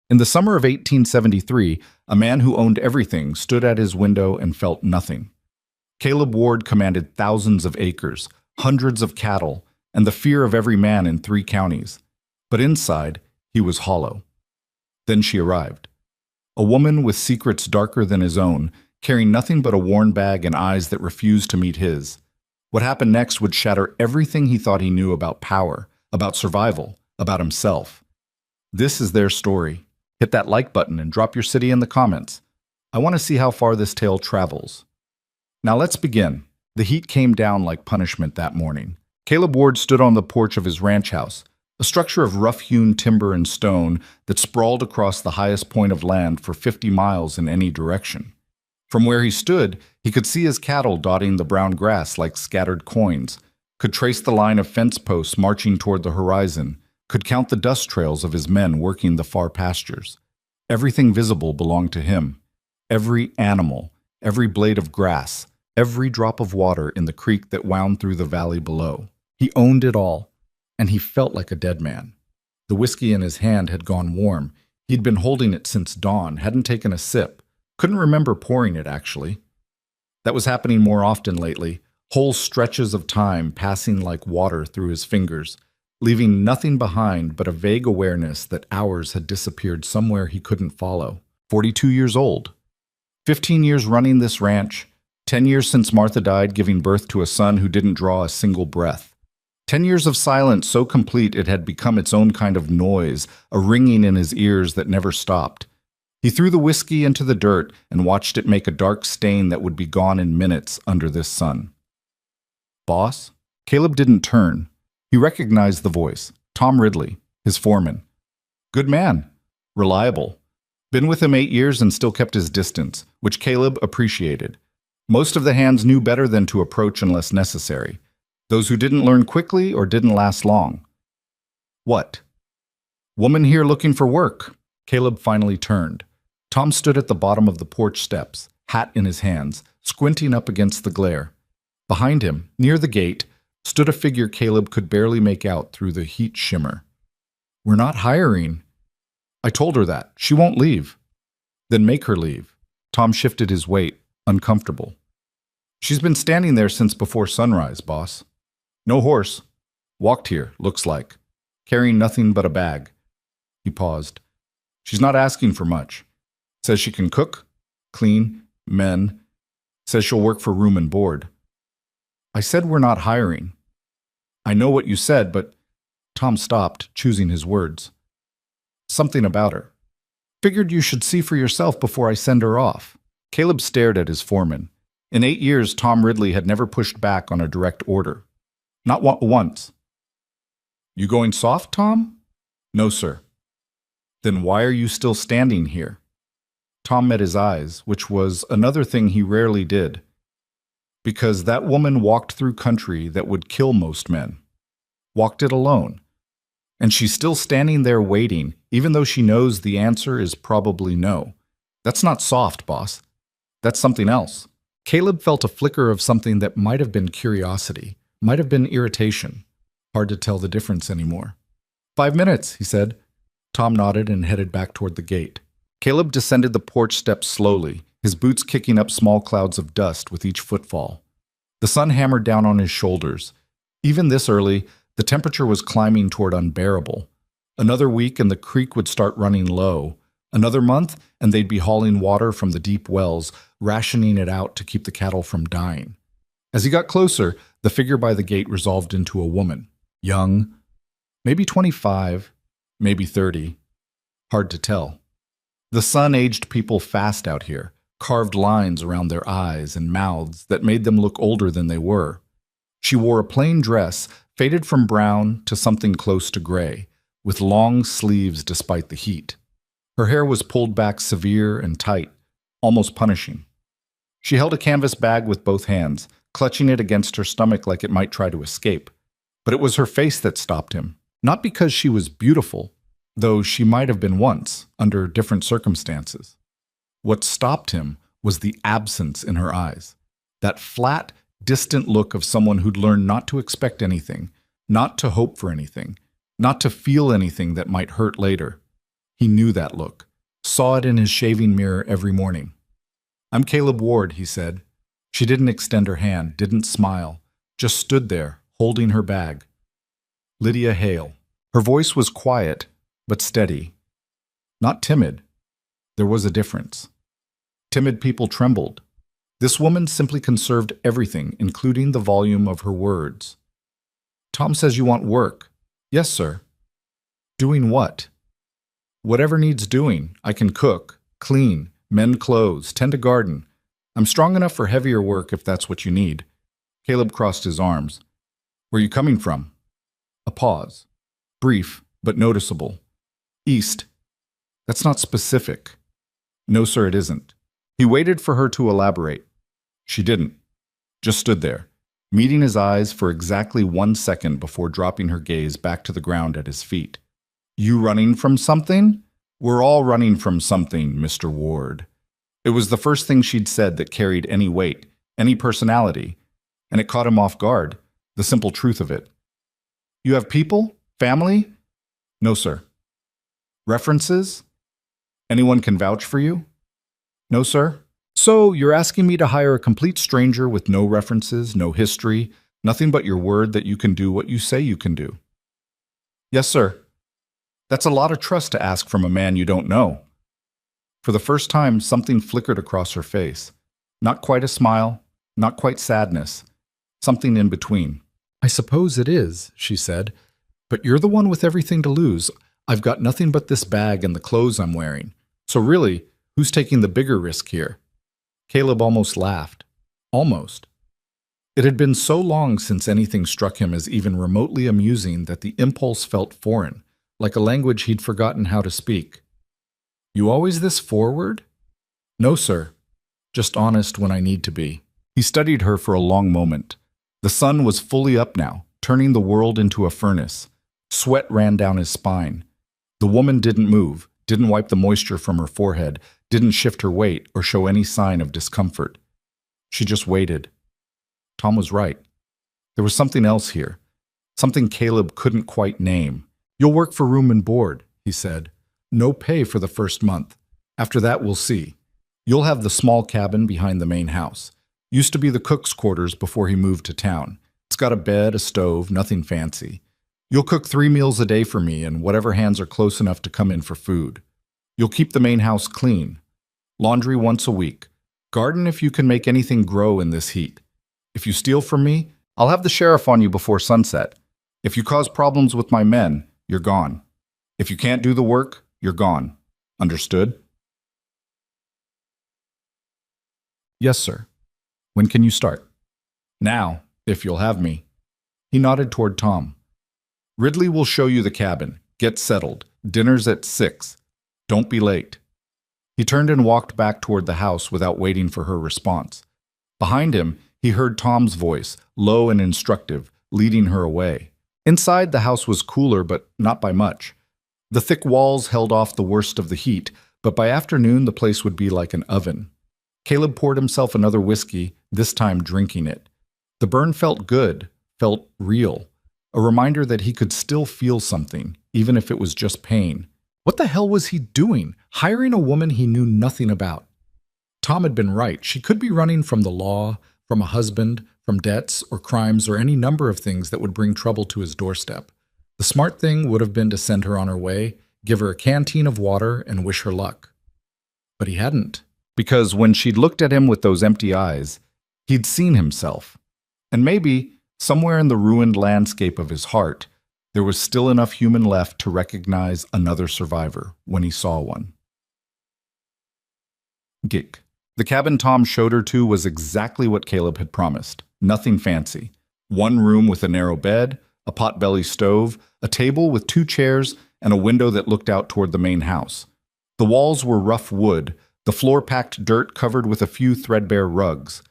In the summer of 1873, a man who owned everything stood at his window and felt nothing. Caleb Ward commanded thousands of acres, hundreds of cattle, and the fear of every man in 3 counties. But inside, he was hollow. Then she arrived. A woman with secrets darker than his own, carrying nothing but a worn bag and eyes that refused to meet his. What happened next would shatter everything he thought he knew about power, about survival, about himself. This is their story. Hit that like button and drop your city in the comments. I want to see how far this tale travels. Now let's begin. The heat came down like punishment that morning. Caleb Ward stood on the porch of his ranch house, a structure of rough-hewn timber and stone that sprawled across the highest point of land for 50 miles in any direction. From where he stood, he could see his cattle dotting the brown grass like scattered coins, could trace the line of fence posts marching toward the horizon, could count the dust trails of his men working the far pastures. Everything visible belonged to him. Every animal, every blade of grass, every drop of water in the creek that wound through the valley below. He owned it all, and he felt like a dead man. The whiskey in his hand had gone warm. He'd been holding it since dawn, hadn't taken a sip. Couldn't remember pouring it, actually. That was happening more often lately, whole stretches of time passing like water through his fingers, leaving nothing behind but a vague awareness that hours had disappeared somewhere he couldn't follow. 42 years old. 15 years running this ranch. 10 years since Martha died, giving birth to a son who didn't draw a single breath. 10 years of silence so complete it had become its own kind of noise, a ringing in his ears that never stopped. He threw the whiskey into the dirt and watched it make a dark stain that would be gone in minutes under this sun. Boss? Caleb didn't turn. He recognized the voice. Tom Ridley, his foreman. Good man. Reliable. Been with him 8 years and still kept his distance, which Caleb appreciated. Most of the hands knew better than to approach unless necessary. Those who didn't learn quickly or didn't last long. What? Woman here looking for work. Caleb finally turned. Tom stood at the bottom of the porch steps, hat in his hands, squinting up against the glare. Behind him, near the gate, stood a figure Caleb could barely make out through the heat shimmer. We're not hiring. I told her that. She won't leave. Then make her leave. Tom shifted his weight, uncomfortable. She's been standing there since before sunrise, boss. No horse. Walked here, looks like. Carrying nothing but a bag. He paused. She's not asking for much. Says she can cook, clean, mend. Says she'll work for room and board. I said we're not hiring. I know what you said, but... Tom stopped, choosing his words. Something about her. Figured you should see for yourself before I send her off. Caleb stared at his foreman. In 8 years, Tom Ridley had never pushed back on a direct order. Not once. You going soft, Tom? No, sir. Then why are you still standing here? Tom met his eyes, which was another thing he rarely did. Because that woman walked through country that would kill most men. Walked it alone. And she's still standing there waiting, even though she knows the answer is probably no. That's not soft, boss. That's something else. Caleb felt a flicker of something that might have been curiosity, might have been irritation. Hard to tell the difference anymore. 5 minutes, he said. Tom nodded and headed back toward the gate. Caleb descended the porch steps slowly, his boots kicking up small clouds of dust with each footfall. The sun hammered down on his shoulders. Even this early, the temperature was climbing toward unbearable. Another week and the creek would start running low. Another month and they'd be hauling water from the deep wells, rationing it out to keep the cattle from dying. As he got closer, the figure by the gate resolved into a woman. Young, maybe 25, maybe 30. Hard to tell. The sun aged people fast out here, carved lines around their eyes and mouths that made them look older than they were. She wore a plain dress, faded from brown to something close to gray, with long sleeves despite the heat. Her hair was pulled back severe and tight, almost punishing. She held a canvas bag with both hands, clutching it against her stomach like it might try to escape. But it was her face that stopped him, not because she was beautiful, though she might have been once, under different circumstances. What stopped him was the absence in her eyes, that flat, distant look of someone who'd learned not to expect anything, not to hope for anything, not to feel anything that might hurt later. He knew that look, saw it in his shaving mirror every morning. "I'm Caleb Ward," he said. She didn't extend her hand, didn't smile, just stood there, holding her bag. Lydia Hale. Her voice was quiet, but steady. Not timid. There was a difference. Timid people trembled. This woman simply conserved everything, including the volume of her words. "Tom says you want work." "Yes, sir." "Doing what?" "Whatever needs doing. I can cook, clean, mend clothes, tend a garden. I'm strong enough for heavier work if that's what you need." Caleb crossed his arms. "Where you coming from?" A pause. Brief, but noticeable. "East." "That's not specific." "No, sir, it isn't." He waited for her to elaborate. She didn't. Just stood there, meeting his eyes for exactly 1 second before dropping her gaze back to the ground at his feet. "You running from something?" "We're all running from something, Mr. Ward." It was the first thing she'd said that carried any weight, any personality, and it caught him off guard, the simple truth of it. "You have people? Family?" "No, sir." "References? Anyone can vouch for you?" "No, sir." "So you're asking me to hire a complete stranger with no references, no history, nothing but your word that you can do what you say you can do?" "Yes, sir." "That's a lot of trust to ask from a man you don't know." For the first time, something flickered across her face. Not quite a smile, not quite sadness, something in between. "I suppose it is," she said. "But you're the one with everything to lose. I've got nothing but this bag and the clothes I'm wearing. So really, who's taking the bigger risk here?" Caleb almost laughed. Almost. It had been so long since anything struck him as even remotely amusing that the impulse felt foreign, like a language he'd forgotten how to speak. "You always this forward?" "No, sir. Just honest when I need to be." He studied her for a long moment. The sun was fully up now, turning the world into a furnace. Sweat ran down his spine. The woman didn't move, didn't wipe the moisture from her forehead, didn't shift her weight or show any sign of discomfort. She just waited. Tom was right. There was something else here, something Caleb couldn't quite name. "You'll work for room and board," he said. "No pay for the first month. After that, we'll see. You'll have the small cabin behind the main house. Used to be the cook's quarters before he moved to town. It's got a bed, a stove, nothing fancy. You'll cook 3 meals a day for me and whatever hands are close enough to come in for food. You'll keep the main house clean. Laundry once a week. Garden if you can make anything grow in this heat. If you steal from me, I'll have the sheriff on you before sunset. If you cause problems with my men, you're gone. If you can't do the work, you're gone. Understood?" "Yes, sir." "When can you start?" "Now, if you'll have me." He nodded toward Tom. "Ridley will show you the cabin. Get settled. Dinner's at 6. Don't be late." He turned and walked back toward the house without waiting for her response. Behind him, he heard Tom's voice, low and instructive, leading her away. Inside, the house was cooler, but not by much. The thick walls held off the worst of the heat, but by afternoon the place would be like an oven. Caleb poured himself another whiskey, this time drinking it. The burn felt good, felt real, a reminder that he could still feel something, even if it was just pain. What the hell was he doing, hiring a woman he knew nothing about? Tom had been right. She could be running from the law, from a husband, from debts or crimes or any number of things that would bring trouble to his doorstep. The smart thing would have been to send her on her way, give her a canteen of water, and wish her luck. But he hadn't, because when she'd looked at him with those empty eyes, he'd seen himself. And maybe, somewhere in the ruined landscape of his heart, there was still enough human left to recognize another survivor when he saw one. Gig. The cabin Tom showed her to was exactly what Caleb had promised. Nothing fancy. 1 room with a narrow bed, a potbelly stove, a table with 2 chairs, and a window that looked out toward the main house. The walls were rough wood, the floor packed dirt covered with a few threadbare rugs.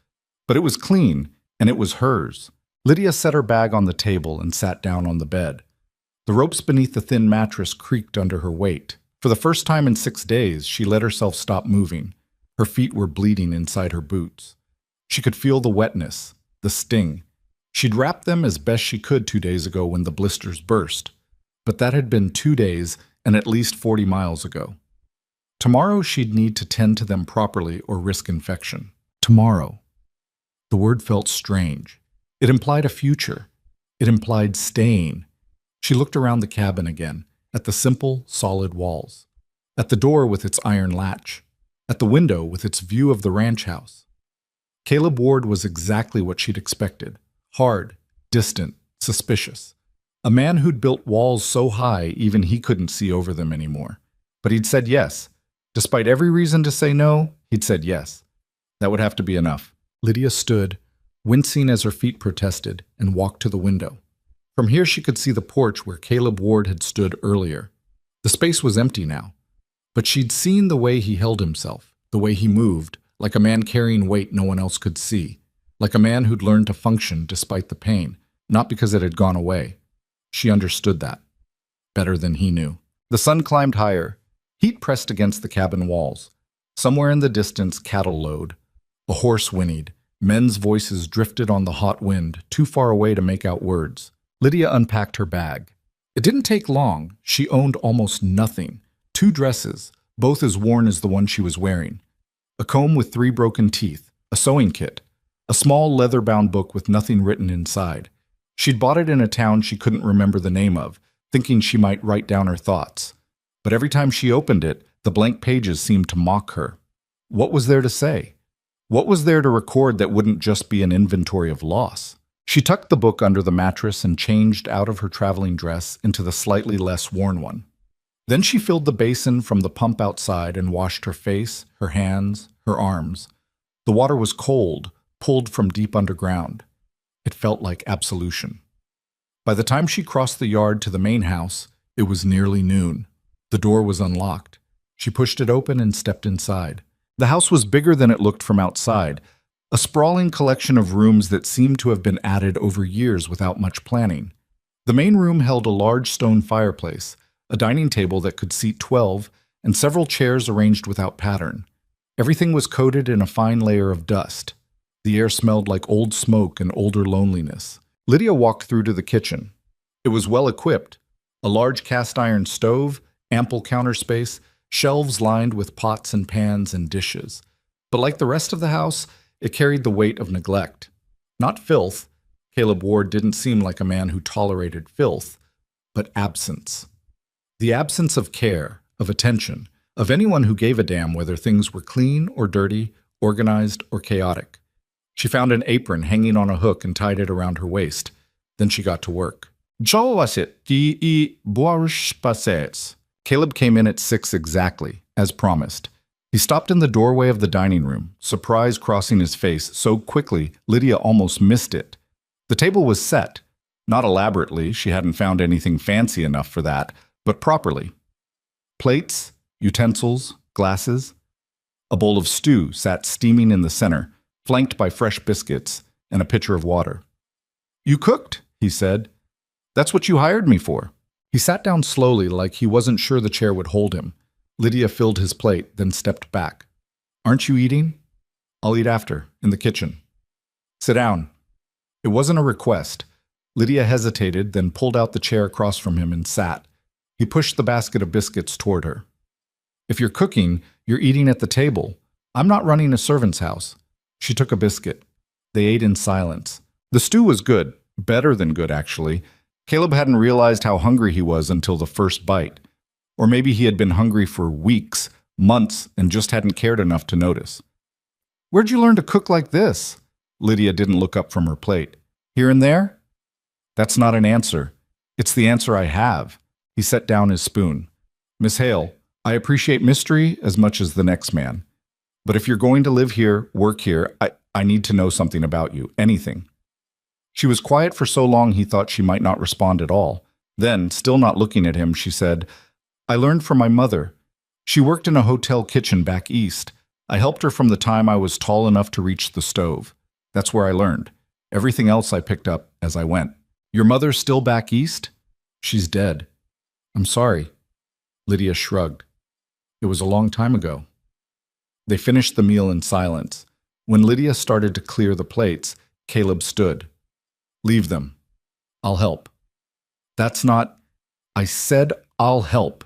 But it was clean, and it was hers. Lydia set her bag on the table and sat down on the bed. The ropes beneath the thin mattress creaked under her weight. For the first time in 6 days, she let herself stop moving. Her feet were bleeding inside her boots. She could feel the wetness, the sting. She'd wrapped them as best she could 2 days ago when the blisters burst. But that had been 2 days, and at least 40 miles ago. Tomorrow she'd need to tend to them properly or risk infection. Tomorrow. The word felt strange. It implied a future. It implied staying. She looked around the cabin again, at the simple, solid walls, at the door with its iron latch, at the window with its view of the ranch house. Caleb Ward was exactly what she'd expected. Hard, distant, suspicious. A man who'd built walls so high even he couldn't see over them anymore. But he'd said yes. Despite every reason to say no, he'd said yes. That would have to be enough. Lydia stood, wincing as her feet protested, and walked to the window. From here she could see the porch where Caleb Ward had stood earlier. The space was empty now, but she'd seen the way he held himself, the way he moved, like a man carrying weight no one else could see, like a man who'd learned to function despite the pain, not because it had gone away. She understood that, better than he knew. The sun climbed higher. Heat pressed against the cabin walls. Somewhere in the distance, cattle lowed. A horse whinnied. Men's voices drifted on the hot wind, too far away to make out words. Lydia unpacked her bag. It didn't take long. She owned almost nothing. 2 dresses, both as worn as the one she was wearing. A comb with 3 broken teeth. A sewing kit. A small leather-bound book with nothing written inside. She'd bought it in a town she couldn't remember the name of, thinking she might write down her thoughts. But every time she opened it, the blank pages seemed to mock her. What was there to say? What was there to record that wouldn't just be an inventory of loss? She tucked the book under the mattress and changed out of her traveling dress into the slightly less worn one. Then she filled the basin from the pump outside and washed her face, her hands, her arms. The water was cold, pulled from deep underground. It felt like absolution. By the time she crossed the yard to the main house, it was nearly noon. The door was unlocked. She pushed it open and stepped inside. The house was bigger than it looked from outside, a sprawling collection of rooms that seemed to have been added over years without much planning. The main room held a large stone fireplace, a dining table that could seat 12, and several chairs arranged without pattern. Everything was coated in a fine layer of dust. The air smelled like old smoke and older loneliness. Lydia walked through to the kitchen. It was well equipped. A large cast-iron stove, ample counter space, shelves lined with pots and pans and dishes. But like the rest of the house, it carried the weight of neglect. Not filth. Caleb Ward didn't seem like a man who tolerated filth, but absence. The absence of care, of attention, of anyone who gave a damn whether things were clean or dirty, organized or chaotic. She found an apron hanging on a hook and tied it around her waist. Then she got to work. Caleb came in at 6 exactly, as promised. He stopped in the doorway of the dining room, surprise crossing his face so quickly Lydia almost missed it. The table was set. Not elaborately, she hadn't found anything fancy enough for that, but properly. Plates, utensils, glasses. A bowl of stew sat steaming in the center, flanked by fresh biscuits and a pitcher of water. "You cooked," he said. "That's what you hired me for." He sat down slowly like he wasn't sure the chair would hold him. Lydia filled his plate, then stepped back. "Aren't you eating?" "I'll eat after, in the kitchen." "Sit down." It wasn't a request. Lydia hesitated, then pulled out the chair across from him and sat. He pushed the basket of biscuits toward her. "If you're cooking, you're eating at the table. I'm not running a servant's house." She took a biscuit. They ate in silence. The stew was good, better than good actually. Caleb hadn't realized how hungry he was until the first bite. Or maybe he had been hungry for weeks, months, and just hadn't cared enough to notice. "Where'd you learn to cook like this?" Lydia didn't look up from her plate. "Here and there?" "That's not an answer. It's the answer I have." He set down his spoon. "Miss Hale, I appreciate mystery as much as the next man. But if you're going to live here, work here, I need to know something about you, anything." She was quiet for so long he thought she might not respond at all. Then, still not looking at him, she said, "I learned from my mother. She worked in a hotel kitchen back east. I helped her from the time I was tall enough to reach the stove. That's where I learned. Everything else I picked up as I went." "Your mother's still back east?" "She's dead." "I'm sorry." Lydia shrugged. "It was a long time ago." They finished the meal in silence. When Lydia started to clear the plates, Caleb stood. "Leave them. I'll help." "That's not—" "I said I'll help."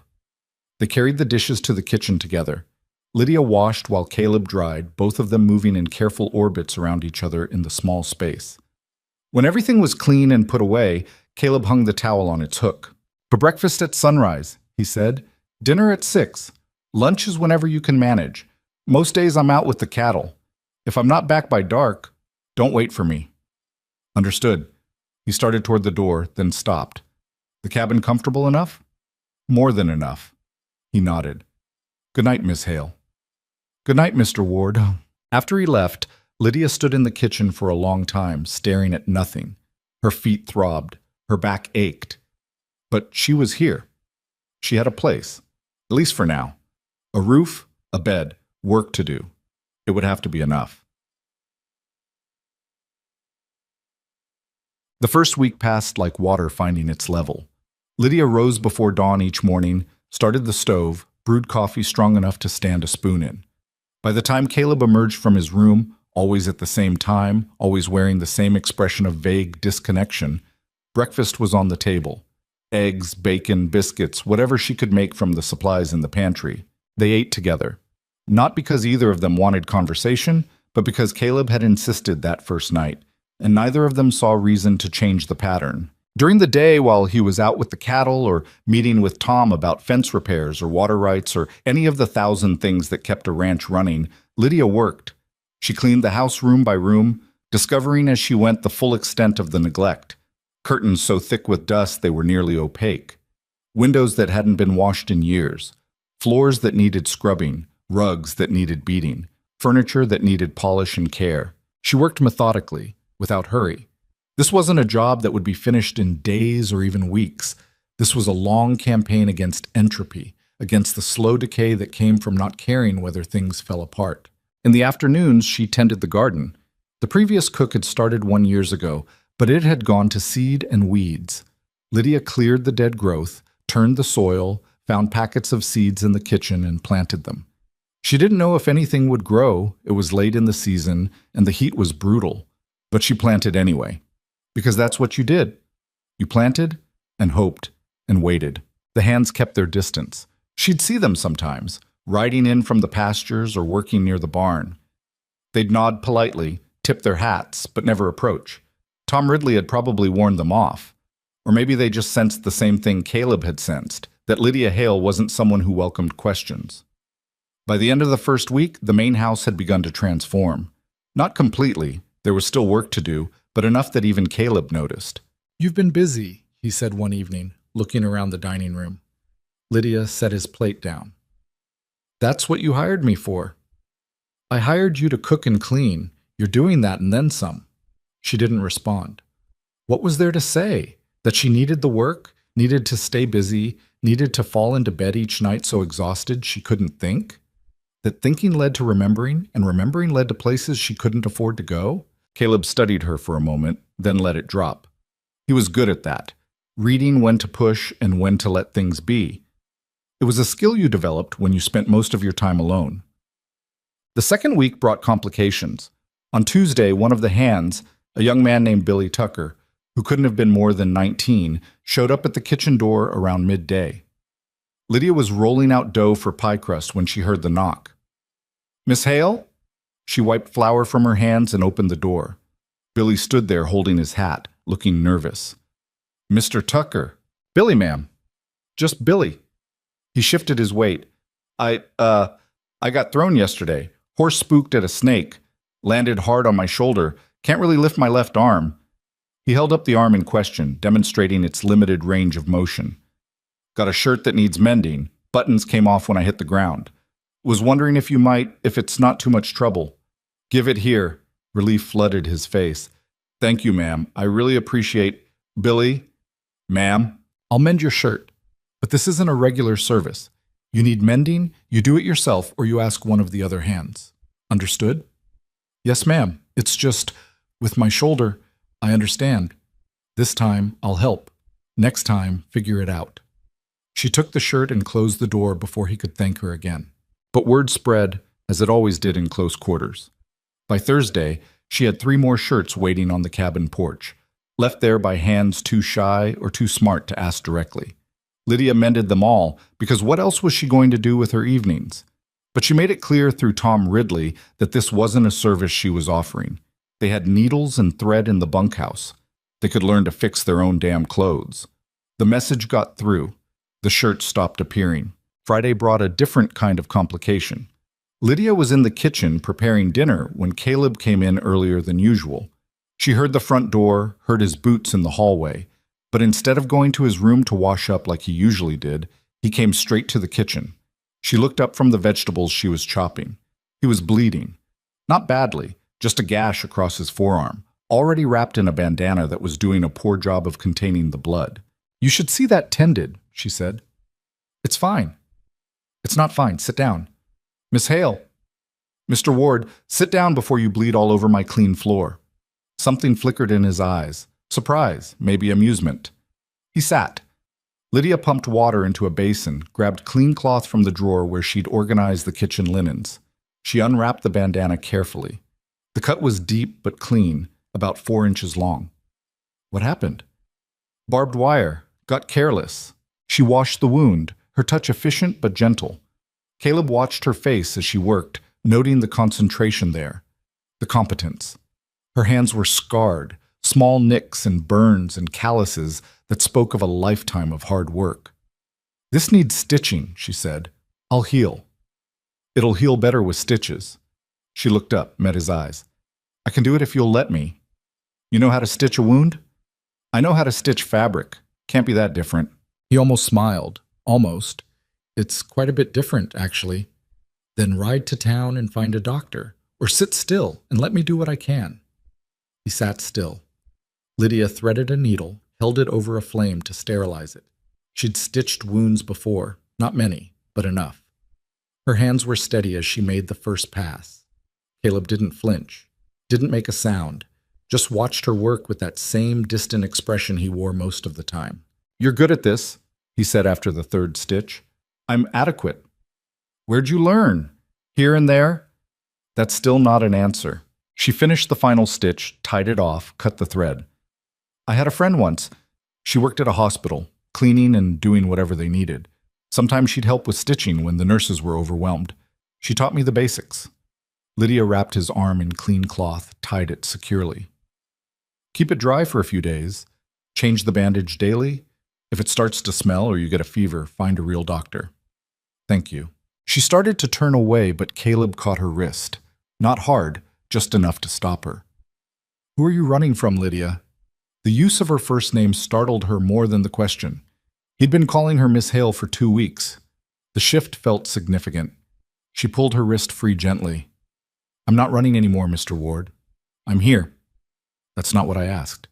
They carried the dishes to the kitchen together. Lydia washed while Caleb dried, both of them moving in careful orbits around each other in the small space. When everything was clean and put away, Caleb hung the towel on its hook. "For breakfast at sunrise," he said. "Dinner at 6. Lunch is whenever you can manage. Most days I'm out with the cattle. If I'm not back by dark, don't wait for me." "Understood." He started toward the door, then stopped. "The cabin comfortable enough?" "More than enough." He nodded. "Good night, Miss Hale." "Good night, Mr. Ward." After he left, Lydia stood in the kitchen for a long time, staring at nothing. Her feet throbbed. Her back ached. But she was here. She had a place, at least for now. A roof, a bed, work to do. It would have to be enough. The first week passed like water finding its level. Lydia rose before dawn each morning, started the stove, brewed coffee strong enough to stand a spoon in. By the time Caleb emerged from his room, always at the same time, always wearing the same expression of vague disconnection, breakfast was on the table. Eggs, bacon, biscuits, whatever she could make from the supplies in the pantry. They ate together. Not because either of them wanted conversation, but because Caleb had insisted that first night, and neither of them saw reason to change the pattern. During the day, while he was out with the cattle or meeting with Tom about fence repairs or water rights or any of the 1,000 things that kept a ranch running, Lydia worked. She cleaned the house room by room, discovering as she went the full extent of the neglect. Curtains so thick with dust they were nearly opaque. Windows that hadn't been washed in years. Floors that needed scrubbing. Rugs that needed beating. Furniture that needed polish and care. She worked methodically, without hurry. This wasn't a job that would be finished in days or even weeks. This was a long campaign against entropy, against the slow decay that came from not caring whether things fell apart. In the afternoons, she tended the garden. The previous cook had started 1 year ago, but it had gone to seed and weeds. Lydia cleared the dead growth, turned the soil, found packets of seeds in the kitchen, and planted them. She didn't know if anything would grow. It was late in the season, and the heat was brutal. But she planted anyway. Because that's what you did. You planted, and hoped, and waited. The hands kept their distance. She'd see them sometimes, riding in from the pastures or working near the barn. They'd nod politely, tip their hats, but never approach. Tom Ridley had probably warned them off. Or maybe they just sensed the same thing Caleb had sensed, that Lydia Hale wasn't someone who welcomed questions. By the end of the first week, the main house had begun to transform. Not completely, there was still work to do, but enough that even Caleb noticed. "You've been busy," he said one evening, looking around the dining room. Lydia set his plate down. "That's what you hired me for." "I hired you to cook and clean. You're doing that and then some." She didn't respond. What was there to say? That she needed the work, needed to stay busy, needed to fall into bed each night so exhausted she couldn't think? That thinking led to remembering, and remembering led to places she couldn't afford to go? Caleb studied her for a moment, then let it drop. He was good at that, reading when to push and when to let things be. It was a skill you developed when you spent most of your time alone. The second week brought complications. On Tuesday, one of the hands, a young man named Billy Tucker, who couldn't have been more than 19, showed up at the kitchen door around midday. Lydia was rolling out dough for pie crust when she heard the knock. "Miss Hale?" She wiped flour from her hands and opened the door. Billy stood there holding his hat, looking nervous. "Mr. Tucker." "Billy, ma'am." "Just Billy." He shifted his weight. I got thrown yesterday. Horse spooked at a snake. Landed hard on my shoulder. Can't really lift my left arm." He held up the arm in question, demonstrating its limited range of motion. "Got a shirt that needs mending. Buttons came off when I hit the ground. Was wondering if you might, if it's not too much trouble." "Give it here." Relief flooded his face. "Thank you, ma'am. I really appreciate—" "Billy?" "Ma'am?" "I'll mend your shirt. But this isn't a regular service. You need mending, you do it yourself, or you ask one of the other hands. Understood?" "Yes, ma'am. It's just, with my shoulder, I understand. This time, I'll help. Next time, figure it out." She took the shirt and closed the door before he could thank her again. But word spread, as it always did in close quarters. By Thursday, she had 3 more shirts waiting on the cabin porch, left there by hands too shy or too smart to ask directly. Lydia mended them all, because what else was she going to do with her evenings? But she made it clear through Tom Ridley that this wasn't a service she was offering. They had needles and thread in the bunkhouse. They could learn to fix their own damn clothes. The message got through. The shirts stopped appearing. Friday brought a different kind of complication. Lydia was in the kitchen preparing dinner when Caleb came in earlier than usual. She heard the front door, heard his boots in the hallway, but instead of going to his room to wash up like he usually did, he came straight to the kitchen. She looked up from the vegetables she was chopping. He was bleeding. Not badly, just a gash across his forearm, already wrapped in a bandana that was doing a poor job of containing the blood. "You should see that tended," she said. "It's fine." "It's not fine. Sit down." "Miss Hale." "Mr. Ward, sit down before you bleed all over my clean floor." Something flickered in his eyes. Surprise, maybe amusement. He sat. Lydia pumped water into a basin, grabbed clean cloth from the drawer where she'd organized the kitchen linens. She unwrapped the bandana carefully. The cut was deep but clean, about 4 inches long. "What happened?" "Barbed wire. Got careless." She washed the wound, her touch efficient but gentle. Caleb watched her face as she worked, noting the concentration there, the competence. Her hands were scarred, small nicks and burns and calluses that spoke of a lifetime of hard work. "This needs stitching," she said. "I'll heal." "It'll heal better with stitches." She looked up, met his eyes. "I can do it if you'll let me." "You know how to stitch a wound?" "I know how to stitch fabric. Can't be that different." He almost smiled. Almost. "It's quite a bit different, actually." "Then ride to town and find a doctor. Or sit still and let me do what I can." He sat still. Lydia threaded a needle, held it over a flame to sterilize it. She'd stitched wounds before, not many, but enough. Her hands were steady as she made the first pass. Caleb didn't flinch, didn't make a sound, just watched her work with that same distant expression he wore most of the time. "You're good at this," he said after the third stitch. "I'm adequate." "Where'd you learn?" "Here and there." That's still not an answer. She finished the final stitch, tied it off, cut the thread. "I had a friend once. She worked at a hospital, cleaning and doing whatever they needed. Sometimes she'd help with stitching when the nurses were overwhelmed. She taught me the basics." Lydia wrapped his arm in clean cloth, tied it securely. "Keep it dry for a few days. Change the bandage daily. If it starts to smell or you get a fever, find a real doctor." "Thank you." She started to turn away, but Caleb caught her wrist. Not hard, just enough to stop her. "Who are you running from, Lydia?" The use of her first name startled her more than the question. He'd been calling her Miss Hale for 2 weeks. The shift felt significant. She pulled her wrist free gently. "I'm not running anymore, Mr. Ward. I'm here." "That's not what I asked."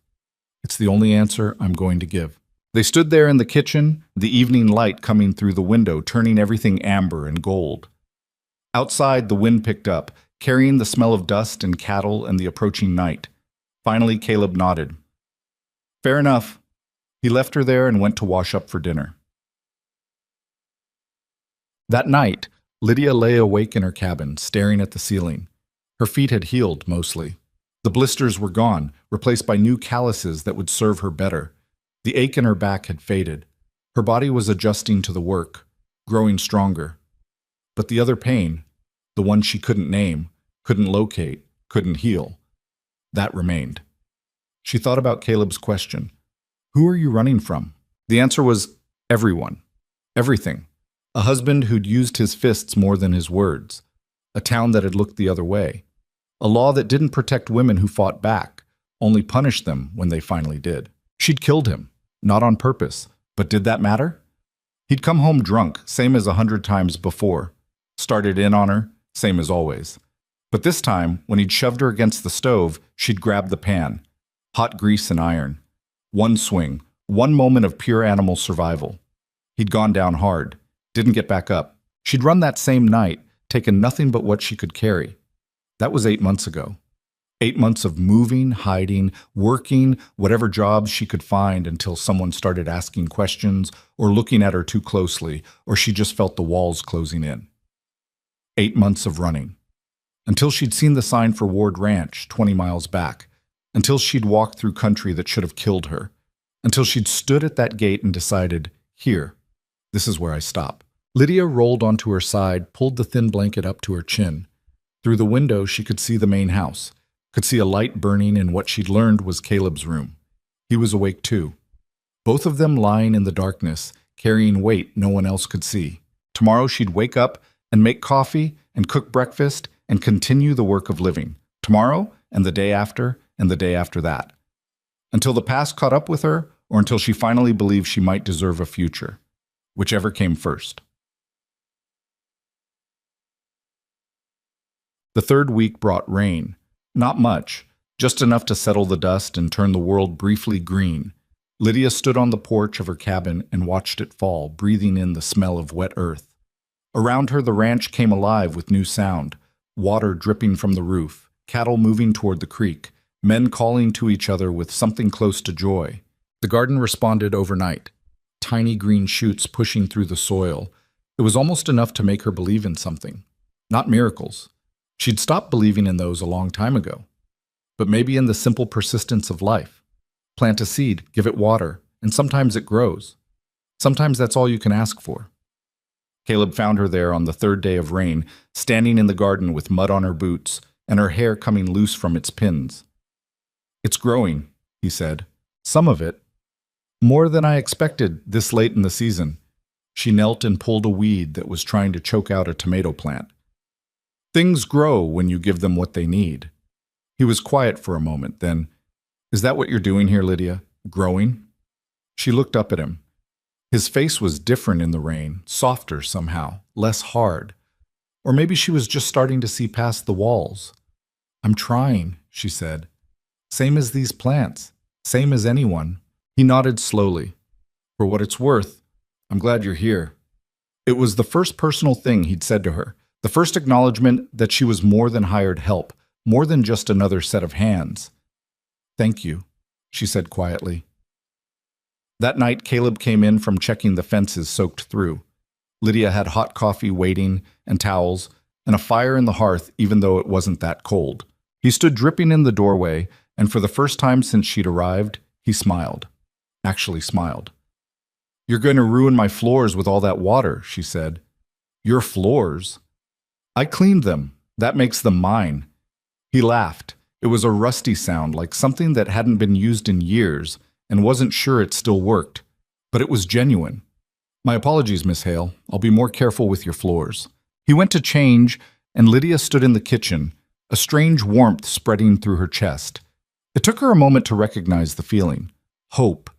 "It's the only answer I'm going to give." They stood there in the kitchen, the evening light coming through the window, turning everything amber and gold. Outside, the wind picked up, carrying the smell of dust and cattle and the approaching night. Finally, Caleb nodded. "Fair enough." He left her there and went to wash up for dinner. That night, Lydia lay awake in her cabin, staring at the ceiling. Her feet had healed, mostly. The blisters were gone, replaced by new calluses that would serve her better. The ache in her back had faded. Her body was adjusting to the work, growing stronger. But the other pain, the one she couldn't name, couldn't locate, couldn't heal, that remained. She thought about Caleb's question. "Who are you running from?" The answer was everyone. Everything. A husband who'd used his fists more than his words. A town that had looked the other way. A law that didn't protect women who fought back, only punished them when they finally did. She'd killed him, not on purpose, but did that matter? He'd come home drunk, same as 100 times before. Started in on her, same as always. But this time, when he'd shoved her against the stove, she'd grabbed the pan. Hot grease and iron. One swing, one moment of pure animal survival. He'd gone down hard, didn't get back up. She'd run that same night, taken nothing but what she could carry. That was 8 months ago. 8 months of moving, hiding, working, whatever jobs she could find until someone started asking questions or looking at her too closely, or she just felt the walls closing in. 8 months of running. Until she'd seen the sign for Ward Ranch 20 miles back. Until she'd walked through country that should have killed her. Until she'd stood at that gate and decided, here, This is where I stop. Lydia rolled onto her side, pulled the thin blanket up to her chin. Through the window, she could see the main house, could see a light burning in what she'd learned was Caleb's room. He was awake too. Both of them lying in the darkness, carrying weight no one else could see. Tomorrow she'd wake up and make coffee and cook breakfast and continue the work of living. Tomorrow and the day after and the day after that. Until the past caught up with her or until she finally believed she might deserve a future. Whichever came first. The third week brought rain. Not much, just enough to settle the dust and turn the world briefly green. Lydia stood on the porch of her cabin and watched it fall, breathing in the smell of wet earth. Around her, the ranch came alive with new sound, water dripping from the roof, cattle moving toward the creek, men calling to each other with something close to joy. The garden responded overnight, tiny green shoots pushing through the soil. It was almost enough to make her believe in something. Not miracles. She'd stopped believing in those a long time ago. But maybe in the simple persistence of life. Plant a seed, give it water, and sometimes it grows. Sometimes that's all you can ask for. Caleb found her there on the third day of rain, standing in the garden with mud on her boots and her hair coming loose from its pins. "It's growing," he said. "Some of it. More than I expected this late in the season." She knelt and pulled a weed that was trying to choke out a tomato plant. "Things grow when you give them what they need." He was quiet for a moment, then, "Is that what you're doing here, Lydia? Growing?" She looked up at him. His face was different in the rain, softer somehow, less hard. Or maybe she was just starting to see past the walls. "I'm trying," she said. "Same as these plants, same as anyone." He nodded slowly. "For what it's worth, I'm glad you're here." It was the first personal thing he'd said to her, the first acknowledgement that she was more than hired help, more than just another set of hands. "Thank you," she said quietly. That night, Caleb came in from checking the fences soaked through. Lydia had hot coffee waiting, and towels, and a fire in the hearth even though it wasn't that cold. He stood dripping in the doorway, and for the first time since she'd arrived, he smiled. Actually smiled. "You're going to ruin my floors with all that water," she said. "Your floors?" "I cleaned them. That makes them mine." He laughed. It was a rusty sound, like something that hadn't been used in years, and wasn't sure it still worked. But it was genuine. "My apologies, Miss Hale. I'll be more careful with your floors." He went to change, and Lydia stood in the kitchen, a strange warmth spreading through her chest. It took her a moment to recognize the feeling. Hope.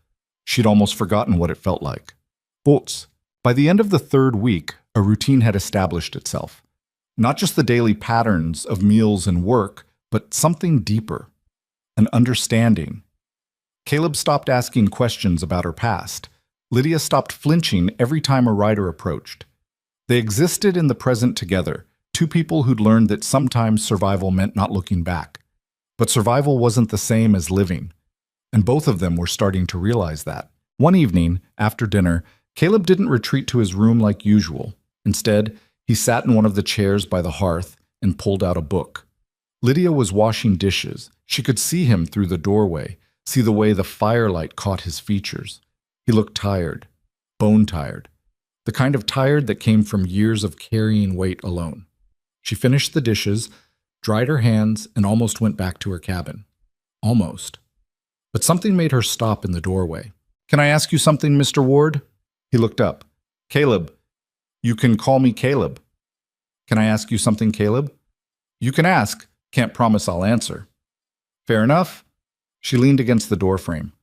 She'd almost forgotten what it felt like. But by the end of the third week, a routine had established itself. Not just the daily patterns of meals and work, but something deeper. An understanding. Caleb stopped asking questions about her past. Lydia stopped flinching every time a rider approached. They existed in the present together, two people who'd learned that sometimes survival meant not looking back. But survival wasn't the same as living. And both of them were starting to realize that. One evening, after dinner, Caleb didn't retreat to his room like usual. Instead, he sat in one of the chairs by the hearth and pulled out a book. Lydia was washing dishes. She could see him through the doorway, see the way the firelight caught his features. He looked tired, bone-tired, the kind of tired that came from years of carrying weight alone. She finished the dishes, dried her hands, and almost went back to her cabin. Almost. But something made her stop in the doorway. "Can I ask you something, Mr. Ward?" He looked up. "Caleb. You can call me Caleb." "Can I ask you something, Caleb?" "You can ask. Can't promise I'll answer." "Fair enough." She leaned against the doorframe.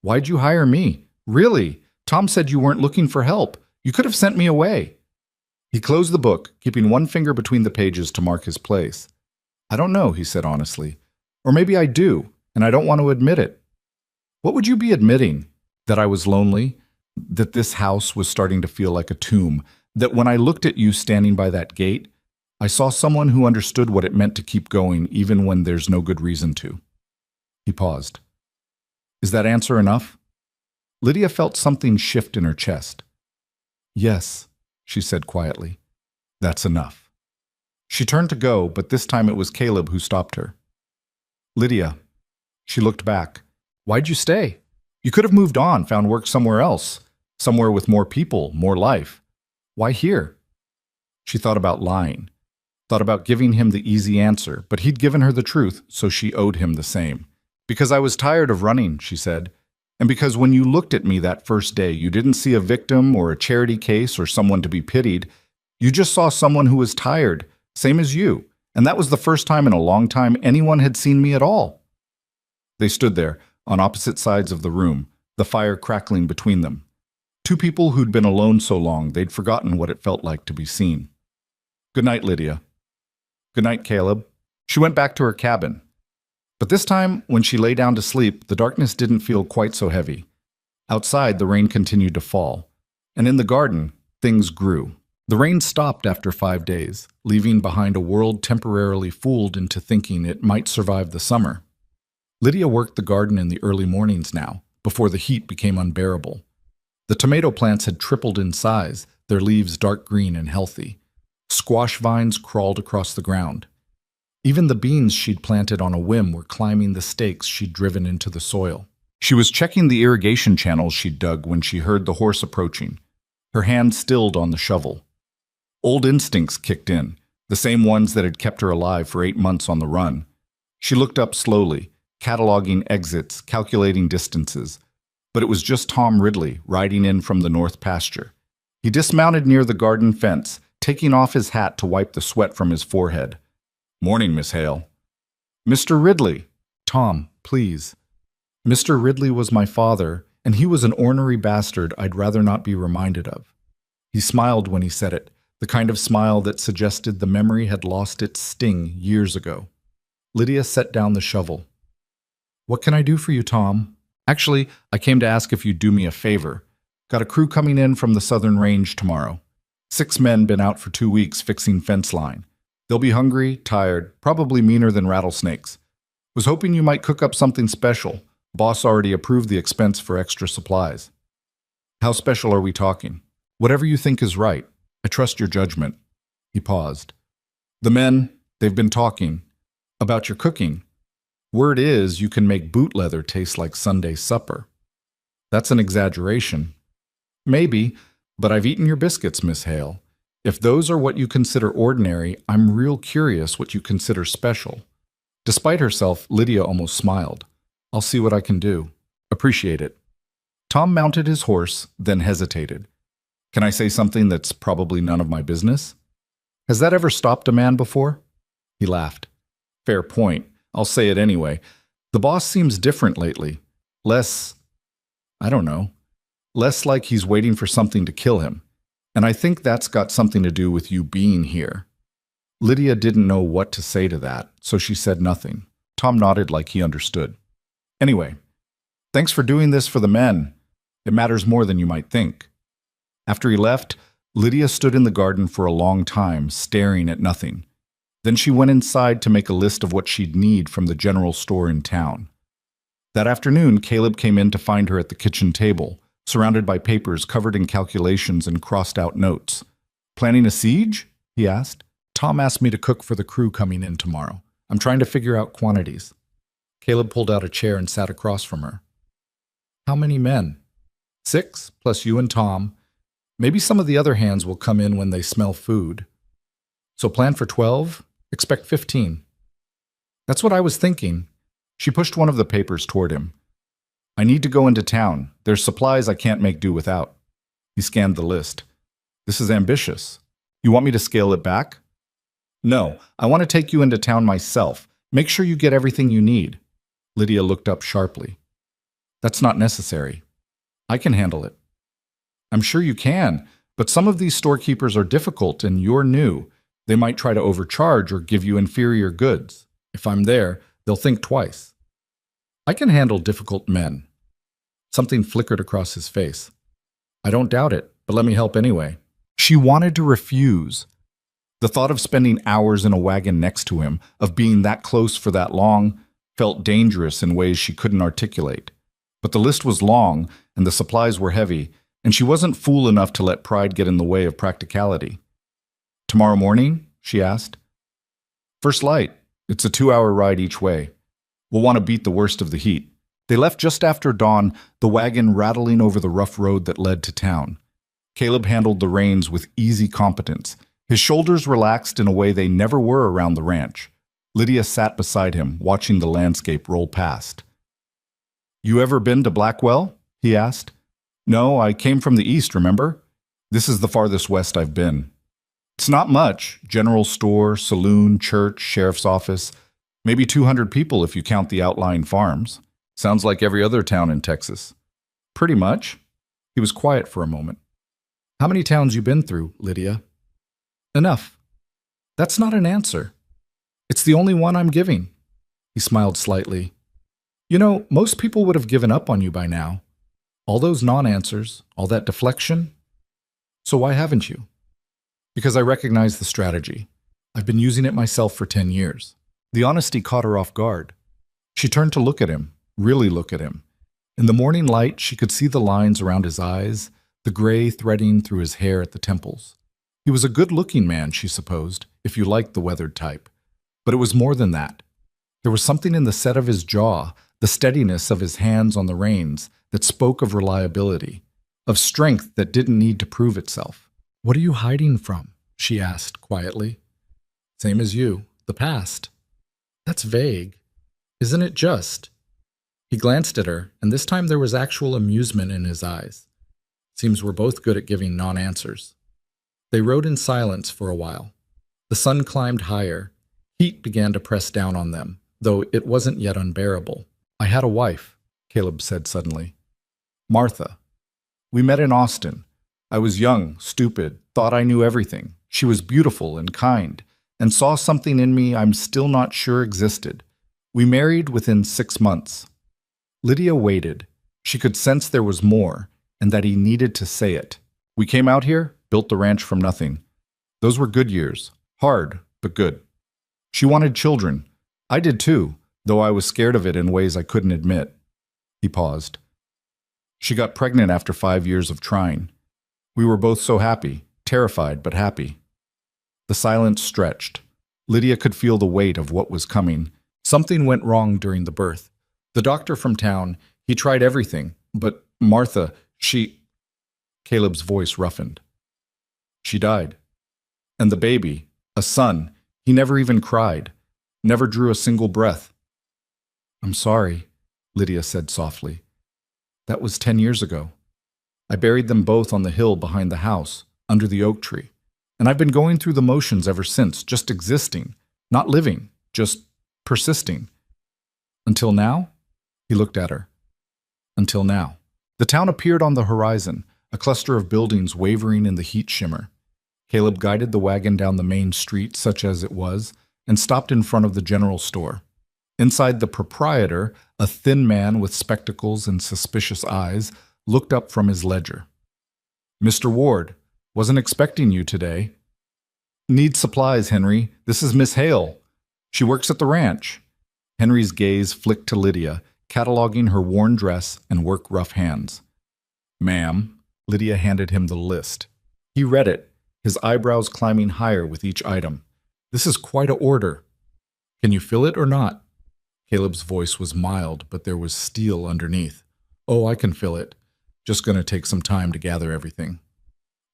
"Why'd you hire me? Really? Tom said you weren't looking for help. You could have sent me away." He closed the book, keeping one finger between the pages to mark his place. "I don't know," he said honestly. "Or maybe I do, and I don't want to admit it." "What would you be admitting? That I was lonely? That this house was starting to feel like a tomb? That when I looked at you standing by that gate, I saw someone who understood what it meant to keep going even when there's no good reason to?" He paused. "Is that answer enough?" Lydia felt something shift in her chest. "Yes," she said quietly. "That's enough." She turned to go, but this time it was Caleb who stopped her. "Lydia." She looked back. "Why'd you stay? You could have moved on, found work somewhere else." Somewhere with more people, more life. Why here? She thought about lying, thought about giving him the easy answer, but he'd given her the truth, so she owed him the same. Because I was tired of running, she said. And because when you looked at me that first day, you didn't see a victim or a charity case or someone to be pitied. You just saw someone who was tired, same as you. And that was the first time in a long time anyone had seen me at all. They stood there, on opposite sides of the room, the fire crackling between them. Two people who'd been alone so long they'd forgotten what it felt like to be seen. Good night, Lydia. Good night, Caleb. She went back to her cabin. But this time, when she lay down to sleep, the darkness didn't feel quite so heavy. Outside, the rain continued to fall. And in the garden, things grew. The rain stopped after 5 days, leaving behind a world temporarily fooled into thinking it might survive the summer. Lydia worked the garden in the early mornings now, before the heat became unbearable. The tomato plants had tripled in size, their leaves dark green and healthy. Squash vines crawled across the ground. Even the beans she'd planted on a whim were climbing the stakes she'd driven into the soil. She was checking the irrigation channels she'd dug when she heard the horse approaching. Her hand stilled on the shovel. Old instincts kicked in, the same ones that had kept her alive for 8 months on the run. She looked up slowly, cataloging exits, calculating distances. But it was just Tom Ridley, riding in from the north pasture. He dismounted near the garden fence, taking off his hat to wipe the sweat from his forehead. "Morning, Miss Hale." "Mr. Ridley." "Tom, please." Mr. Ridley was my father, and he was an ornery bastard I'd rather not be reminded of. He smiled when he said it, the kind of smile that suggested the memory had lost its sting years ago. Lydia set down the shovel. "What can I do for you, Tom?" "Actually, I came to ask if you'd do me a favor. Got a crew coming in from the southern range tomorrow. 6 men been out for 2 weeks fixing fence line. They'll be hungry, tired, probably meaner than rattlesnakes. Was hoping you might cook up something special. Boss already approved the expense for extra supplies." "How special are we talking?" "Whatever you think is right. I trust your judgment." He paused. "The men, they've been talking. About your cooking. Word is you can make boot leather taste like Sunday supper." "That's an exaggeration." "Maybe, but I've eaten your biscuits, Miss Hale. If those are what you consider ordinary, I'm real curious what you consider special." Despite herself, Lydia almost smiled. "I'll see what I can do. Appreciate it." Tom mounted his horse, then hesitated. "Can I say something that's probably none of my business?" "Has that ever stopped a man before?" He laughed. "Fair point. I'll say it anyway. The boss seems different lately. Less, I don't know, less like he's waiting for something to kill him. And I think that's got something to do with you being here." Lydia didn't know what to say to that, so she said nothing. Tom nodded like he understood. "Anyway, thanks for doing this for the men. It matters more than you might think." After he left, Lydia stood in the garden for a long time, staring at nothing. Then she went inside to make a list of what she'd need from the general store in town. That afternoon, Caleb came in to find her at the kitchen table, surrounded by papers covered in calculations and crossed-out notes. "Planning a siege?" he asked. "Tom asked me to cook for the crew coming in tomorrow. I'm trying to figure out quantities." Caleb pulled out a chair and sat across from her. "How many men?" 6, plus you and Tom. Maybe some of the other hands will come in when they smell food. So plan for 12, expect 15. "That's what I was thinking." She pushed one of the papers toward him. "I need to go into town. There's supplies I can't make do without." He scanned the list. "This is ambitious. You want me to scale it back?" "No, I want to take you into town myself. Make sure you get everything you need." Lydia looked up sharply. "That's not necessary. I can handle it." "I'm sure you can, but some of these storekeepers are difficult and you're new. They might try to overcharge or give you inferior goods. If I'm there, they'll think twice." "I can handle difficult men." Something flickered across his face. "I don't doubt it, but let me help anyway." She wanted to refuse. The thought of spending hours in a wagon next to him, of being that close for that long, felt dangerous in ways she couldn't articulate. But the list was long, and the supplies were heavy, and she wasn't fool enough to let pride get in the way of practicality. "Tomorrow morning?" she asked. "First light. It's a 2-hour ride each way. We'll want to beat the worst of the heat. They left just after dawn, the wagon rattling over the rough road that led to town. Caleb handled the reins with easy competence. His shoulders relaxed in a way they never were around the ranch. Lydia sat beside him, watching the landscape roll past. "You ever been to Blackwell?" he asked. "No, I came from the east, remember? This is the farthest west I've been." "It's not much. General store, saloon, church, sheriff's office. Maybe 200 people if you count the outlying farms. Sounds like every other town in Texas." "Pretty much." He was quiet for a moment. "How many towns you been through, Lydia?" "Enough." "That's not an answer." "It's the only one I'm giving." He smiled slightly. "You know, most people would have given up on you by now. All those non-answers, all that deflection. So why haven't you?" "Because I recognize the strategy. I've been using it myself for 10 years. The honesty caught her off guard. She turned to look at him, really look at him. In the morning light, she could see the lines around his eyes, the gray threading through his hair at the temples. He was a good-looking man, she supposed, if you liked the weathered type. But it was more than that. There was something in the set of his jaw, the steadiness of his hands on the reins, that spoke of reliability, of strength that didn't need to prove itself. "What are you hiding from?" she asked quietly. "Same as you, the past." "That's vague. Isn't it just?" He glanced at her, and this time there was actual amusement in his eyes. Seems we're both good at giving non-answers. They rode in silence for a while. The sun climbed higher. Heat began to press down on them, though it wasn't yet unbearable. "I had a wife," Caleb said suddenly. "Martha. We met in Austin. I was young, stupid, thought I knew everything. She was beautiful and kind, and saw something in me I'm still not sure existed. We married within 6 months." Lydia waited. She could sense there was more, and that he needed to say it. "We came out here, built the ranch from nothing. Those were good years. Hard, but good. She wanted children. I did too, though I was scared of it in ways I couldn't admit." He paused. "She got pregnant after 5 years of trying. We were both so happy, terrified but happy." The silence stretched. Lydia could feel the weight of what was coming. Something went wrong during the birth. The doctor from town, he tried everything, but Martha, she... Caleb's voice roughened. "She died. And the baby, a son, he never even cried, never drew a single breath." "I'm sorry," Lydia said softly. "That was 10 years ago. I buried them both on the hill behind the house, under the oak tree. And I've been going through the motions ever since, just existing, not living, just persisting. Until now?" He looked at her. "Until now." The town appeared on the horizon, a cluster of buildings wavering in the heat shimmer. Caleb guided the wagon down the main street, such as it was, and stopped in front of the general store. Inside, the proprietor, a thin man with spectacles and suspicious eyes, looked up from his ledger. "Mr. Ward, wasn't expecting you today." "Need supplies, Henry. This is Miss Hale. She works at the ranch." Henry's gaze flicked to Lydia, cataloging her worn dress and work-rough hands. "Ma'am." Lydia handed him the list. He read it, his eyebrows climbing higher with each item. "This is quite a order. Can you fill it or not?" Caleb's voice was mild, but there was steel underneath. "Oh, I can fill it. Just gonna take some time to gather everything.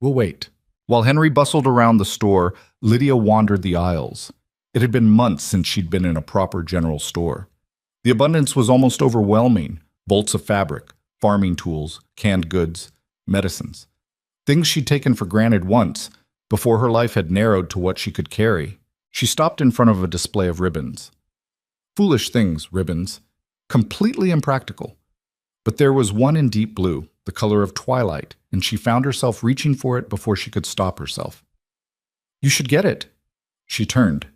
We'll wait." While Henry bustled around the store, Lydia wandered the aisles. It had been months since she'd been in a proper general store. The abundance was almost overwhelming. Bolts of fabric, farming tools, canned goods, medicines. Things she'd taken for granted once, before her life had narrowed to what she could carry. She stopped in front of a display of ribbons. Foolish things, ribbons. Completely impractical. But there was one in deep blue, the color of twilight, and she found herself reaching for it before she could stop herself. "You should get it." She turned.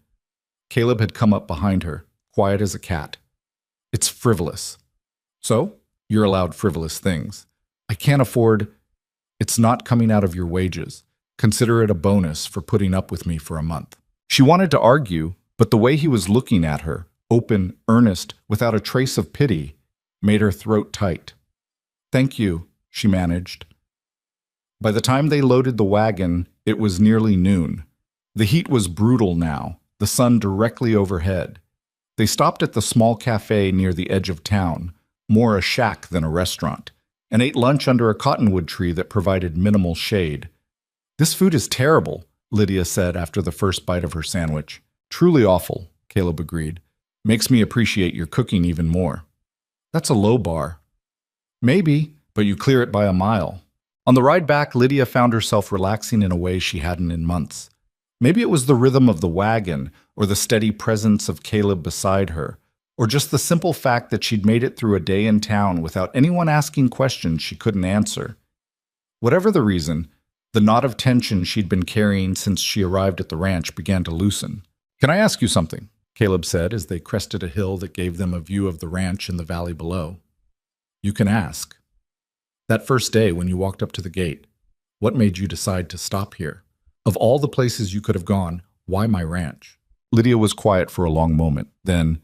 Caleb had come up behind her, quiet as a cat. "It's frivolous." "So? You're allowed frivolous things." "I can't afford..." "It's not coming out of your wages. Consider it a bonus for putting up with me for a month." She wanted to argue, but the way he was looking at her, open, earnest, without a trace of pity, made her throat tight. "Thank you," she managed. By the time they loaded the wagon, it was nearly noon. The heat was brutal now, the sun directly overhead. They stopped at the small cafe near the edge of town, more a shack than a restaurant, and ate lunch under a cottonwood tree that provided minimal shade. "This food is terrible," Lydia said after the first bite of her sandwich. "Truly awful," Caleb agreed. "Makes me appreciate your cooking even more." "That's a low bar." "Maybe, but you clear it by a mile." On the ride back, Lydia found herself relaxing in a way she hadn't in months. Maybe it was the rhythm of the wagon, or the steady presence of Caleb beside her, or just the simple fact that she'd made it through a day in town without anyone asking questions she couldn't answer. Whatever the reason, the knot of tension she'd been carrying since she arrived at the ranch began to loosen. "Can I ask you something?" Caleb said as they crested a hill that gave them a view of the ranch in the valley below. "You can ask. That first day when you walked up to the gate, what made you decide to stop here? Of all the places you could have gone, why my ranch?" Lydia was quiet for a long moment. Then,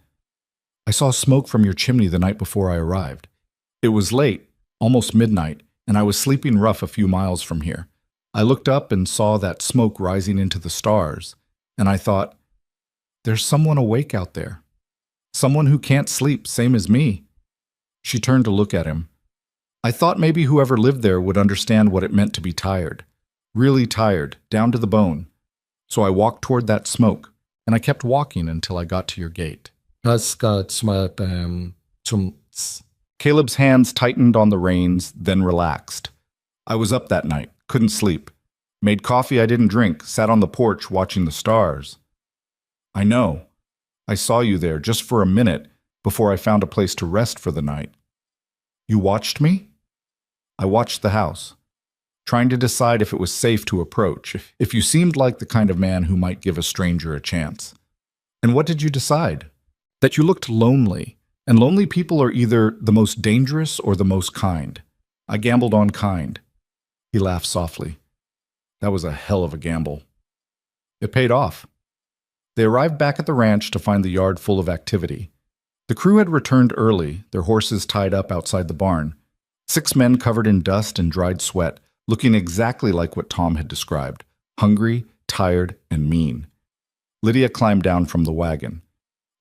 "I saw smoke from your chimney the night before I arrived. It was late, almost midnight, and I was sleeping rough a few miles from here. I looked up and saw that smoke rising into the stars, and I thought, there's someone awake out there. Someone who can't sleep, same as me." She turned to look at him. "I thought maybe whoever lived there would understand what it meant to be tired. Really tired, down to the bone. So I walked toward that smoke, and I kept walking until I got to your gate." Caleb's hands tightened on the reins, then relaxed. "I was up that night, couldn't sleep. Made coffee I didn't drink, sat on the porch watching the stars. I know. I saw you there just for a minute before I found a place to rest for the night." "You watched me?" "I watched the house, trying to decide if it was safe to approach, if you seemed like the kind of man who might give a stranger a chance." "And what did you decide?" "That you looked lonely, and lonely people are either the most dangerous or the most kind. I gambled on kind." He laughed softly. "That was a hell of a gamble." "It paid off." They arrived back at the ranch to find the yard full of activity. The crew had returned early, their horses tied up outside the barn. 6 men covered in dust and dried sweat, looking exactly like what Tom had described, hungry, tired, and mean. Lydia climbed down from the wagon.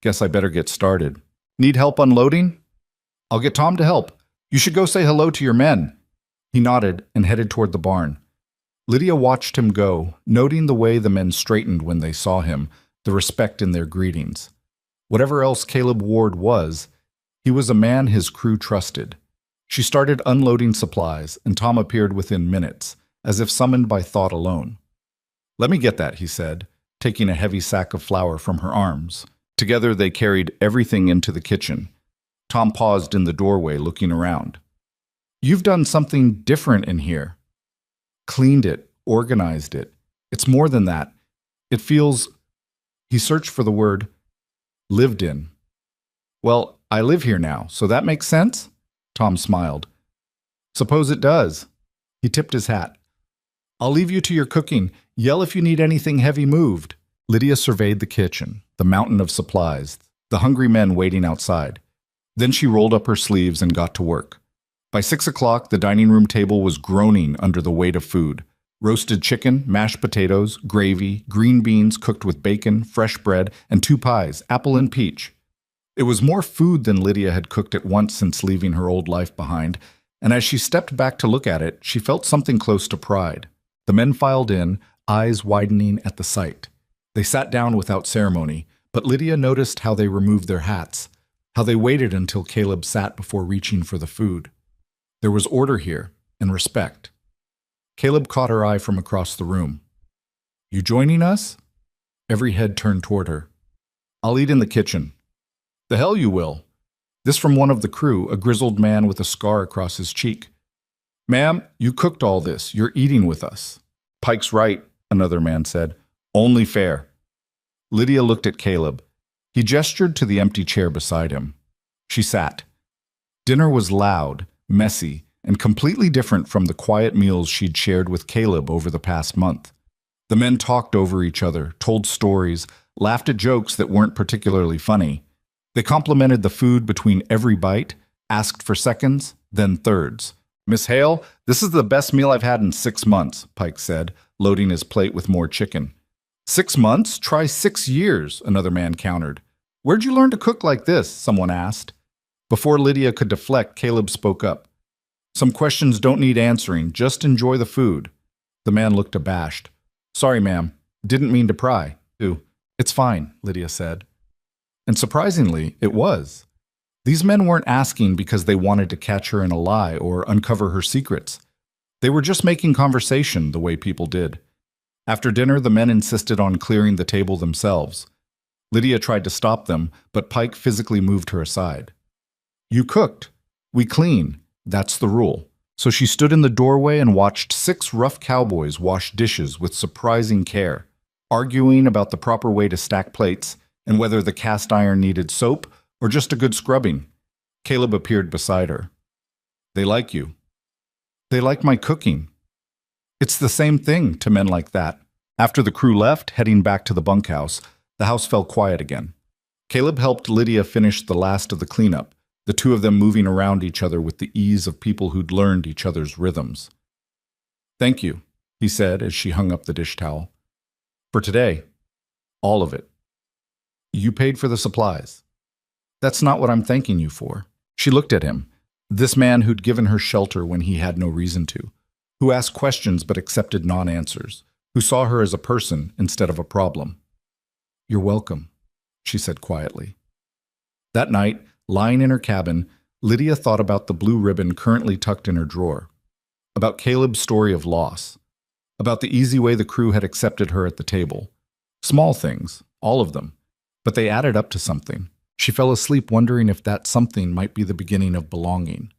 "Guess I better get started. Need help unloading?" "I'll get Tom to help. You should go say hello to your men." He nodded and headed toward the barn. Lydia watched him go, noting the way the men straightened when they saw him, the respect in their greetings. Whatever else Caleb Ward was, he was a man his crew trusted. She started unloading supplies, and Tom appeared within minutes, as if summoned by thought alone. "Let me get that," he said, taking a heavy sack of flour from her arms. Together they carried everything into the kitchen. Tom paused in the doorway, looking around. "You've done something different in here. Cleaned it, organized it. It's more than that. It feels..." He searched for the word, "lived in." "Well, I live here now, so that makes sense?" Tom smiled. "Suppose it does." He tipped his hat. "I'll leave you to your cooking. Yell if you need anything heavy moved." Lydia surveyed the kitchen, the mountain of supplies, the hungry men waiting outside. Then she rolled up her sleeves and got to work. By 6 o'clock, the dining room table was groaning under the weight of food. Roasted chicken, mashed potatoes, gravy, green beans cooked with bacon, fresh bread, and 2 pies, apple and peach. It was more food than Lydia had cooked at once since leaving her old life behind, and as she stepped back to look at it, she felt something close to pride. The men filed in, eyes widening at the sight. They sat down without ceremony, but Lydia noticed how they removed their hats, how they waited until Caleb sat before reaching for the food. There was order here, and respect. Caleb caught her eye from across the room. "You joining us?" Every head turned toward her. "I'll eat in the kitchen." "The hell you will." This from one of the crew, a grizzled man with a scar across his cheek. "Ma'am, you cooked all this. You're eating with us." "Pike's right," another man said. "Only fair." Lydia looked at Caleb. He gestured to the empty chair beside him. She sat. Dinner was loud, messy, and completely different from the quiet meals she'd shared with Caleb over the past month. The men talked over each other, told stories, laughed at jokes that weren't particularly funny. They complimented the food between every bite, asked for seconds, then thirds. "Miss Hale, this is the best meal I've had in 6 months," Pike said, loading his plate with more chicken. 6 months? Try 6 years, another man countered. "Where'd you learn to cook like this?" someone asked. Before Lydia could deflect, Caleb spoke up. Some questions don't need answering, just enjoy the food. The man looked abashed. Sorry, ma'am. Didn't mean to pry. Ooh, it's fine, Lydia said. And surprisingly, it was. These men weren't asking because they wanted to catch her in a lie or uncover her secrets. They were just making conversation the way people did. After dinner, the men insisted on clearing the table themselves. Lydia tried to stop them, but Pike physically moved her aside. You cooked. We clean. That's the rule. So she stood in the doorway and watched 6 rough cowboys wash dishes with surprising care, arguing about the proper way to stack plates and whether the cast iron needed soap or just a good scrubbing. Caleb appeared beside her. They like you. They like my cooking. It's the same thing to men like that. After the crew left, heading back to the bunkhouse, the house fell quiet again. Caleb helped Lydia finish the last of the cleanup, the two of them moving around each other with the ease of people who'd learned each other's rhythms. Thank you, he said as she hung up the dish towel. For today, all of it. You paid for the supplies. That's not what I'm thanking you for. She looked at him, this man who'd given her shelter when he had no reason to, who asked questions but accepted non-answers, who saw her as a person instead of a problem. You're welcome, she said quietly. That night, lying in her cabin, Lydia thought about the blue ribbon currently tucked in her drawer, about Caleb's story of loss, about the easy way the crew had accepted her at the table. Small things, all of them, but they added up to something. She fell asleep wondering if that something might be the beginning of belonging.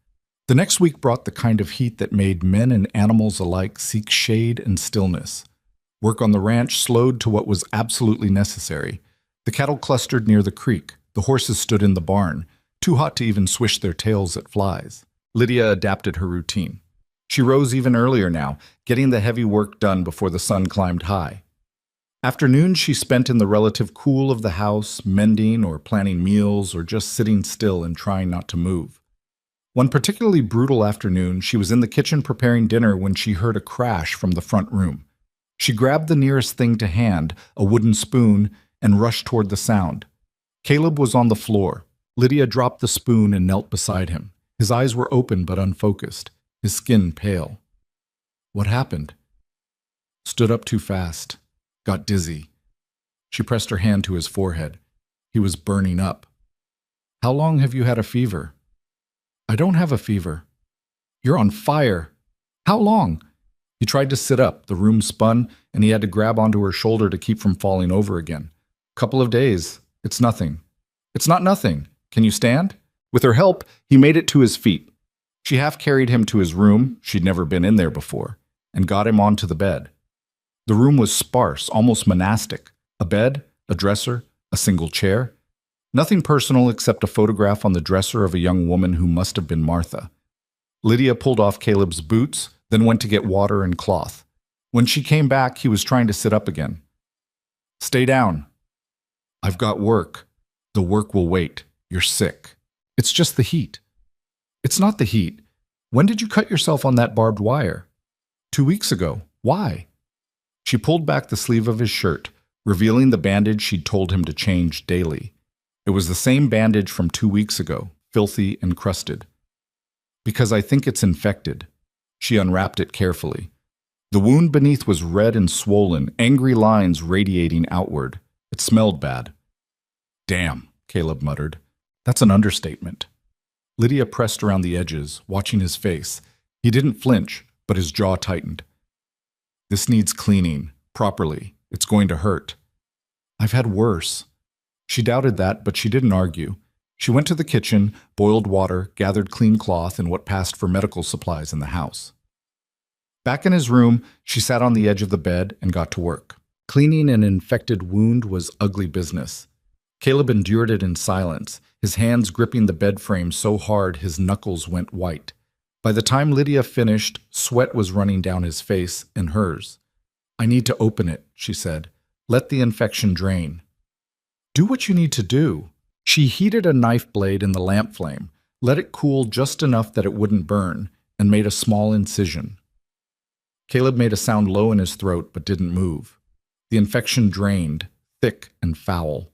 The next week brought the kind of heat that made men and animals alike seek shade and stillness. Work on the ranch slowed to what was absolutely necessary. The cattle clustered near the creek. The horses stood in the barn, too hot to even swish their tails at flies. Lydia adapted her routine. She rose even earlier now, getting the heavy work done before the sun climbed high. Afternoons she spent in the relative cool of the house, mending or planning meals or just sitting still and trying not to move. One particularly brutal afternoon, she was in the kitchen preparing dinner when she heard a crash from the front room. She grabbed the nearest thing to hand, a wooden spoon, and rushed toward the sound. Caleb was on the floor. Lydia dropped the spoon and knelt beside him. His eyes were open but unfocused, his skin pale. What happened? Stood up too fast. Got dizzy. She pressed her hand to his forehead. He was burning up. How long have you had a fever? I don't have a fever. You're on fire. How long? He tried to sit up. The room spun, and he had to grab onto her shoulder to keep from falling over again. Couple of days. It's nothing. It's not nothing. Can you stand? With her help, he made it to his feet. She half carried him to his room, she'd never been in there before, and got him onto the bed. The room was sparse, almost monastic. A bed, a dresser, a single chair. Nothing personal except a photograph on the dresser of a young woman who must have been Martha. Lydia pulled off Caleb's boots, then went to get water and cloth. When she came back, he was trying to sit up again. Stay down. I've got work. The work will wait. You're sick. It's just the heat. It's not the heat. When did you cut yourself on that barbed wire? 2 weeks ago. Why? She pulled back the sleeve of his shirt, revealing the bandage she'd told him to change daily. It was the same bandage from 2 weeks ago, filthy and crusted. Because I think it's infected. She unwrapped it carefully. The wound beneath was red and swollen, angry lines radiating outward. It smelled bad. Damn, Caleb muttered. That's an understatement. Lydia pressed around the edges, watching his face. He didn't flinch, but his jaw tightened. This needs cleaning, properly. It's going to hurt. I've had worse. She doubted that, but she didn't argue. She went to the kitchen, boiled water, gathered clean cloth and what passed for medical supplies in the house. Back in his room, she sat on the edge of the bed and got to work. Cleaning an infected wound was ugly business. Caleb endured it in silence, his hands gripping the bed frame so hard his knuckles went white. By the time Lydia finished, sweat was running down his face and hers. I need to open it, she said. Let the infection drain. Do what you need to do. She heated a knife blade in the lamp flame, let it cool just enough that it wouldn't burn, and made a small incision. Caleb made a sound low in his throat but didn't move. The infection drained, thick and foul.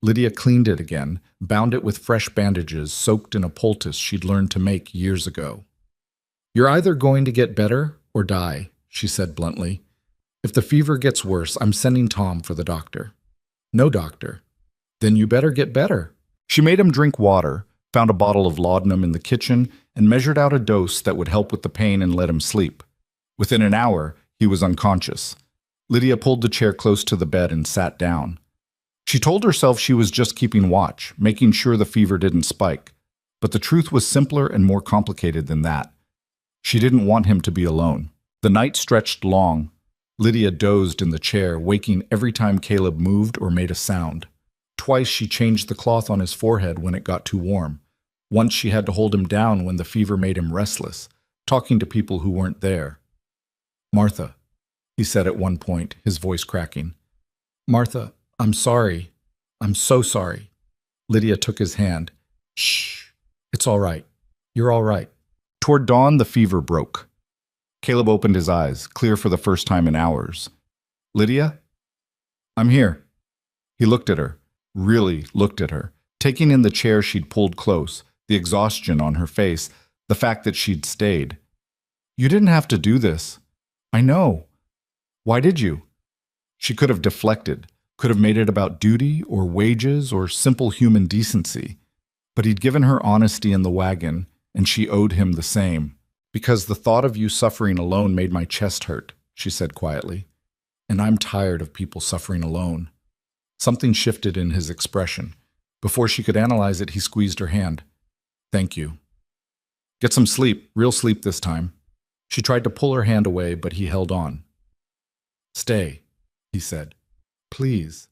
Lydia cleaned it again, bound it with fresh bandages soaked in a poultice she'd learned to make years ago. "You're either going to get better or die," she said bluntly. "If the fever gets worse, I'm sending Tom for the doctor." "No doctor." "Then you better get better." She made him drink water, found a bottle of laudanum in the kitchen, and measured out a dose that would help with the pain and let him sleep. Within an hour, he was unconscious. Lydia pulled the chair close to the bed and sat down. She told herself she was just keeping watch, making sure the fever didn't spike. But the truth was simpler and more complicated than that. She didn't want him to be alone. The night stretched long. Lydia dozed in the chair, waking every time Caleb moved or made a sound. Twice she changed the cloth on his forehead when it got too warm. Once she had to hold him down when the fever made him restless, talking to people who weren't there. "Martha," he said at one point, his voice cracking. "Martha, I'm sorry. I'm so sorry." Lydia took his hand. "Shh. It's all right. You're all right." Toward dawn, the fever broke. Caleb opened his eyes, clear for the first time in hours. "Lydia?" "I'm here." He looked at her, really looked at her, taking in the chair she'd pulled close, the exhaustion on her face, the fact that she'd stayed. "You didn't have to do this. I know. Why did you?" She could have deflected, could have made it about duty or wages or simple human decency. But he'd given her honesty in the wagon, and she owed him the same. "Because the thought of you suffering alone made my chest hurt," she said quietly. "And I'm tired of people suffering alone." Something shifted in his expression. Before she could analyze it, he squeezed her hand. "Thank you. Get some sleep, real sleep this time." She tried to pull her hand away, but he held on. "Stay," he said. "Please."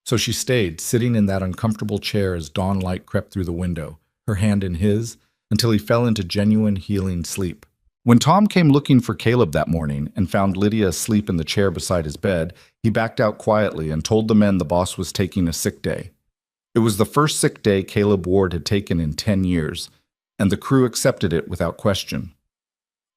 So she stayed, sitting in that uncomfortable chair as dawn light crept through the window, her hand in his, until he fell into genuine, healing sleep. When Tom came looking for Caleb that morning and found Lydia asleep in the chair beside his bed, he backed out quietly and told the men the boss was taking a sick day. It was the first sick day Caleb Ward had taken in 10 years, and the crew accepted it without question.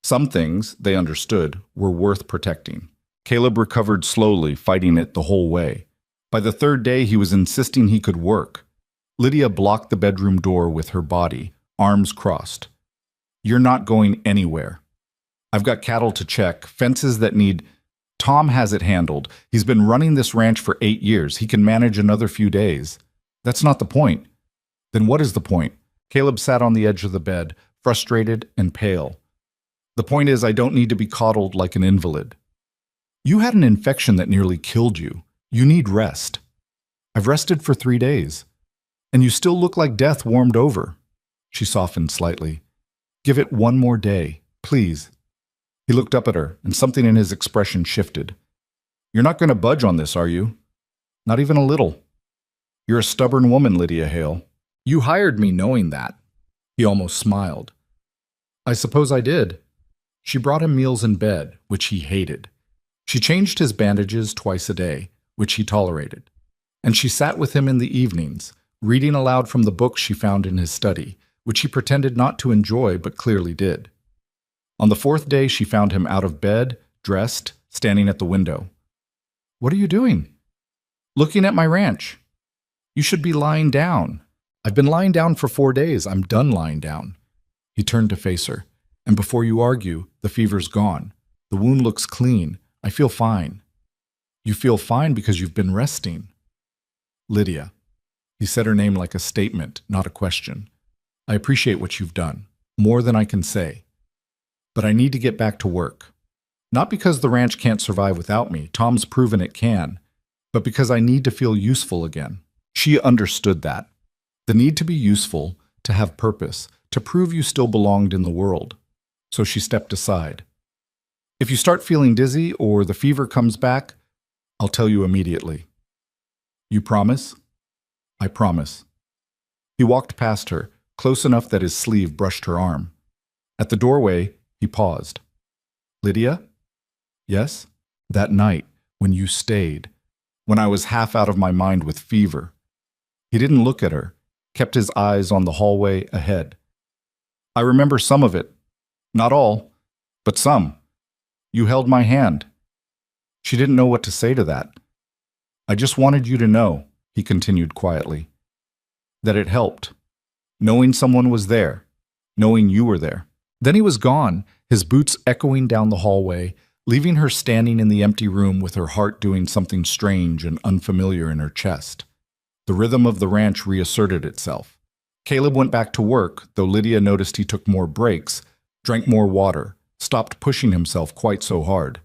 Some things, they understood, were worth protecting. Caleb recovered slowly, fighting it the whole way. By the third day, he was insisting he could work. Lydia blocked the bedroom door with her body, arms crossed. "You're not going anywhere. I've got cattle to check, fences that need... Tom has it handled. He's been running this ranch for 8 years. He can manage another few days." "That's not the point." "Then what is the point?" Caleb sat on the edge of the bed, frustrated and pale. "The point is I don't need to be coddled like an invalid. You had an infection that nearly killed you. You need rest. I've rested for 3 days. And you still look like death warmed over." She softened slightly. "Give it one more day, please." He looked up at her, and something in his expression shifted. "You're not going to budge on this, are you? Not even a little. You're a stubborn woman, Lydia Hale. You hired me knowing that." He almost smiled. "I suppose I did." She brought him meals in bed, which he hated. She changed his bandages twice a day, which he tolerated. And she sat with him in the evenings, reading aloud from the books she found in his study, which he pretended not to enjoy but clearly did. On the 4th day, she found him out of bed, dressed, standing at the window. "What are you doing?" "Looking at my ranch." "You should be lying down." "I've been lying down for 4 days. I'm done lying down." He turned to face her. "And before you argue, the fever's gone. The wound looks clean. I feel fine." "You feel fine because you've been resting." "Lydia." He said her name like a statement, not a question. "I appreciate what you've done, more than I can say. But I need to get back to work. Not because the ranch can't survive without me, Tom's proven it can, but because I need to feel useful again." She understood that. The need to be useful, to have purpose, to prove you still belonged in the world. So she stepped aside. "If you start feeling dizzy or the fever comes back, I'll tell you immediately." "You promise?" "I promise." He walked past her, close enough that his sleeve brushed her arm. At the doorway, he paused. "Lydia?" "Yes?" "That night, when you stayed, when I was half out of my mind with fever." He didn't look at her, kept his eyes on the hallway ahead. "I remember some of it. Not all, but some. You held my hand." She didn't know what to say to that. "I just wanted you to know." he continued quietly. That it helped. Knowing someone was there. Knowing you were there. Then he was gone, his boots echoing down the hallway, leaving her standing in the empty room with her heart doing something strange and unfamiliar in her chest. The rhythm of the ranch reasserted itself. Caleb went back to work, though Lydia noticed he took more breaks, drank more water, stopped pushing himself quite so hard.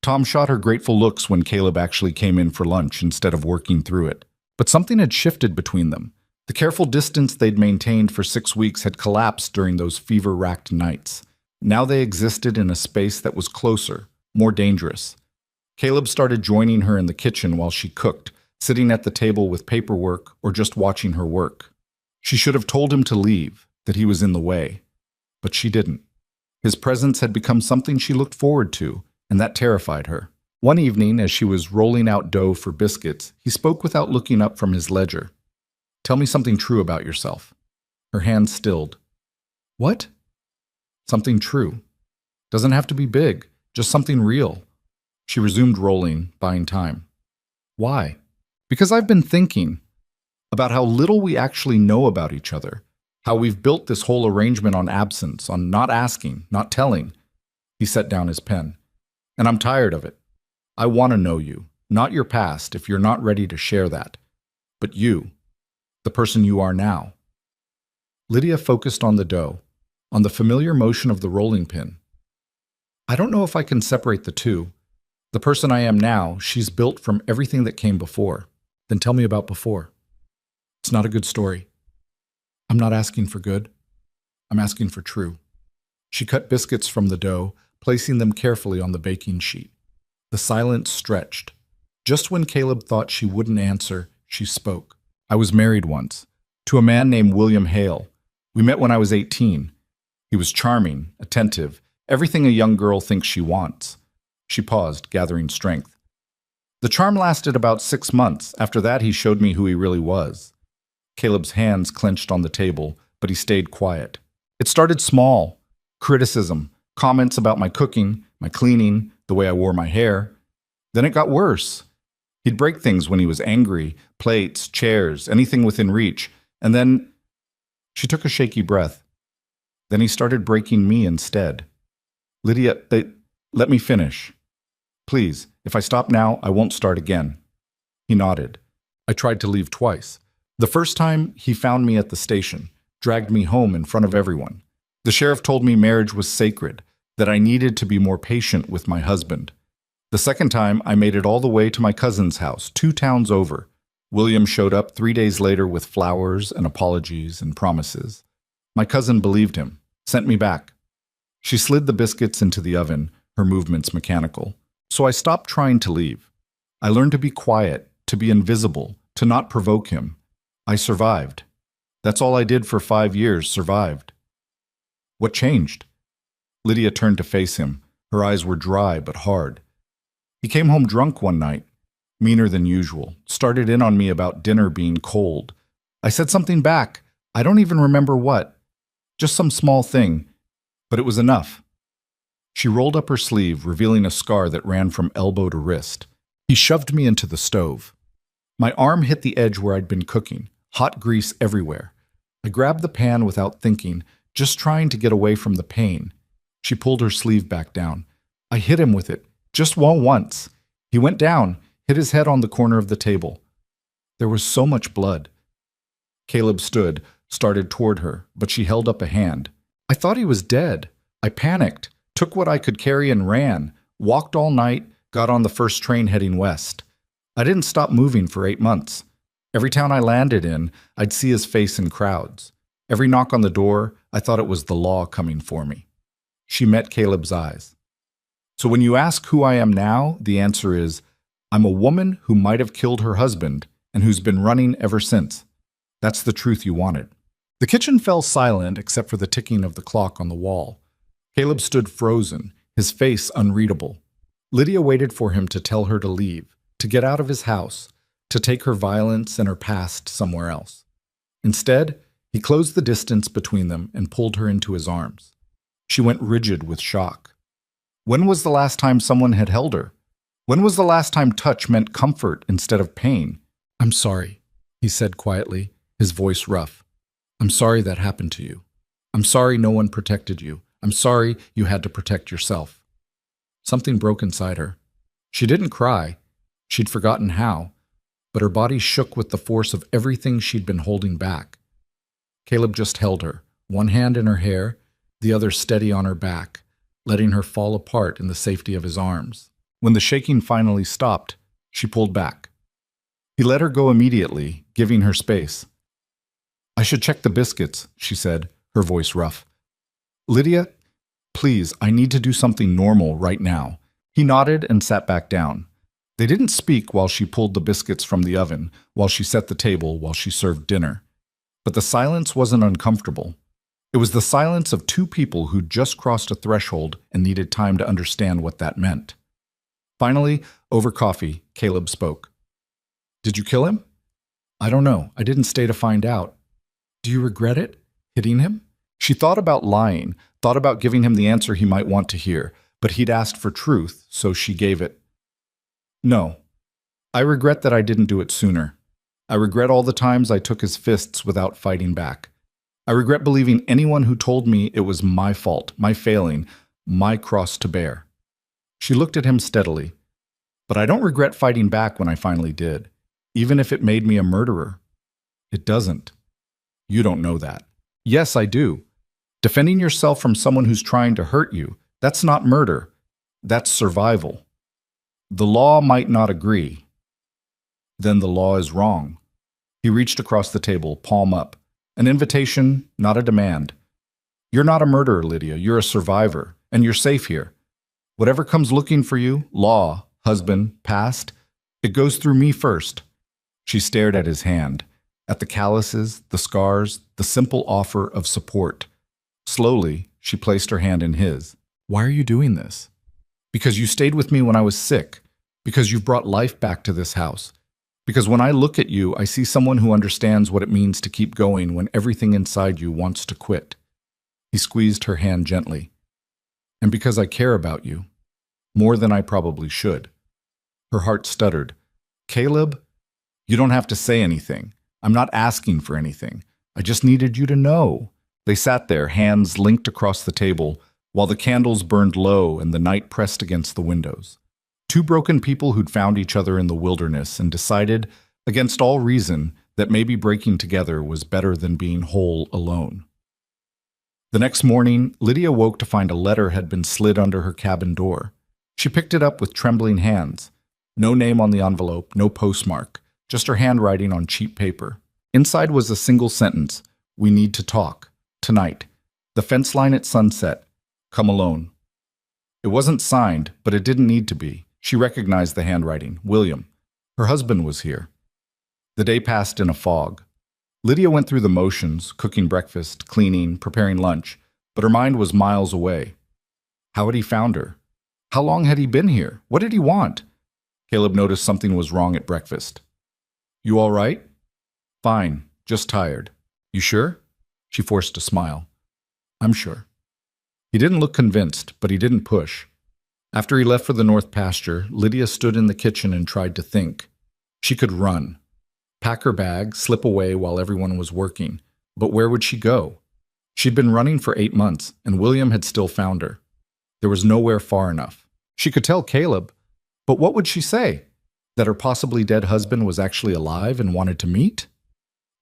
Tom shot her grateful looks when Caleb actually came in for lunch instead of working through it. But something had shifted between them. The careful distance they'd maintained for 6 weeks had collapsed during those fever-racked nights. Now they existed in a space that was closer, more dangerous. Caleb started joining her in the kitchen while she cooked, sitting at the table with paperwork or just watching her work. She should have told him to leave, that he was in the way. But she didn't. His presence had become something she looked forward to, and that terrified her. One evening, as she was rolling out dough for biscuits, he spoke without looking up from his ledger. Tell me something true about yourself. Her hand stilled. What? Something true. Doesn't have to be big, just something real. She resumed rolling, buying time. Why? Because I've been thinking about how little we actually know about each other, how we've built this whole arrangement on absence, on not asking, not telling. He set down his pen. And I'm tired of it. I want to know you, not your past if you're not ready to share that, but you. The person you are now. Lydia focused on the dough, on the familiar motion of the rolling pin. I don't know if I can separate the two. The person I am now, she's built from everything that came before. Then tell me about before. It's not a good story. I'm not asking for good. I'm asking for true. She cut biscuits from the dough, placing them carefully on the baking sheet. The silence stretched. Just when Caleb thought she wouldn't answer, she spoke. I was married once, to a man named William Hale. We met when I was 18. He was charming, attentive, everything a young girl thinks she wants. She paused, gathering strength. The charm lasted about 6 months. After that, he showed me who he really was. Caleb's hands clenched on the table, but he stayed quiet. It started small. Criticism, comments about my cooking, my cleaning, the way I wore my hair. Then it got worse. He'd break things when he was angry, plates, chairs, anything within reach. And then, she took a shaky breath. Then he started breaking me instead. Lydia, let me finish. Please, if I stop now, I won't start again. He nodded. I tried to leave twice. The first time, he found me at the station, dragged me home in front of everyone. The sheriff told me marriage was sacred, that I needed to be more patient with my husband. The second time, I made it all the way to my cousin's house, 2 towns over. William showed up 3 days later with flowers and apologies and promises. My cousin believed him, sent me back. She slid the biscuits into the oven, her movements mechanical. So I stopped trying to leave. I learned to be quiet, to be invisible, to not provoke him. I survived. That's all I did for 5 years, survived. What changed? Lydia turned to face him. Her eyes were dry but hard. He came home drunk one night, meaner than usual, started in on me about dinner being cold. I said something back. I don't even remember what. Just some small thing, but it was enough. She rolled up her sleeve, revealing a scar that ran from elbow to wrist. He shoved me into the stove. My arm hit the edge where I'd been cooking, hot grease everywhere. I grabbed the pan without thinking, just trying to get away from the pain. She pulled her sleeve back down. I hit him with it. Just once. He went down, hit his head on the corner of the table. There was so much blood. Caleb stood, started toward her, but she held up a hand. I thought he was dead. I panicked, took what I could carry and ran, walked all night, got on the first train heading west. I didn't stop moving for 8 months. Every town I landed in, I'd see his face in crowds. Every knock on the door, I thought it was the law coming for me. She met Caleb's eyes. So when you ask who I am now, the answer is, I'm a woman who might have killed her husband and who's been running ever since. That's the truth you wanted. The kitchen fell silent except for the ticking of the clock on the wall. Caleb stood frozen, his face unreadable. Lydia waited for him to tell her to leave, to get out of his house, to take her violence and her past somewhere else. Instead, he closed the distance between them and pulled her into his arms. She went rigid with shock. When was the last time someone had held her? When was the last time touch meant comfort instead of pain? "I'm sorry," he said quietly, his voice rough. "I'm sorry that happened to you. I'm sorry no one protected you. I'm sorry you had to protect yourself." Something broke inside her. She didn't cry. She'd forgotten how, but her body shook with the force of everything she'd been holding back. Caleb just held her, one hand in her hair, the other steady on her back, letting her fall apart in the safety of his arms. When the shaking finally stopped, she pulled back. He let her go immediately, giving her space. "I should check the biscuits," she said, her voice rough. "Lydia, please, I need to do something normal right now." He nodded and sat back down. They didn't speak while she pulled the biscuits from the oven, while she set the table, while she served dinner. But the silence wasn't uncomfortable. It was the silence of two people who'd just crossed a threshold and needed time to understand what that meant. Finally, over coffee, Caleb spoke. "Did you kill him?" "I don't know. I didn't stay to find out." "Do you regret it? Hitting him?" She thought about lying, thought about giving him the answer he might want to hear, but he'd asked for truth, so she gave it. "No. I regret that I didn't do it sooner. I regret all the times I took his fists without fighting back. I regret believing anyone who told me it was my fault, my failing, my cross to bear." She looked at him steadily. "But I don't regret fighting back when I finally did, even if it made me a murderer." "It doesn't." "You don't know that." "Yes, I do. Defending yourself from someone who's trying to hurt you, that's not murder. That's survival. The law might not agree. Then the law is wrong." He reached across the table, palm up. An invitation, not a demand. "You're not a murderer, Lydia. You're a survivor, and you're safe here. Whatever comes looking for you, law, husband, past, it goes through me first." She stared at his hand, at the calluses, the scars, the simple offer of support. Slowly, she placed her hand in his. "Why are you doing this?" "Because you stayed with me when I was sick. Because you've brought life back to this house. Because when I look at you, I see someone who understands what it means to keep going when everything inside you wants to quit." He squeezed her hand gently. "And because I care about you. More than I probably should." Her heart stuttered. "Caleb, you don't have to say anything. I'm not asking for anything. I just needed you to know." They sat there, hands linked across the table, while the candles burned low and the night pressed against the windows. Two broken people who'd found each other in the wilderness and decided, against all reason, that maybe breaking together was better than being whole alone. The next morning, Lydia woke to find a letter had been slid under her cabin door. She picked it up with trembling hands. No name on the envelope, no postmark, just her handwriting on cheap paper. Inside was a single sentence: "We need to talk. Tonight. The fence line at sunset. Come alone." It wasn't signed, but it didn't need to be. She recognized the handwriting. William. Her husband was here. The day passed in a fog. Lydia went through the motions, cooking breakfast, cleaning, preparing lunch, but her mind was miles away. How had he found her? How long had he been here? What did he want? Caleb noticed something was wrong at breakfast. "You all right?" "Fine, just tired." "You sure?" She forced a smile. "I'm sure." He didn't look convinced, but he didn't push. After he left for the north pasture, Lydia stood in the kitchen and tried to think. She could run, pack her bag, slip away while everyone was working. But where would she go? She'd been running for 8 months, and William had still found her. There was nowhere far enough. She could tell Caleb, but what would she say? That her possibly dead husband was actually alive and wanted to meet?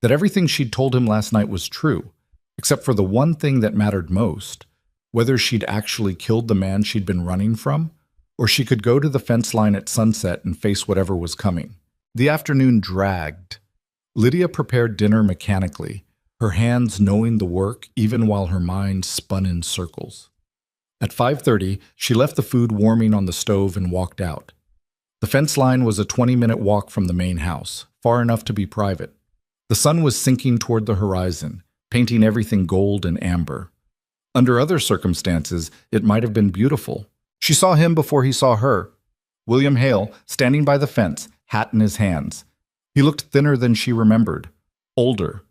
That everything she'd told him last night was true, except for the one thing that mattered most, whether she'd actually killed the man she'd been running from, or she could go to the fence line at sunset and face whatever was coming. The afternoon dragged. Lydia prepared dinner mechanically, her hands knowing the work even while her mind spun in circles. At 5:30, she left the food warming on the stove and walked out. The fence line was a 20-minute walk from the main house, far enough to be private. The sun was sinking toward the horizon, painting everything gold and amber. Under other circumstances, it might have been beautiful. She saw him before he saw her. William Hale, standing by the fence, hat in his hands. He looked thinner than she remembered, older.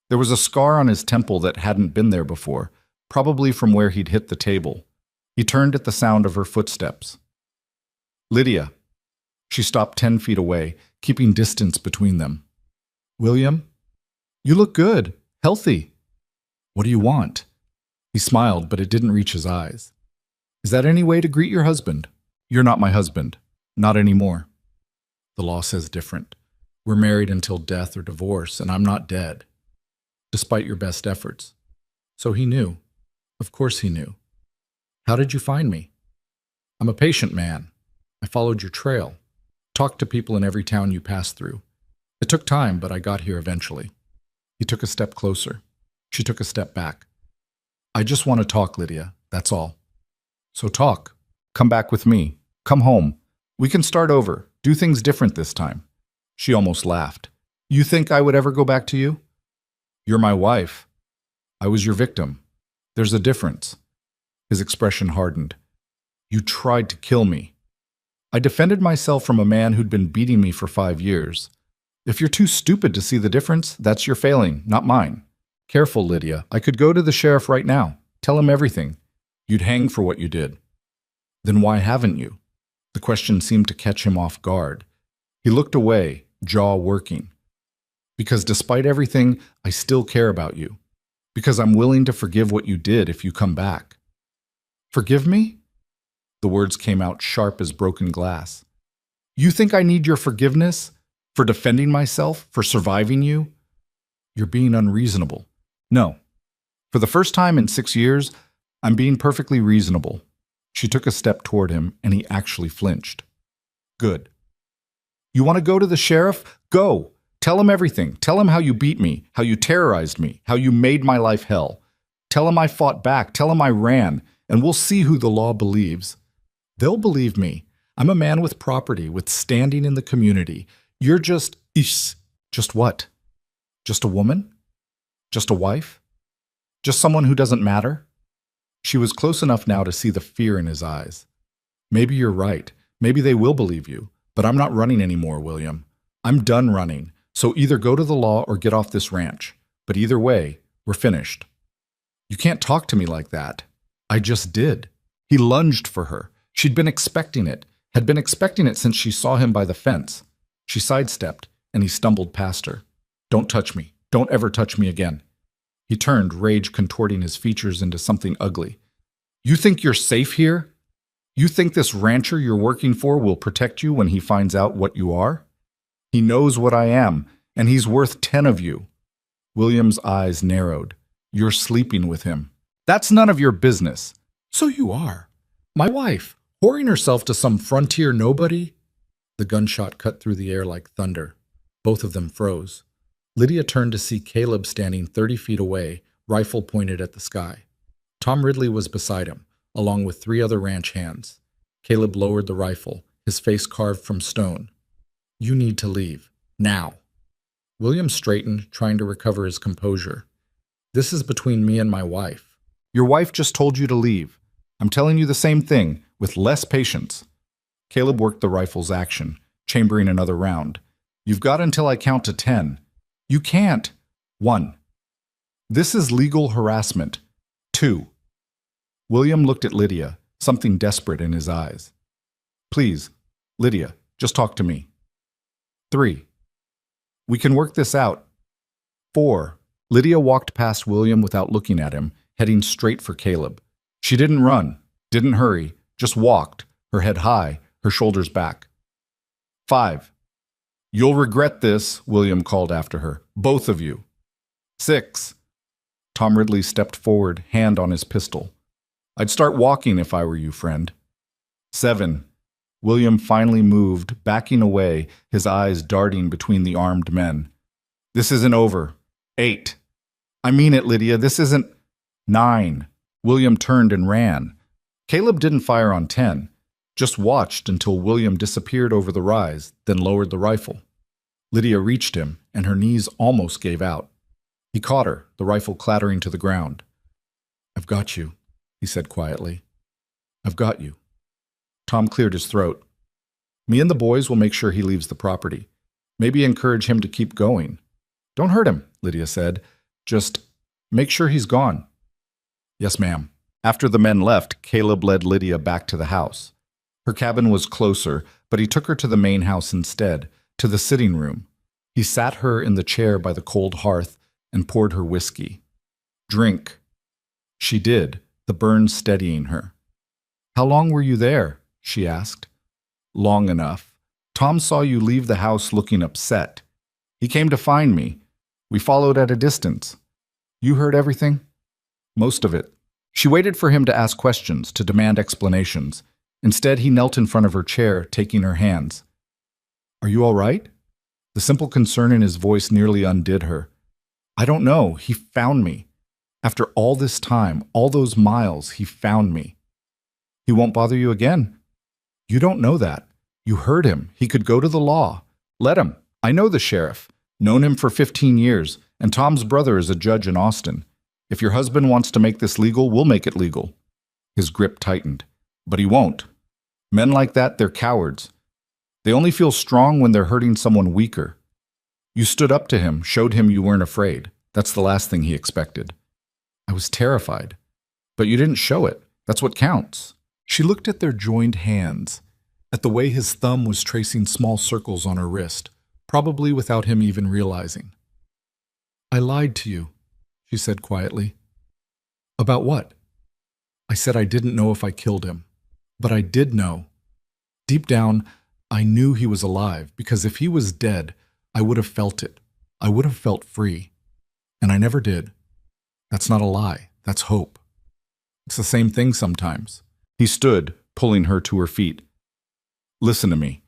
There was a scar on his temple that hadn't been there before, probably from where he'd hit the table. He turned at the sound of her footsteps. "Lydia." She stopped 10 feet away, keeping distance between them. "William, you look good, healthy. What do you want?" He smiled, but it didn't reach his eyes. "Is that any way to greet your husband?" "You're not my husband. Not anymore. The law says different. We're married until death or divorce, and I'm not dead, despite your best efforts." So he knew. Of course he knew. "How did you find me?" "I'm a patient man. I followed your trail. Talked to people in every town you passed through. It took time, but I got here eventually." He took a step closer. She took a step back. "I just want to talk, Lydia. That's all." "So talk. Come back with me. Come home. We can start over. Do things different this time." She almost laughed. "You think I would ever go back to you?" "You're my wife. I was your victim. There's a difference." His expression hardened. "You tried to kill me. I defended myself from a man who'd been beating me for 5 years. If you're too stupid to see the difference, that's your failing, not mine. Careful, Lydia. I could go to the sheriff right now. Tell him everything. You'd hang for what you did." "Then why haven't you?" The question seemed to catch him off guard. He looked away, jaw working. "Because despite everything, I still care about you. Because I'm willing to forgive what you did if you come back." "Forgive me?" The words came out sharp as broken glass. "You think I need your forgiveness? For defending myself? For surviving you? You're being unreasonable." "No. For the first time in 6 years, I'm being perfectly reasonable." She took a step toward him, and he actually flinched. "Good. You want to go to the sheriff? Go. Tell him everything. Tell him how you beat me, how you terrorized me, how you made my life hell. Tell him I fought back. Tell him I ran, and we'll see who the law believes. They'll believe me. I'm a man with property, with standing in the community. You're just... Just what? Just a woman? Just a wife? Just someone who doesn't matter?" She was close enough now to see the fear in his eyes. "Maybe you're right. Maybe they will believe you. But I'm not running anymore, William. I'm done running. So either go to the law or get off this ranch. But either way, we're finished." "You can't talk to me like that." "I just did." He lunged for her. She'd been expecting it, had been expecting it since she saw him by the fence. She sidestepped, and he stumbled past her. "Don't touch me. Don't ever touch me again." He turned, rage contorting his features into something ugly. "You think you're safe here? You think this rancher you're working for will protect you when he finds out what you are? He knows what I am, and he's worth 10 of you." William's eyes narrowed. "You're sleeping with him." "That's none of your business." "So you are. My wife, whoring herself to some frontier nobody?" The gunshot cut through the air like thunder. Both of them froze. Lydia turned to see Caleb standing 30 feet away, rifle pointed at the sky. Tom Ridley was beside him, along with 3 other ranch hands. Caleb lowered the rifle, his face carved from stone. "You need to leave. Now." William straightened, trying to recover his composure. "This is between me and my wife." "Your wife just told you to leave. I'm telling you the same thing, with less patience." Caleb worked the rifle's action, chambering another round. "You've got until I count to 10. You can't." 1. "This is legal harassment." 2. William looked at Lydia, something desperate in his eyes. "Please, Lydia, just talk to me." 3. "We can work this out." 4. Lydia walked past William without looking at him, heading straight for Caleb. She didn't run, didn't hurry, just walked, her head high, her shoulders back. 5. "You'll regret this," William called after her. "Both of you." 6. Tom Ridley stepped forward, hand on his pistol. "I'd start walking if I were you, friend." 7. William finally moved, backing away, his eyes darting between the armed men. "This isn't over." 8. "I mean it, Lydia, this isn't..." 9. William turned and ran. Caleb didn't fire on 10, just watched until William disappeared over the rise, then lowered the rifle. Lydia reached him, and her knees almost gave out. He caught her, the rifle clattering to the ground. "I've got you," he said quietly. "I've got you." Tom cleared his throat. "Me and the boys will make sure he leaves the property. Maybe encourage him to keep going." "Don't hurt him," Lydia said. "Just make sure he's gone." "Yes, ma'am." After the men left, Caleb led Lydia back to the house. Her cabin was closer, but he took her to the main house instead, to the sitting room. He sat her in the chair by the cold hearth and poured her whiskey. "Drink." She did, the burn steadying her. "How long were you there?" she asked. "Long enough. Tom saw you leave the house looking upset. He came to find me. We followed at a distance. You heard everything?" "Most of it." She waited for him to ask questions, to demand explanations. Instead, he knelt in front of her chair, taking her hands. "Are you all right?" The simple concern in his voice nearly undid her. "I don't know. He found me. After all this time, all those miles, he found me." "He won't bother you again." "You don't know that. You heard him. He could go to the law. Let him. I know the sheriff. Known him for 15 years, and Tom's brother is a judge in Austin. If your husband wants to make this legal, we'll make it legal." His grip tightened. "But he won't. Men like that, they're cowards. They only feel strong when they're hurting someone weaker. You stood up to him, showed him you weren't afraid. That's the last thing he expected." "I was terrified." "But you didn't show it. That's what counts." She looked at their joined hands, at the way his thumb was tracing small circles on her wrist, probably without him even realizing. "I lied to you," she said quietly. "About what?" "I said I didn't know if I killed him. But I did know. Deep down, I knew he was alive, because if he was dead, I would have felt it. I would have felt free. And I never did. That's not a lie. That's hope. It's the same thing sometimes." He stood, pulling her to her feet. "Listen to me.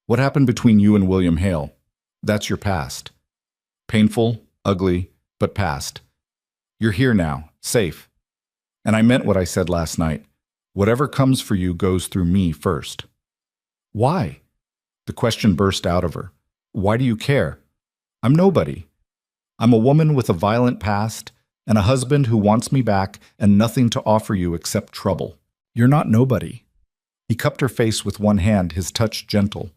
What happened between you and William Hale? That's your past. Painful, ugly, but past. You're here now, safe. And I meant what I said last night. Whatever comes for you goes through me first." "Why?" The question burst out of her. "Why do you care? I'm nobody. I'm a woman with a violent past and a husband who wants me back and nothing to offer you except trouble. You're not nobody." He cupped her face with one hand, his touch gentle.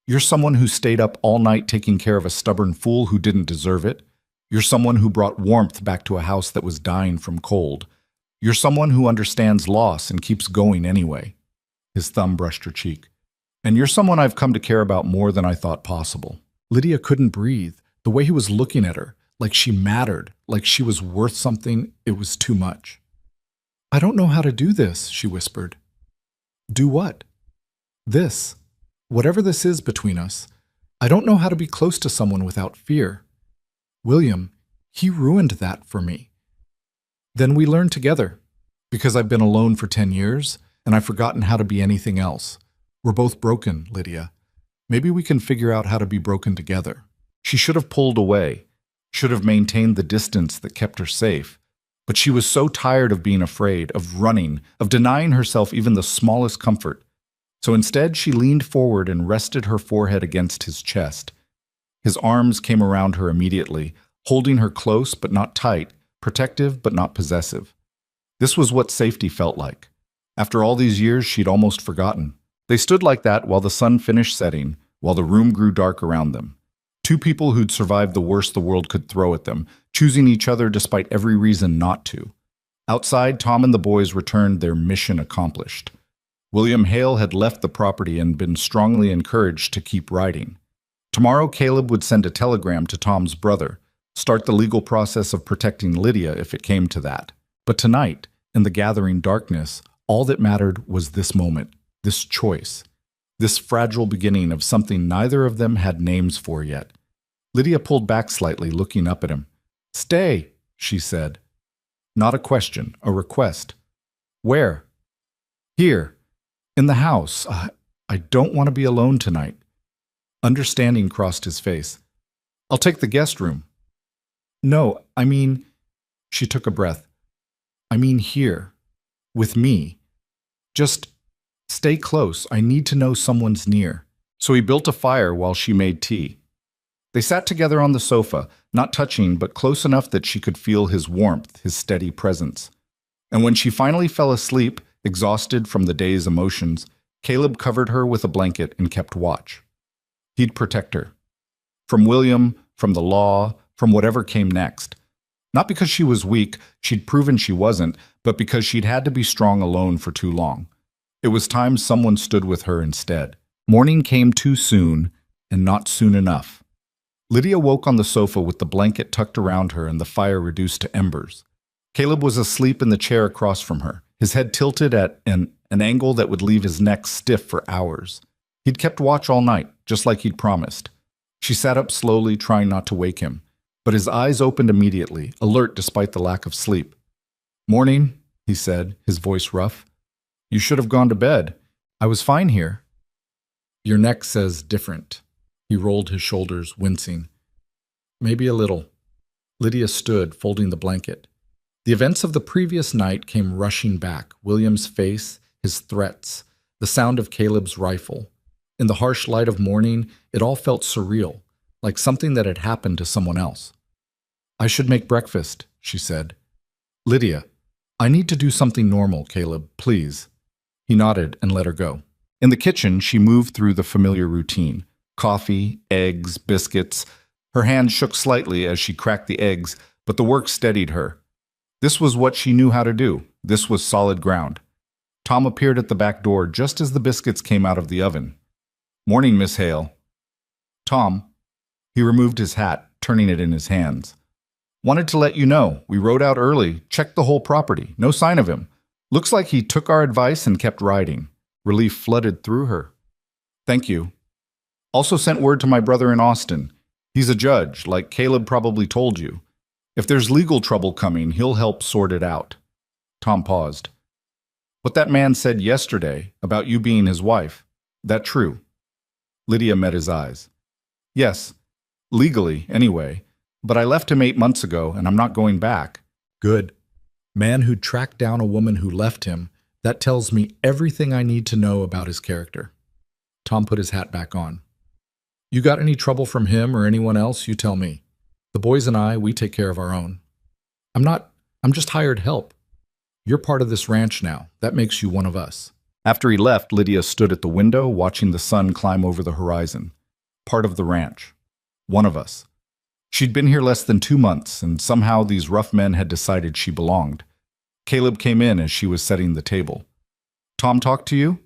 "You're someone who stayed up all night taking care of a stubborn fool who didn't deserve it. You're someone who brought warmth back to a house that was dying from cold. You're someone who understands loss and keeps going anyway." His thumb brushed her cheek. "And you're someone I've come to care about more than I thought possible." Lydia couldn't breathe. The way he was looking at her, like she mattered, like she was worth something, it was too much. "I don't know how to do this," she whispered. "Do what?" "This. Whatever this is between us. I don't know how to be close to someone without fear. William, he ruined that for me. Then we learned together, because I've been alone for 10 years, and I've forgotten how to be anything else. We're both broken, Lydia. Maybe we can figure out how to be broken together." She should have pulled away, should have maintained the distance that kept her safe, but she was so tired of being afraid, of running, of denying herself even the smallest comfort. So instead, she leaned forward and rested her forehead against his chest. His arms came around her immediately, holding her close but not tight, protective but not possessive. This was what safety felt like. After all these years, she'd almost forgotten. They stood like that while the sun finished setting, while the room grew dark around them. Two people who'd survived the worst the world could throw at them, choosing each other despite every reason not to. Outside, Tom and the boys returned, their mission accomplished. William Hale had left the property and been strongly encouraged to keep riding. Tomorrow, Caleb would send a telegram to Tom's brother, start the legal process of protecting Lydia if it came to that. But tonight, in the gathering darkness, all that mattered was this moment, this choice, this fragile beginning of something neither of them had names for yet. Lydia pulled back slightly, looking up at him. "Stay," she said. Not a question, a request. "Where?" "Here. In the house. I don't want to be alone tonight." Understanding crossed his face. "I'll take the guest room." "No, I mean..." She took a breath. "I mean here. With me. Just stay close. I need to know someone's near." So he built a fire while she made tea. They sat together on the sofa, not touching, but close enough that she could feel his warmth, his steady presence. And when she finally fell asleep, exhausted from the day's emotions, Caleb covered her with a blanket and kept watch. He'd protect her. From William, from the law, from whatever came next. Not because she was weak, she'd proven she wasn't, but because she'd had to be strong alone for too long. It was time someone stood with her instead. Morning came too soon, and not soon enough. Lydia woke on the sofa with the blanket tucked around her and the fire reduced to embers. Caleb was asleep in the chair across from her, his head tilted at an angle that would leave his neck stiff for hours. He'd kept watch all night, just like he'd promised. She sat up slowly, trying not to wake him, but his eyes opened immediately, alert despite the lack of sleep. "Morning," he said, his voice rough. "You should have gone to bed. I was fine here." "Your neck says different." He rolled his shoulders, wincing. "Maybe a little." Lydia stood, folding the blanket. The events of the previous night came rushing back, William's face, his threats, the sound of Caleb's rifle. In the harsh light of morning, it all felt surreal, like something that had happened to someone else. "I should make breakfast," she said. "Lydia, I need to do something normal, Caleb, please." He nodded and let her go. In the kitchen, she moved through the familiar routine. Coffee, eggs, biscuits. Her hand shook slightly as she cracked the eggs, but the work steadied her. This was what she knew how to do. This was solid ground. Tom appeared at the back door just as the biscuits came out of the oven. "Morning, Miss Hale." "Tom." He removed his hat, turning it in his hands. "Wanted to let you know. We rode out early, checked the whole property. No sign of him. Looks like he took our advice and kept riding." Relief flooded through her. "Thank you. Also sent word to my brother in Austin. He's a judge, like Caleb probably told you. If there's legal trouble coming, he'll help sort it out." Tom paused. "What that man said yesterday about you being his wife, that true?" Lydia met his eyes. "Yes, legally, anyway. But I left him 8 months ago, and I'm not going back." "Good. Man who tracked down a woman who left him. That tells me everything I need to know about his character." Tom put his hat back on. "You got any trouble from him or anyone else, you tell me. The boys and I, we take care of our own." I'm just hired help. You're part of this ranch now. That makes you one of us." After he left, Lydia stood at the window, watching the sun climb over the horizon. Part of the ranch. One of us. She'd been here less than 2 months, and somehow these rough men had decided she belonged. Caleb came in as she was setting the table. "Tom talked to you?"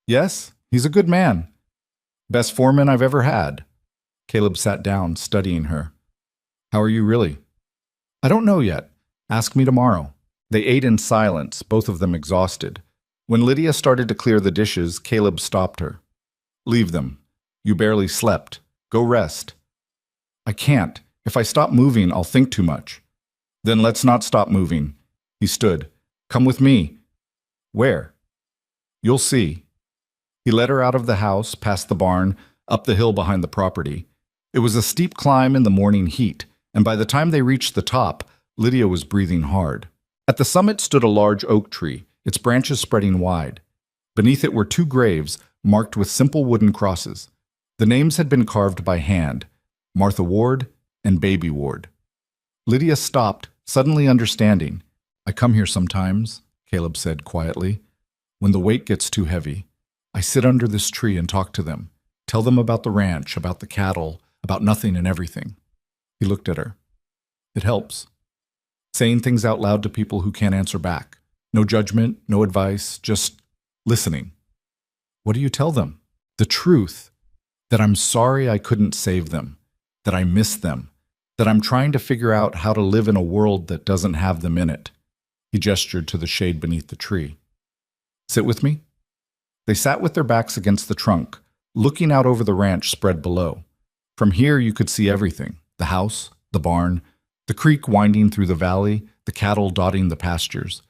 "Yes, he's a good man. Best foreman I've ever had." Caleb sat down, studying her. "How are you really?" "I don't know yet. Ask me tomorrow." They ate in silence, both of them exhausted. When Lydia started to clear the dishes, Caleb stopped her. "Leave them. You barely slept. Go rest." "I can't. If I stop moving, I'll think too much." "Then let's not stop moving." He stood. "Come with me." "Where?" "You'll see." He led her out of the house, past the barn, up the hill behind the property. It was a steep climb in the morning heat, and by the time they reached the top, Lydia was breathing hard. At the summit stood a large oak tree, its branches spreading wide. Beneath it were 2 graves, marked with simple wooden crosses. The names had been carved by hand, Martha Ward and Baby Ward. Lydia stopped, suddenly understanding. "I come here sometimes," Caleb said quietly, "when the weight gets too heavy. I sit under this tree and talk to them, tell them about the ranch, about the cattle, about nothing and everything." He looked at her. "It helps. Saying things out loud to people who can't answer back. No judgment, no advice, just listening." "What do you tell them?" "The truth. That I'm sorry I couldn't save them. That I miss them. That I'm trying to figure out how to live in a world that doesn't have them in it." He gestured to the shade beneath the tree. "Sit with me?" They sat with their backs against the trunk, looking out over the ranch spread below. From here you could see everything: the house, the barn, the creek winding through the valley, the cattle dotting the pastures.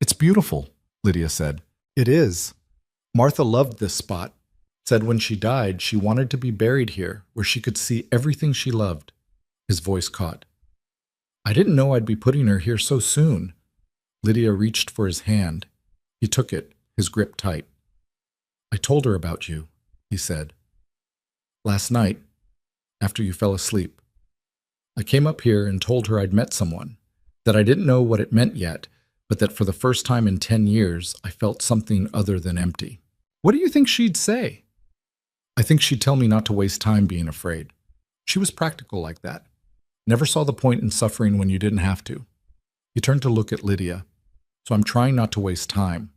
"It's beautiful," Lydia said. "It is. Martha loved this spot. Said when she died, she wanted to be buried here, where she could see everything she loved." His voice caught. "I didn't know I'd be putting her here so soon." Lydia reached for his hand. He took it, his grip tight. "I told her about you," he said. "Last night, after you fell asleep. I came up here and told her I'd met someone, that I didn't know what it meant yet, but that for the first time in 10 years, I felt something other than empty." "What do you think she'd say?" "I think she'd tell me not to waste time being afraid. She was practical like that. Never saw the point in suffering when you didn't have to." He turned to look at Lydia. "So I'm trying not to waste time.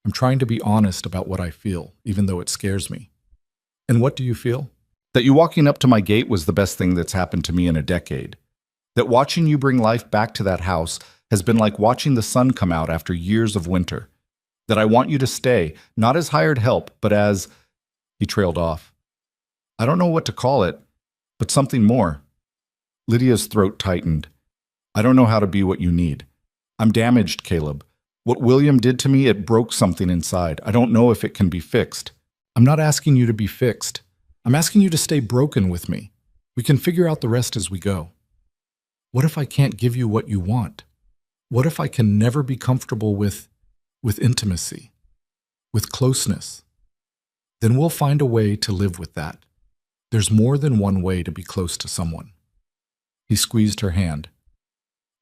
I'm trying to be honest about what I feel, even though it scares me." "And what do you feel?" That you walking up to my gate was the best thing that's happened to me in a decade. That watching you bring life back to that house has been like watching the sun come out after years of winter. That I want you to stay, not as hired help, but as—" He trailed off. "I don't know what to call it, but something more." Lydia's throat tightened. "I don't know how to be what you need. I'm damaged, Caleb. What William did to me, it broke something inside. I don't know if it can be fixed." "I'm not asking you to be fixed. I'm asking you to stay broken with me. We can figure out the rest as we go." "What if I can't give you what you want? What if I can never be comfortable with intimacy, with closeness?" "Then we'll find a way to live with that. There's more than one way to be close to someone." He squeezed her hand.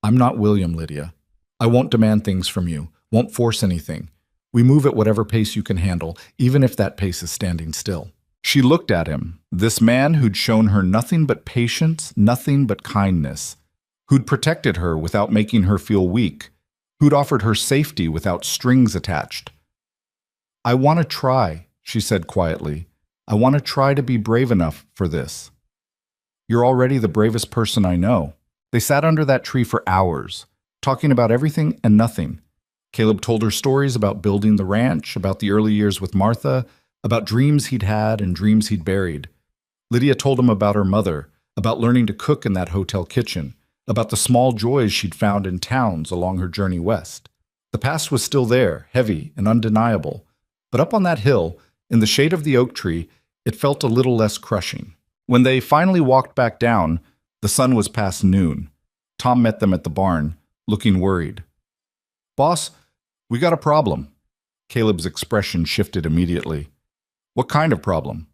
"I'm not William, Lydia. I won't demand things from you, won't force anything. We move at whatever pace you can handle, even if that pace is standing still." She looked at him, this man who'd shown her nothing but patience, nothing but kindness, who'd protected her without making her feel weak, who'd offered her safety without strings attached. "I want to try," she said quietly. "I want to try to be brave enough for this." "You're already the bravest person I know." They sat under that tree for hours, talking about everything and nothing. Caleb told her stories about building the ranch, about the early years with Martha, about dreams he'd had and dreams he'd buried. Lydia told him about her mother, about learning to cook in that hotel kitchen, about the small joys she'd found in towns along her journey west. The past was still there, heavy and undeniable, but up on that hill, in the shade of the oak tree, it felt a little less crushing. When they finally walked back down, the sun was past noon. Tom met them at the barn, looking worried. "Boss, we got a problem." Caleb's expression shifted immediately. "What kind of problem?"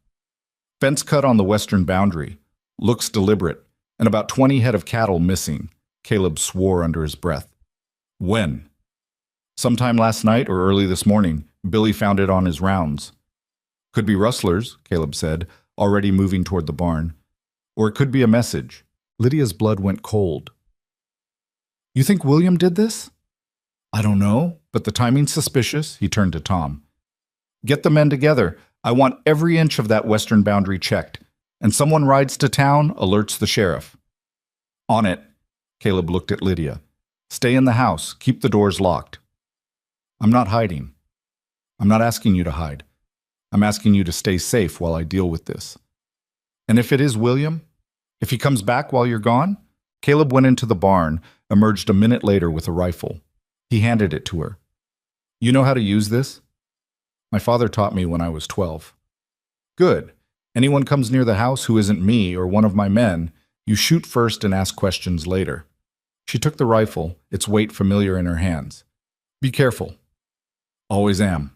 "Fence cut on the western boundary. Looks deliberate. And about 20 head of cattle missing." Caleb swore under his breath. "When?" "Sometime last night or early this morning. Billy found it on his rounds." "Could be rustlers," Caleb said, already moving toward the barn. "Or it could be a message." Lydia's blood went cold. "You think William did this?" "I don't know, but the timing's suspicious." He turned to Tom. "Get the men together. I want every inch of that western boundary checked. And someone rides to town, alerts the sheriff." "On it." Caleb looked at Lydia. "Stay in the house. Keep the doors locked." "I'm not hiding. I'm not asking you to hide. I'm asking you to stay safe while I deal with this." "And if it is William? If he comes back while you're gone?" Caleb went into the barn, emerged a minute later with a rifle. He handed it to her. "You know how to use this?" "My father taught me when I was 12. "Good. Anyone comes near the house who isn't me or one of my men, you shoot first and ask questions later." She took the rifle, its weight familiar in her hands. "Be careful." "Always am."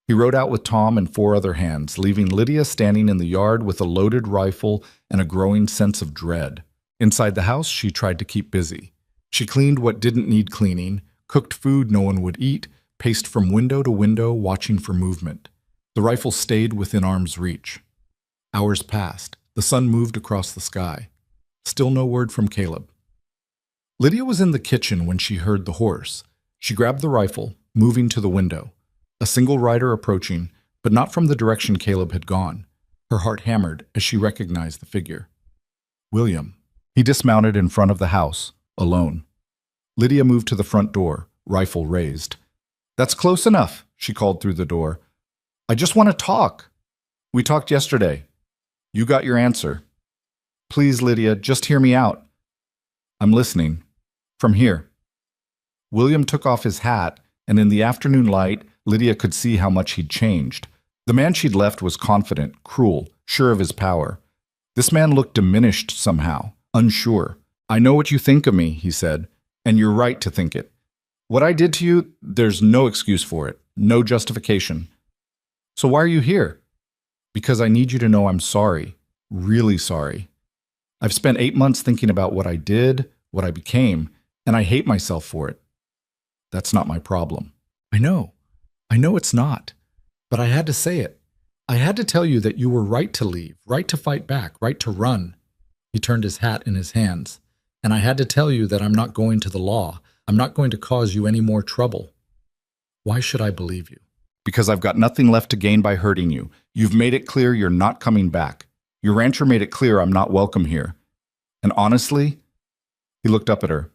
He rode out with Tom and 4 other hands, leaving Lydia standing in the yard with a loaded rifle and a growing sense of dread. Inside the house, she tried to keep busy. She cleaned what didn't need cleaning, cooked food no one would eat, paced from window to window, watching for movement. The rifle stayed within arm's reach. Hours passed. The sun moved across the sky. Still no word from Caleb. Lydia was in the kitchen when she heard the horse. She grabbed the rifle, moving to the window. A single rider approaching, but not from the direction Caleb had gone. Her heart hammered as she recognized the figure. William. He dismounted in front of the house, alone. Lydia moved to the front door, rifle raised. "That's close enough," she called through the door. "I just want to talk. We talked yesterday. You got your answer. Please, Lydia, just hear me out." "I'm listening. From here." William took off his hat, and in the afternoon light, Lydia could see how much he'd changed. The man she'd left was confident, cruel, sure of his power. This man looked diminished somehow, unsure. "I know what you think of me," he said, "and you're right to think it. What I did to you, there's no excuse for it, no justification. So why are you here?" "Because I need you to know I'm sorry, really sorry. I've spent 8 months thinking about what I did, what I became, and I hate myself for it. That's not my problem." I know it's not, but I had to say it. I had to tell you that you were right to leave, right to fight back, right to run." He turned his hat in his hands. "And I had to tell you that I'm not going to the law. I'm not going to cause you any more trouble." "Why should I believe you?" "Because I've got nothing left to gain by hurting you. You've made it clear you're not coming back. Your rancher made it clear I'm not welcome here. And honestly, he looked up at her.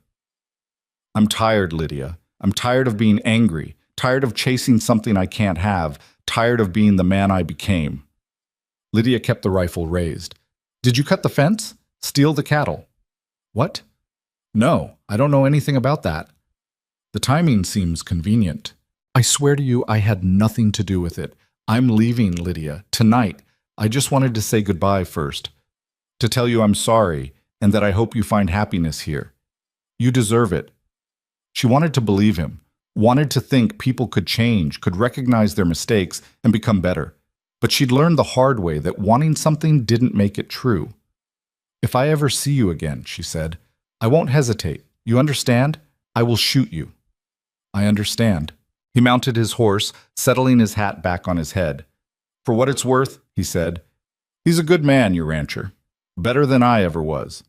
I'm tired, Lydia. I'm tired of being angry, tired of chasing something I can't have, tired of being the man I became. Lydia kept the rifle raised. Did you cut the fence? Steal the cattle? What? No, I don't know anything about that. The timing seems convenient. I swear to you, I had nothing to do with it. I'm leaving, Lydia, tonight. I just wanted to say goodbye first. To tell you I'm sorry, and that I hope you find happiness here. You deserve it. She wanted to believe him, wanted to think people could change, could recognize their mistakes, and become better. But she'd learned the hard way that wanting something didn't make it true. If I ever see you again, she said, I won't hesitate. You understand? I will shoot you. I understand. He mounted his horse, settling his hat back on his head. For what it's worth, he said, he's a good man, your rancher. Better than I ever was.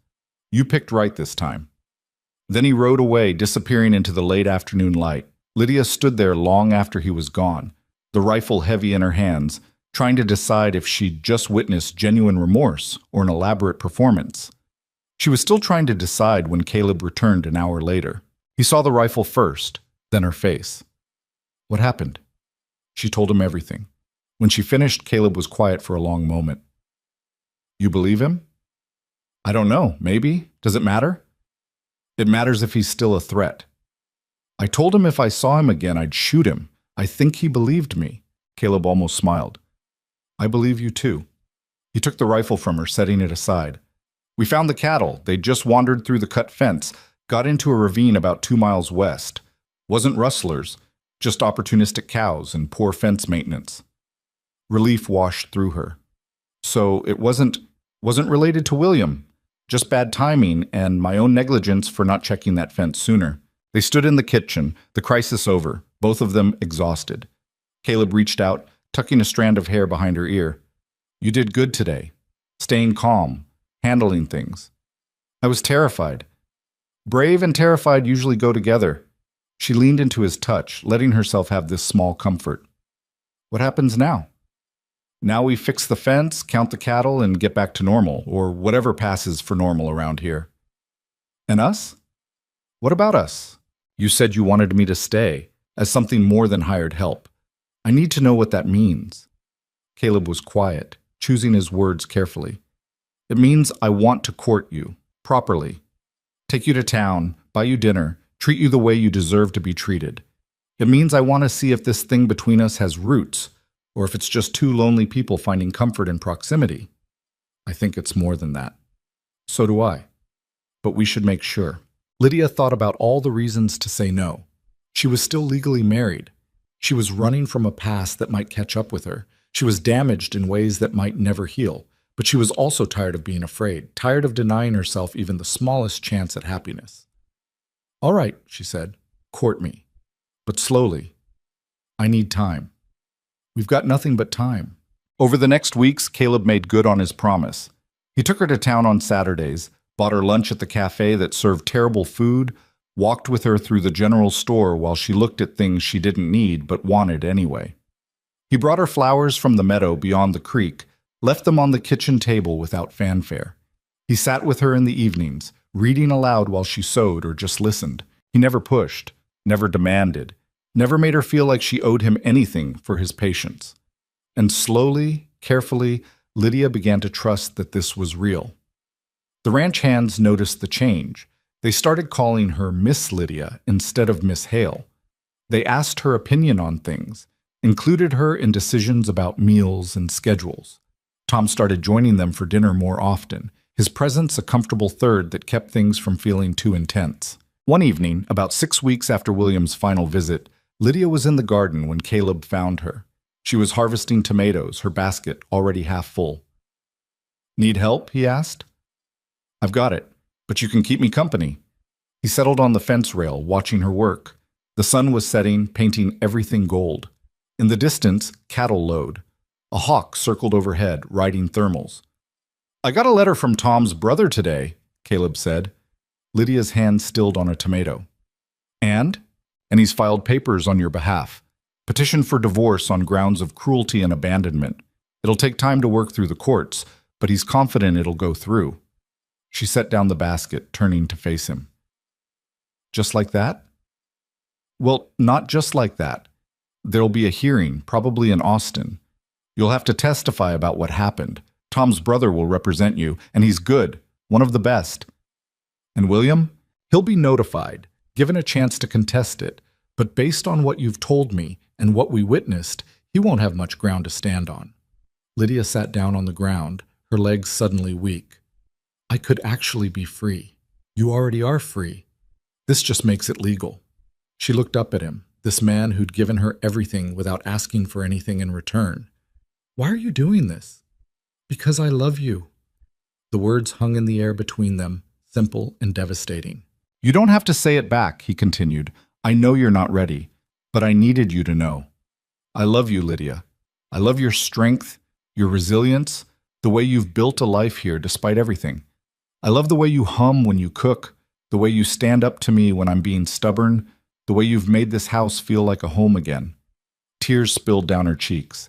You picked right this time. Then he rode away, disappearing into the late afternoon light. Lydia stood there long after he was gone, the rifle heavy in her hands, trying to decide if she'd just witnessed genuine remorse or an elaborate performance. She was still trying to decide when Caleb returned an hour later. He saw the rifle first, then her face. What happened? She told him everything. When she finished, Caleb was quiet for a long moment. You believe him? I don't know, maybe. Does it matter? It matters if he's still a threat. I told him if I saw him again, I'd shoot him. I think he believed me. Caleb almost smiled. I believe you too. He took the rifle from her, setting it aside. We found the cattle. They'd just wandered through the cut fence, got into a ravine about 2 miles west. Wasn't rustlers, just opportunistic cows and poor fence maintenance. Relief washed through her. So it wasn't related to William. Just bad timing and my own negligence for not checking that fence sooner. They stood in the kitchen, the crisis over, both of them exhausted. Caleb reached out, tucking a strand of hair behind her ear. You did good today. Staying calm, handling things. I was terrified. Brave and terrified usually go together. She leaned into his touch, letting herself have this small comfort. What happens now? Now we fix the fence, count the cattle, and get back to normal, or whatever passes for normal around here. And us? What about us? You said you wanted me to stay, as something more than hired help. I need to know what that means. Caleb was quiet, choosing his words carefully. It means I want to court you, properly. Take you to town, buy you dinner, treat you the way you deserve to be treated. It means I want to see if this thing between us has roots, or if it's just two lonely people finding comfort in proximity. I think it's more than that. So do I. But we should make sure. Lydia thought about all the reasons to say no. She was still legally married. She was running from a past that might catch up with her. She was damaged in ways that might never heal. But she was also tired of being afraid, tired of denying herself even the smallest chance at happiness. All right, she said, court me. But slowly. I need time. We've got nothing but time. Over the next weeks, Caleb made good on his promise. He took her to town on Saturdays, bought her lunch at the cafe that served terrible food, walked with her through the general store while she looked at things she didn't need but wanted anyway. He brought her flowers from the meadow beyond the creek, left them on the kitchen table without fanfare. He sat with her in the evenings, reading aloud while she sewed or just listened. He never pushed, never demanded, never made her feel like she owed him anything for his patience. And slowly, carefully, Lydia began to trust that this was real. The ranch hands noticed the change. They started calling her Miss Lydia instead of Miss Hale. They asked her opinion on things, included her in decisions about meals and schedules. Tom started joining them for dinner more often, his presence a comfortable third that kept things from feeling too intense. One evening, about 6 weeks after William's final visit, Lydia was in the garden when Caleb found her. She was harvesting tomatoes, her basket already half full. Need help? He asked. I've got it, but you can keep me company. He settled on the fence rail, watching her work. The sun was setting, painting everything gold. In the distance, cattle lowed. A hawk circled overhead, riding thermals. I got a letter from Tom's brother today, Caleb said. Lydia's hand stilled on a tomato. And he's filed papers on your behalf. Petition for divorce on grounds of cruelty and abandonment. It'll take time to work through the courts, but he's confident it'll go through. She set down the basket, turning to face him. Just like that? Well, not just like that. There'll be a hearing, probably in Austin. You'll have to testify about what happened. Tom's brother will represent you, and he's good, one of the best. And William? He'll be notified, given a chance to contest it, but based on what you've told me and what we witnessed, he won't have much ground to stand on. Lydia sat down on the ground, her legs suddenly weak. I could actually be free. You already are free. This just makes it legal. She looked up at him, this man who'd given her everything without asking for anything in return. Why are you doing this? Because I love you. The words hung in the air between them, simple and devastating. You don't have to say it back, he continued. I know you're not ready, but I needed you to know. I love you, Lydia. I love your strength, your resilience, the way you've built a life here despite everything. I love the way you hum when you cook, the way you stand up to me when I'm being stubborn, the way you've made this house feel like a home again. Tears spilled down her cheeks.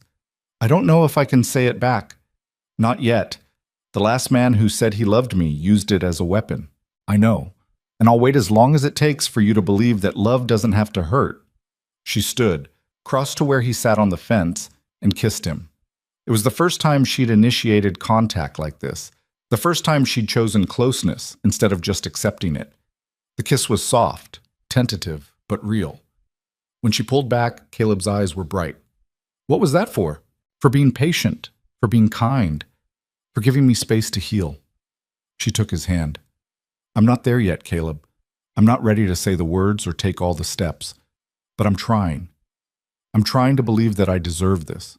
I don't know if I can say it back. Not yet. The last man who said he loved me used it as a weapon. I know. And I'll wait as long as it takes for you to believe that love doesn't have to hurt. She stood, crossed to where he sat on the fence, and kissed him. It was the first time she'd initiated contact like this, the first time she'd chosen closeness instead of just accepting it. The kiss was soft, tentative, but real. When she pulled back, Caleb's eyes were bright. What was that for? For being patient, for being kind, for giving me space to heal. She took his hand. I'm not there yet, Caleb. I'm not ready to say the words or take all the steps, but I'm trying. I'm trying to believe that I deserve this,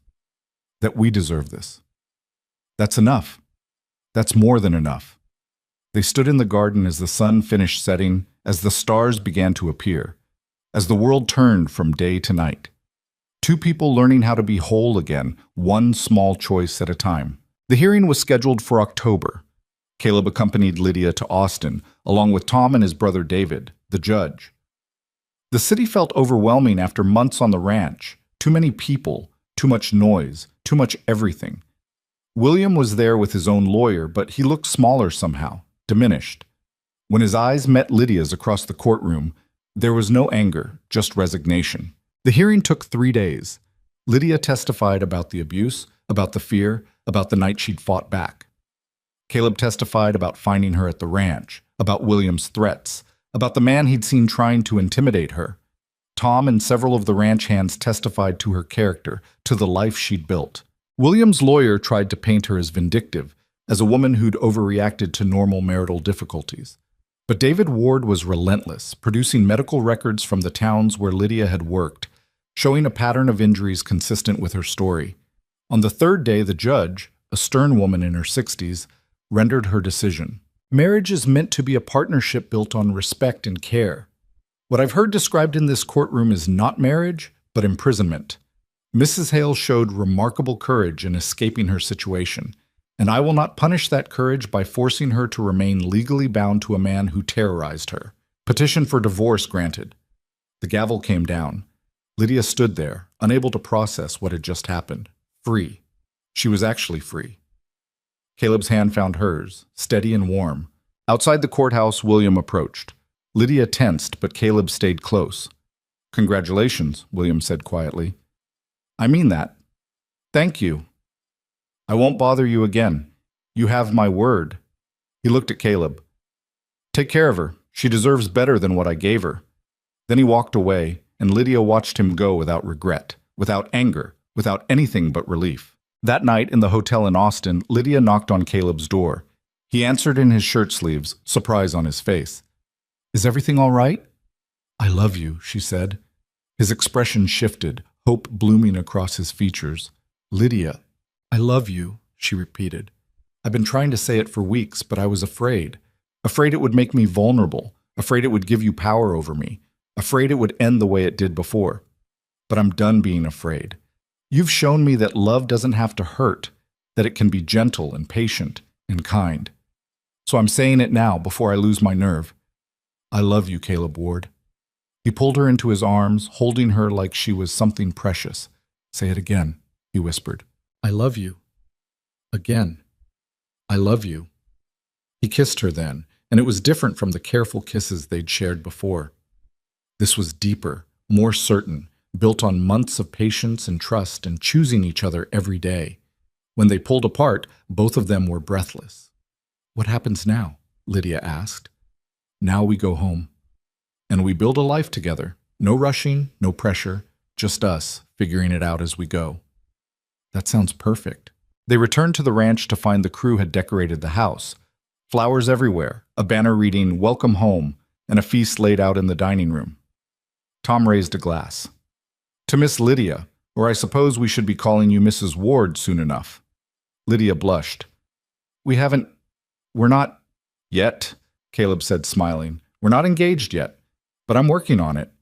that we deserve this. That's enough. That's more than enough. They stood in the garden as the sun finished setting, as the stars began to appear, as the world turned from day to night. Two people learning how to be whole again, one small choice at a time. The hearing was scheduled for October. Caleb accompanied Lydia to Austin, along with Tom and his brother David, the judge. The city felt overwhelming after months on the ranch. Too many people, too much noise, too much everything. William was there with his own lawyer, but he looked smaller somehow, diminished. When his eyes met Lydia's across the courtroom, there was no anger, just resignation. The hearing took 3 days. Lydia testified about the abuse, about the fear, about the night she'd fought back. Caleb testified about finding her at the ranch, about William's threats, about the man he'd seen trying to intimidate her. Tom and several of the ranch hands testified to her character, to the life she'd built. William's lawyer tried to paint her as vindictive, as a woman who'd overreacted to normal marital difficulties. But David Ward was relentless, producing medical records from the towns where Lydia had worked, showing a pattern of injuries consistent with her story. On the third day, the judge, a stern woman in her 60s, rendered her decision. Marriage is meant to be a partnership built on respect and care. What I've heard described in this courtroom is not marriage, but imprisonment. Mrs. Hale showed remarkable courage in escaping her situation, and I will not punish that courage by forcing her to remain legally bound to a man who terrorized her. Petition for divorce granted. The gavel came down. Lydia stood there, unable to process what had just happened. Free. She was actually free. Caleb's hand found hers, steady and warm. Outside the courthouse, William approached. Lydia tensed, but Caleb stayed close. Congratulations, William said quietly. I mean that. Thank you. I won't bother you again. You have my word. He looked at Caleb. Take care of her. She deserves better than what I gave her. Then he walked away, and Lydia watched him go without regret, without anger, without anything but relief. That night in the hotel in Austin, Lydia knocked on Caleb's door. He answered in his shirt sleeves, surprise on his face. Is everything all right? I love you, she said. His expression shifted, hope blooming across his features. Lydia, I love you, she repeated. I've been trying to say it for weeks, but I was afraid. Afraid it would make me vulnerable, afraid it would give you power over me, afraid it would end the way it did before. But I'm done being afraid. You've shown me that love doesn't have to hurt, that it can be gentle and patient and kind. So I'm saying it now before I lose my nerve. I love you, Caleb Ward. He pulled her into his arms, holding her like she was something precious. Say it again, he whispered. I love you. Again. I love you." He kissed her then, and it was different from the careful kisses they'd shared before. This was deeper, more certain, built on months of patience and trust and choosing each other every day. When they pulled apart, both of them were breathless. "What happens now?" Lydia asked. "Now we go home. And we build a life together. No rushing, no pressure, just us figuring it out as we go." "That sounds perfect." They returned to the ranch to find the crew had decorated the house. Flowers everywhere, a banner reading "Welcome Home," and a feast laid out in the dining room. Tom raised a glass. "To Miss Lydia, or I suppose we should be calling you Mrs. Ward soon enough." Lydia blushed. We're not yet," Caleb said, smiling. "We're not engaged yet, but I'm working on it."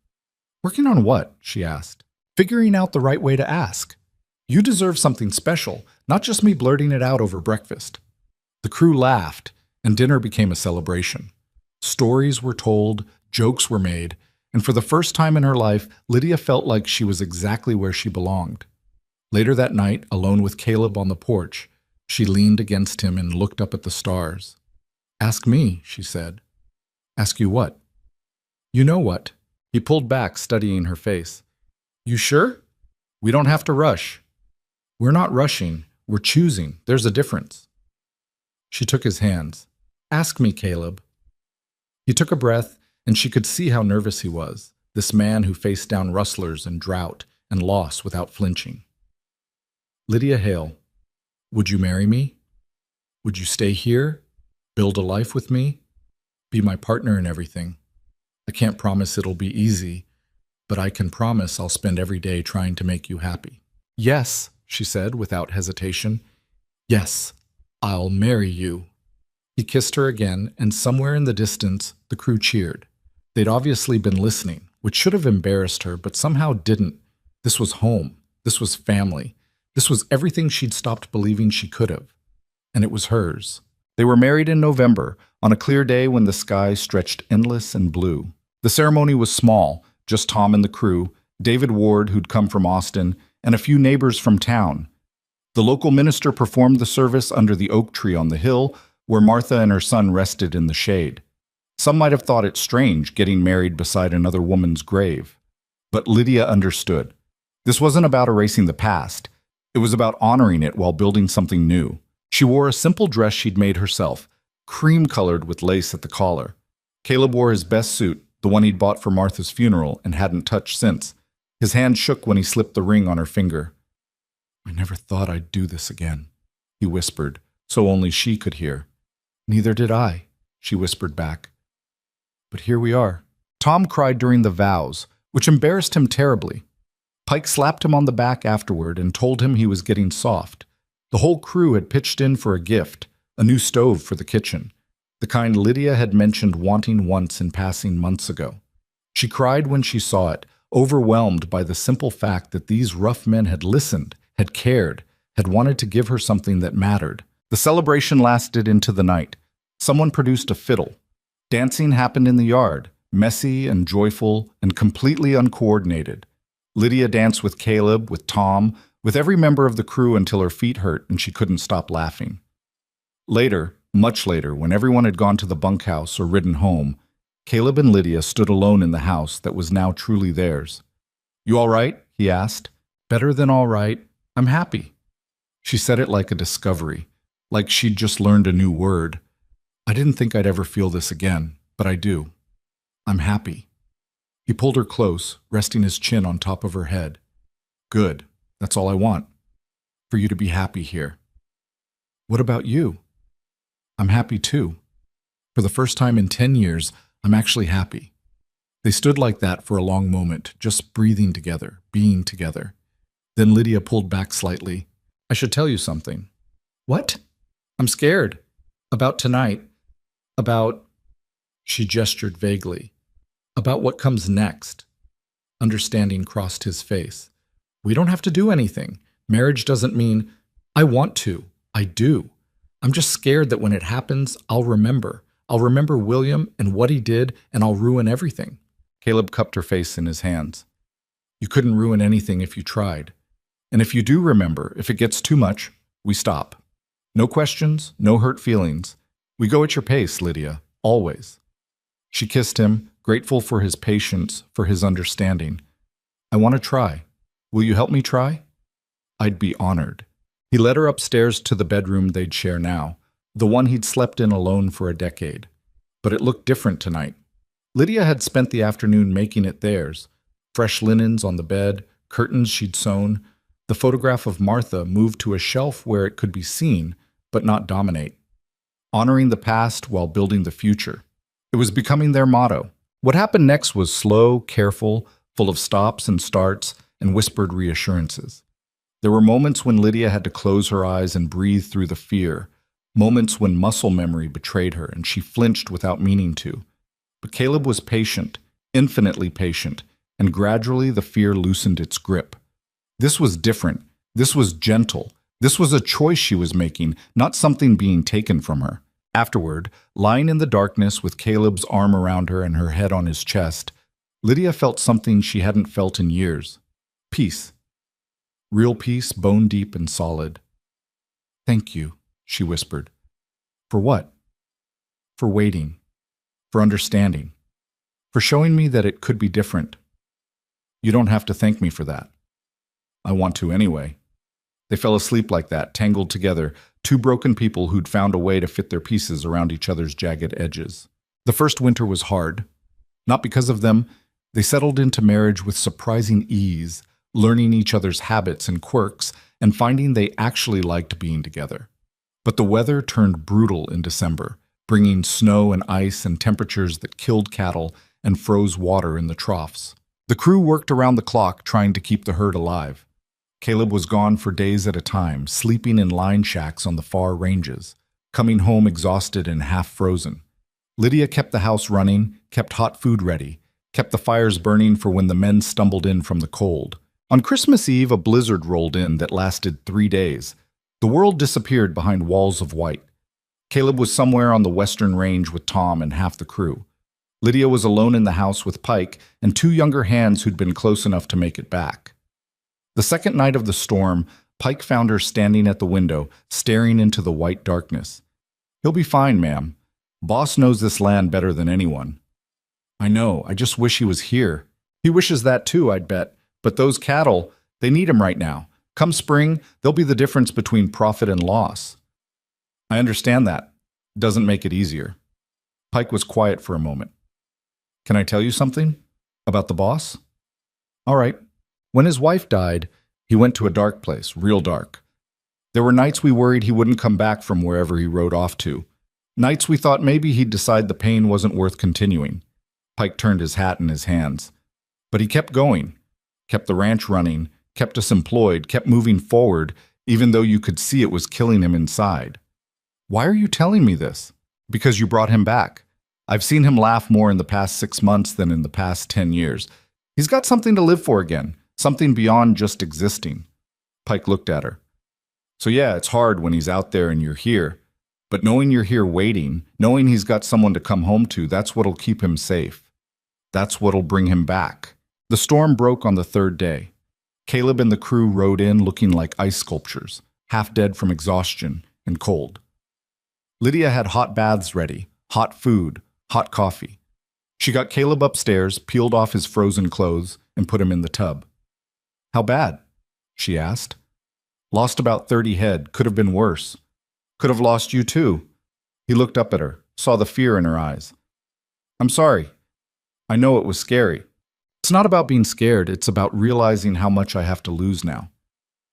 "Working on what?" she asked. "Figuring out the right way to ask. You deserve something special, not just me blurting it out over breakfast." The crew laughed, and dinner became a celebration. Stories were told, jokes were made, and for the first time in her life, Lydia felt like she was exactly where she belonged. Later that night, alone with Caleb on the porch, she leaned against him and looked up at the stars. "Ask me," she said. "Ask you what?" "You know what." He pulled back, studying her face. "You sure? We don't have to rush." "We're not rushing. We're choosing. There's a difference." She took his hands. "Ask me, Caleb." He took a breath, and she could see how nervous he was, this man who faced down rustlers and drought and loss without flinching. "Lydia Hale, would you marry me? Would you stay here? Build a life with me? Be my partner in everything? I can't promise it'll be easy, but I can promise I'll spend every day trying to make you happy." "Yes," she said without hesitation. "Yes, I'll marry you." He kissed her again, and somewhere in the distance, the crew cheered. They'd obviously been listening, which should have embarrassed her, but somehow didn't. This was home. This was family. This was everything she'd stopped believing she could have. And it was hers. They were married in November, on a clear day when the sky stretched endless and blue. The ceremony was small, just Tom and the crew, David Ward, who'd come from Austin, and a few neighbors from town. The local minister performed the service under the oak tree on the hill, where Martha and her son rested in the shade. Some might have thought it strange getting married beside another woman's grave. But Lydia understood. This wasn't about erasing the past. It was about honoring it while building something new. She wore a simple dress she'd made herself, cream-colored with lace at the collar. Caleb wore his best suit, the one he'd bought for Martha's funeral and hadn't touched since. His hand shook when he slipped the ring on her finger. "I never thought I'd do this again," he whispered, so only she could hear. "Neither did I," she whispered back. "But here we are." Tom cried during the vows, which embarrassed him terribly. Pike slapped him on the back afterward and told him he was getting soft. The whole crew had pitched in for a gift, a new stove for the kitchen, the kind Lydia had mentioned wanting once in passing months ago. She cried when she saw it, overwhelmed by the simple fact that these rough men had listened, had cared, had wanted to give her something that mattered. The celebration lasted into the night. Someone produced a fiddle. Dancing happened in the yard, messy and joyful and completely uncoordinated. Lydia danced with Caleb, with Tom, with every member of the crew until her feet hurt and she couldn't stop laughing. Later, much later, when everyone had gone to the bunkhouse or ridden home, Caleb and Lydia stood alone in the house that was now truly theirs. "You all right?" he asked. "Better than all right. I'm happy." She said it like a discovery, like she'd just learned a new word. "I didn't think I'd ever feel this again, but I do. I'm happy." He pulled her close, resting his chin on top of her head. "Good. That's all I want. For you to be happy here." "What about you?" "I'm happy too. For the first time in 10 years, I'm actually happy." They stood like that for a long moment, just breathing together, being together. Then Lydia pulled back slightly. "I should tell you something." "What?" "I'm scared. About tonight. About—" she gestured vaguely. "About what comes next." Understanding crossed his face. "We don't have to do anything. Marriage doesn't mean, I want to. I do. I'm just scared that when it happens, I'll remember. I'll remember William and what he did, and I'll ruin everything." Caleb cupped her face in his hands. "You couldn't ruin anything if you tried. And if you do remember, if it gets too much, we stop." No questions, no hurt feelings. We go at your pace, Lydia, always. She kissed him, grateful for his patience, for his understanding. I want to try. Will you help me try? I'd be honored. He led her upstairs to the bedroom they'd share now, the one he'd slept in alone for a decade. But it looked different tonight. Lydia had spent the afternoon making it theirs. Fresh linens on the bed, curtains she'd sewn. The photograph of Martha moved to a shelf where it could be seen, but not dominate. Honoring the past while building the future. It was becoming their motto. What happened next was slow, careful, full of stops and starts and whispered reassurances. There were moments when Lydia had to close her eyes and breathe through the fear, moments when muscle memory betrayed her and she flinched without meaning to. But Caleb was patient, infinitely patient, and gradually the fear loosened its grip. This was different. This was gentle. This was a choice she was making, not something being taken from her. Afterward, lying in the darkness with Caleb's arm around her and her head on his chest, Lydia felt something she hadn't felt in years. Peace. Real peace, bone deep and solid. Thank you, she whispered. For what? For waiting. For understanding. For showing me that it could be different. You don't have to thank me for that. I want to anyway. They fell asleep like that, tangled together, two broken people who'd found a way to fit their pieces around each other's jagged edges. The first winter was hard. Not because of them, they settled into marriage with surprising ease, learning each other's habits and quirks, and finding they actually liked being together. But the weather turned brutal in December, bringing snow and ice and temperatures that killed cattle and froze water in the troughs. The crew worked around the clock trying to keep the herd alive. Caleb was gone for days at a time, sleeping in line shacks on the far ranges, coming home exhausted and half-frozen. Lydia kept the house running, kept hot food ready, kept the fires burning for when the men stumbled in from the cold. On Christmas Eve, a blizzard rolled in that lasted 3 days. The world disappeared behind walls of white. Caleb was somewhere on the western range with Tom and half the crew. Lydia was alone in the house with Pike and two younger hands who'd been close enough to make it back. The second night of the storm, Pike found her standing at the window, staring into the white darkness. He'll be fine, ma'am. Boss knows this land better than anyone. I know, I just wish he was here. He wishes that too, I'd bet. But those cattle, they need him right now. Come spring, they'll be the difference between profit and loss. I understand that. Doesn't make it easier. Pike was quiet for a moment. Can I tell you something? About the boss? All right. When his wife died, he went to a dark place, real dark. There were nights we worried he wouldn't come back from wherever he rode off to. Nights we thought maybe he'd decide the pain wasn't worth continuing. Pike turned his hat in his hands. But he kept going, kept the ranch running, kept us employed, kept moving forward, even though you could see it was killing him inside. Why are you telling me this? Because you brought him back. I've seen him laugh more in the past 6 months than in the past 10 years. He's got something to live for again. Something beyond just existing. Pike looked at her. So yeah, it's hard when he's out there and you're here. But knowing you're here waiting, knowing he's got someone to come home to, that's what'll keep him safe. That's what'll bring him back. The storm broke on the third day. Caleb and the crew rode in looking like ice sculptures, half dead from exhaustion and cold. Lydia had hot baths ready, hot food, hot coffee. She got Caleb upstairs, peeled off his frozen clothes, and put him in the tub. How bad? She asked. Lost about 30 head, could have been worse. Could have lost you too. He looked up at her, saw the fear in her eyes. I'm sorry. I know it was scary. It's not about being scared, it's about realizing how much I have to lose now.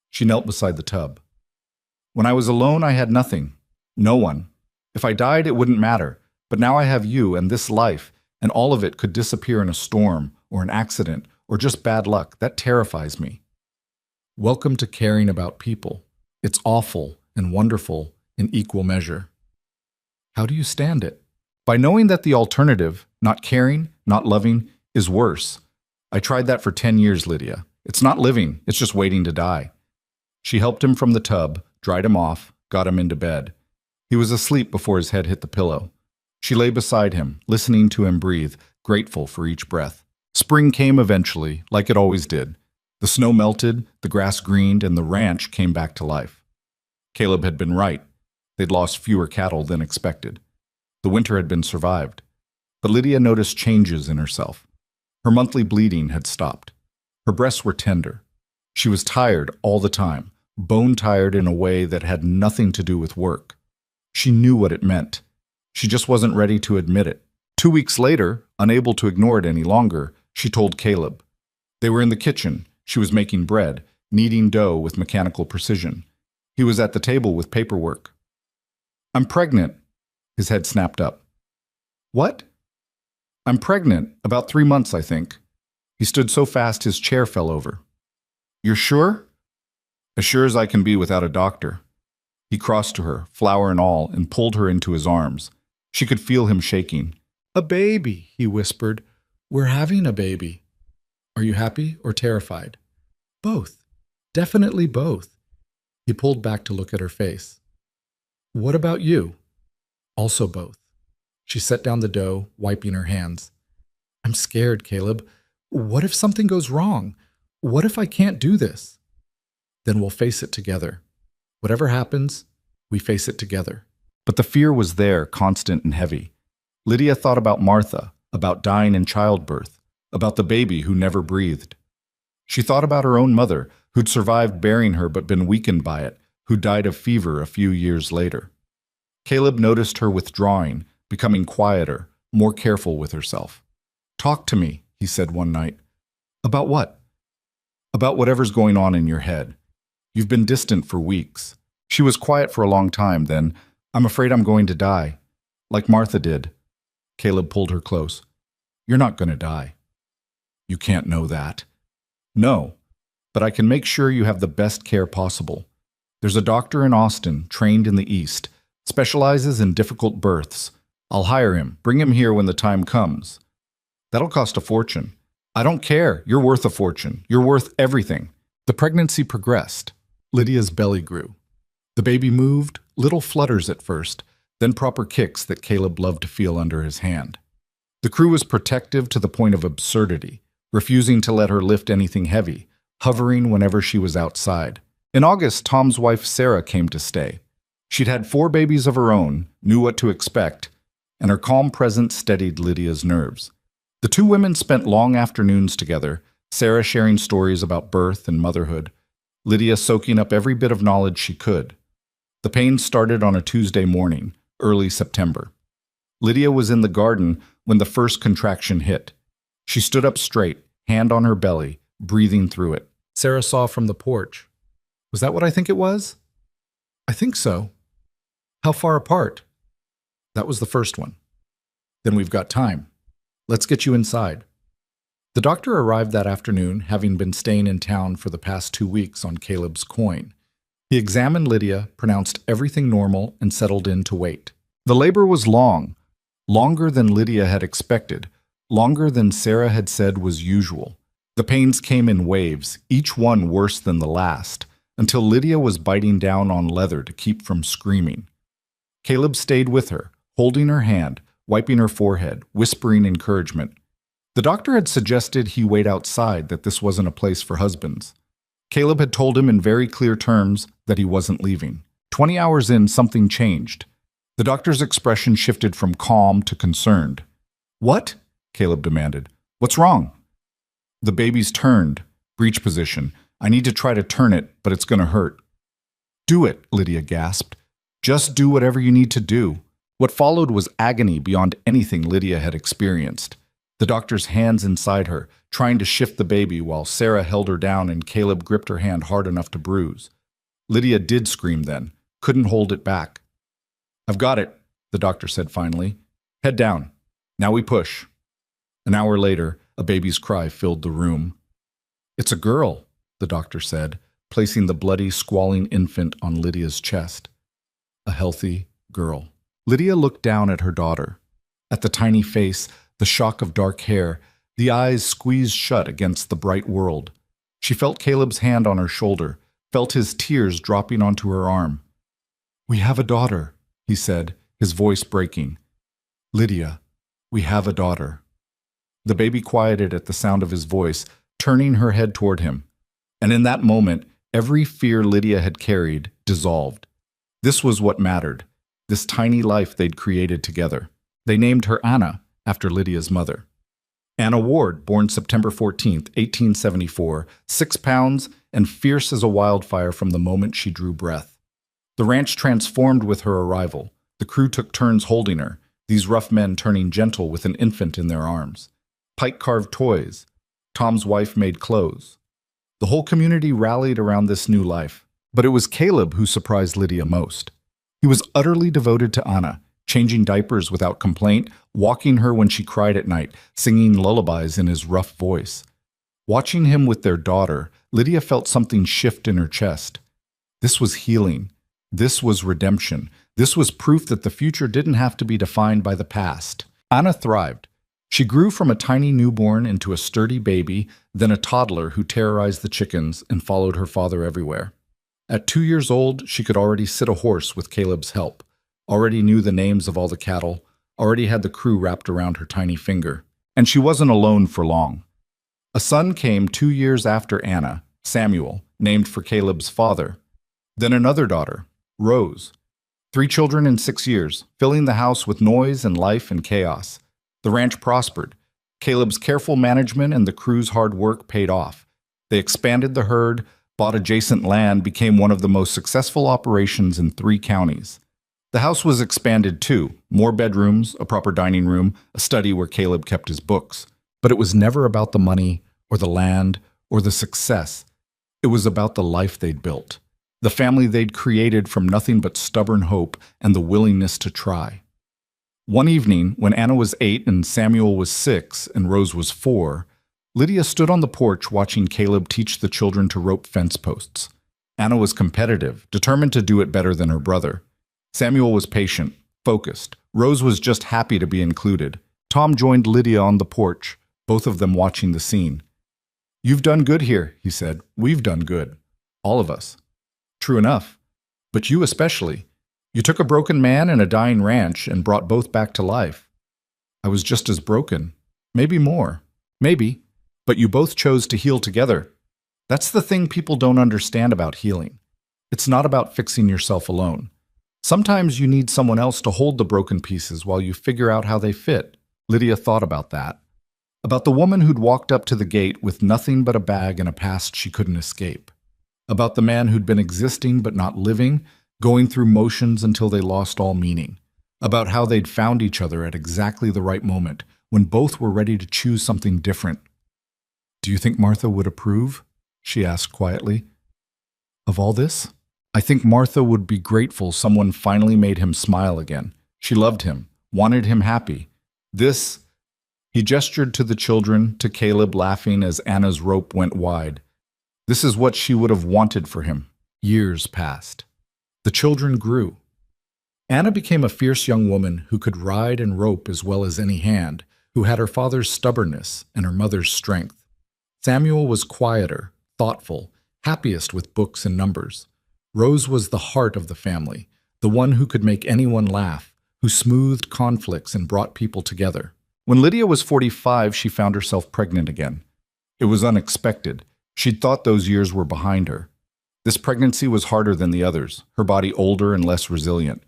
She knelt beside the tub. When I was alone, I had nothing. No one. If I died, it wouldn't matter. But now I have you and this life, and all of it could disappear in a storm or an accident or just bad luck. That terrifies me. Welcome to caring about people. It's awful and wonderful in equal measure. How do you stand it? By knowing that the alternative, not caring, not loving, is worse. I tried that for 10 years, Lydia. It's not living, it's just waiting to die. She helped him from the tub, dried him off, got him into bed. He was asleep before his head hit the pillow. She lay beside him, listening to him breathe, grateful for each breath. Spring came eventually, like it always did. The snow melted, the grass greened, and the ranch came back to life. Caleb had been right. They'd lost fewer cattle than expected. The winter had been survived. But Lydia noticed changes in herself. Her monthly bleeding had stopped. Her breasts were tender. She was tired all the time, bone-tired in a way that had nothing to do with work. She knew what it meant. She just wasn't ready to admit it. 2 weeks later, unable to ignore it any longer, she told Caleb. They were in the kitchen. She was making bread, kneading dough with mechanical precision. He was at the table with paperwork. "I'm pregnant." His head snapped up. "What?" "I'm pregnant. About 3 months, I think." He stood so fast his chair fell over. "You're sure?" "As sure as I can be without a doctor." He crossed to her, flower and all, and pulled her into his arms. She could feel him shaking. "A baby," he whispered. "We're having a baby." "Are you happy or terrified?" "Both. Definitely both." He pulled back to look at her face. "What about you?" "Also both." She set down the dough, wiping her hands. "I'm scared, Caleb. What if something goes wrong? What if I can't do this?" "Then we'll face it together. Whatever happens, we face it together." But the fear was there, constant and heavy. Lydia thought about Martha, about dying in childbirth, about the baby who never breathed. She thought about her own mother, who'd survived bearing her but been weakened by it, who died of fever a few years later. Caleb noticed her withdrawing, becoming quieter, more careful with herself. "Talk to me," he said one night. "About what?" "About whatever's going on in your head. You've been distant for weeks." She was quiet for a long time, then, "I'm afraid I'm going to die. Like Martha did." Caleb pulled her close. "You're not going to die." "You can't know that." "No, but I can make sure you have the best care possible. There's a doctor in Austin, trained in the East, specializes in difficult births. I'll hire him, bring him here when the time comes." "That'll cost a fortune." "I don't care. You're worth a fortune. You're worth everything." The pregnancy progressed. Lydia's belly grew. The baby moved, little flutters at first, then proper kicks that Caleb loved to feel under his hand. The crew was protective to the point of absurdity, refusing to let her lift anything heavy, hovering whenever she was outside. In August, Tom's wife Sarah came to stay. She'd had 4 babies of her own, knew what to expect, and her calm presence steadied Lydia's nerves. The 2 women spent long afternoons together, Sarah sharing stories about birth and motherhood, Lydia soaking up every bit of knowledge she could. The pain started on a Tuesday morning, early September. Lydia was in the garden when the first contraction hit. She stood up straight, hand on her belly, breathing through it. Sarah saw from the porch. "Was that what I think it was?" "I think so." "How far apart?" "That was the first one." "Then we've got time. Let's get you inside." The doctor arrived that afternoon, having been staying in town for the past 2 weeks on Caleb's coin. He examined Lydia, pronounced everything normal, and settled in to wait. The labor was long, longer than Lydia had expected, longer than Sarah had said was usual. The pains came in waves, each one worse than the last, until Lydia was biting down on leather to keep from screaming. Caleb stayed with her, holding her hand, wiping her forehead, whispering encouragement. The doctor had suggested he wait outside, that this wasn't a place for husbands. Caleb had told him in very clear terms that he wasn't leaving. 20 hours in, something changed. The doctor's expression shifted from calm to concerned. "What?" Caleb demanded. "What's wrong?" "The baby's turned. Breech position. I need to try to turn it, but it's going to hurt." "Do it," Lydia gasped. "Just do whatever you need to do." What followed was agony beyond anything Lydia had experienced. The doctor's hands inside her, trying to shift the baby while Sarah held her down and Caleb gripped her hand hard enough to bruise. Lydia did scream then, couldn't hold it back. "I've got it," the doctor said finally. "Head down. Now we push." An hour later, a baby's cry filled the room. "It's a girl," the doctor said, placing the bloody, squalling infant on Lydia's chest. A healthy girl. Lydia looked down at her daughter, at the tiny face, the shock of dark hair, the eyes squeezed shut against the bright world. She felt Caleb's hand on her shoulder, felt his tears dropping onto her arm. "We have a daughter," he said, his voice breaking. "Lydia, we have a daughter." The baby quieted at the sound of his voice, turning her head toward him. And in that moment, every fear Lydia had carried dissolved. This was what mattered, this tiny life they'd created together. They named her Anna, after Lydia's mother. Anna Ward, born September 14th, 1874, 6 pounds and fierce as a wildfire from the moment she drew breath. The ranch transformed with her arrival. The crew took turns holding her, these rough men turning gentle with an infant in their arms. Pike carved toys. Tom's wife made clothes. The whole community rallied around this new life. But it was Caleb who surprised Lydia most. He was utterly devoted to Anna, changing diapers without complaint, walking her when she cried at night, singing lullabies in his rough voice. Watching him with their daughter, Lydia felt something shift in her chest. This was healing. This was redemption. This was proof that the future didn't have to be defined by the past. Anna thrived. She grew from a tiny newborn into a sturdy baby, then a toddler who terrorized the chickens and followed her father everywhere. At 2 years old, she could already sit a horse with Caleb's help, already knew the names of all the cattle, already had the crew wrapped around her tiny finger. And she wasn't alone for long. A son came 2 years after Anna, Samuel, named for Caleb's father. Then another daughter, Rose. 3 children in 6 years, filling the house with noise and life and chaos. The ranch prospered. Caleb's careful management and the crew's hard work paid off. They expanded the herd, bought adjacent land, became one of the most successful operations in 3 counties. The house was expanded too, more bedrooms, a proper dining room, a study where Caleb kept his books. But it was never about the money or the land or the success. It was about the life they'd built, the family they'd created from nothing but stubborn hope and the willingness to try. One evening, when Anna was 8 and Samuel was 6 and Rose was 4, Lydia stood on the porch watching Caleb teach the children to rope fence posts. Anna was competitive, determined to do it better than her brother. Samuel was patient, focused. Rose was just happy to be included. Tom joined Lydia on the porch, both of them watching the scene. "You've done good here," he said. "We've done good. All of us." "True enough. But you especially. You took a broken man and a dying ranch and brought both back to life. I was just as broken. Maybe more. Maybe. But you both chose to heal together. That's the thing people don't understand about healing. It's not about fixing yourself alone. Sometimes you need someone else to hold the broken pieces while you figure out how they fit." Lydia thought about that. About the woman who'd walked up to the gate with nothing but a bag and a past she couldn't escape. About the man who'd been existing but not living, going through motions until they lost all meaning. About how they'd found each other at exactly the right moment, when both were ready to choose something different. "Do you think Martha would approve?" she asked quietly. "Of all this?" "I think Martha would be grateful someone finally made him smile again. She loved him, wanted him happy. This..." He gestured to the children, to Caleb laughing as Anna's rope went wide. "This is what she would have wanted for him." Years passed. The children grew. Anna became a fierce young woman who could ride and rope as well as any hand, who had her father's stubbornness and her mother's strength. Samuel was quieter, thoughtful, happiest with books and numbers. Rose was the heart of the family, the one who could make anyone laugh, who smoothed conflicts and brought people together. When Lydia was 45, she found herself pregnant again. It was unexpected. She'd thought those years were behind her. This pregnancy was harder than the others, her body older and less resilient.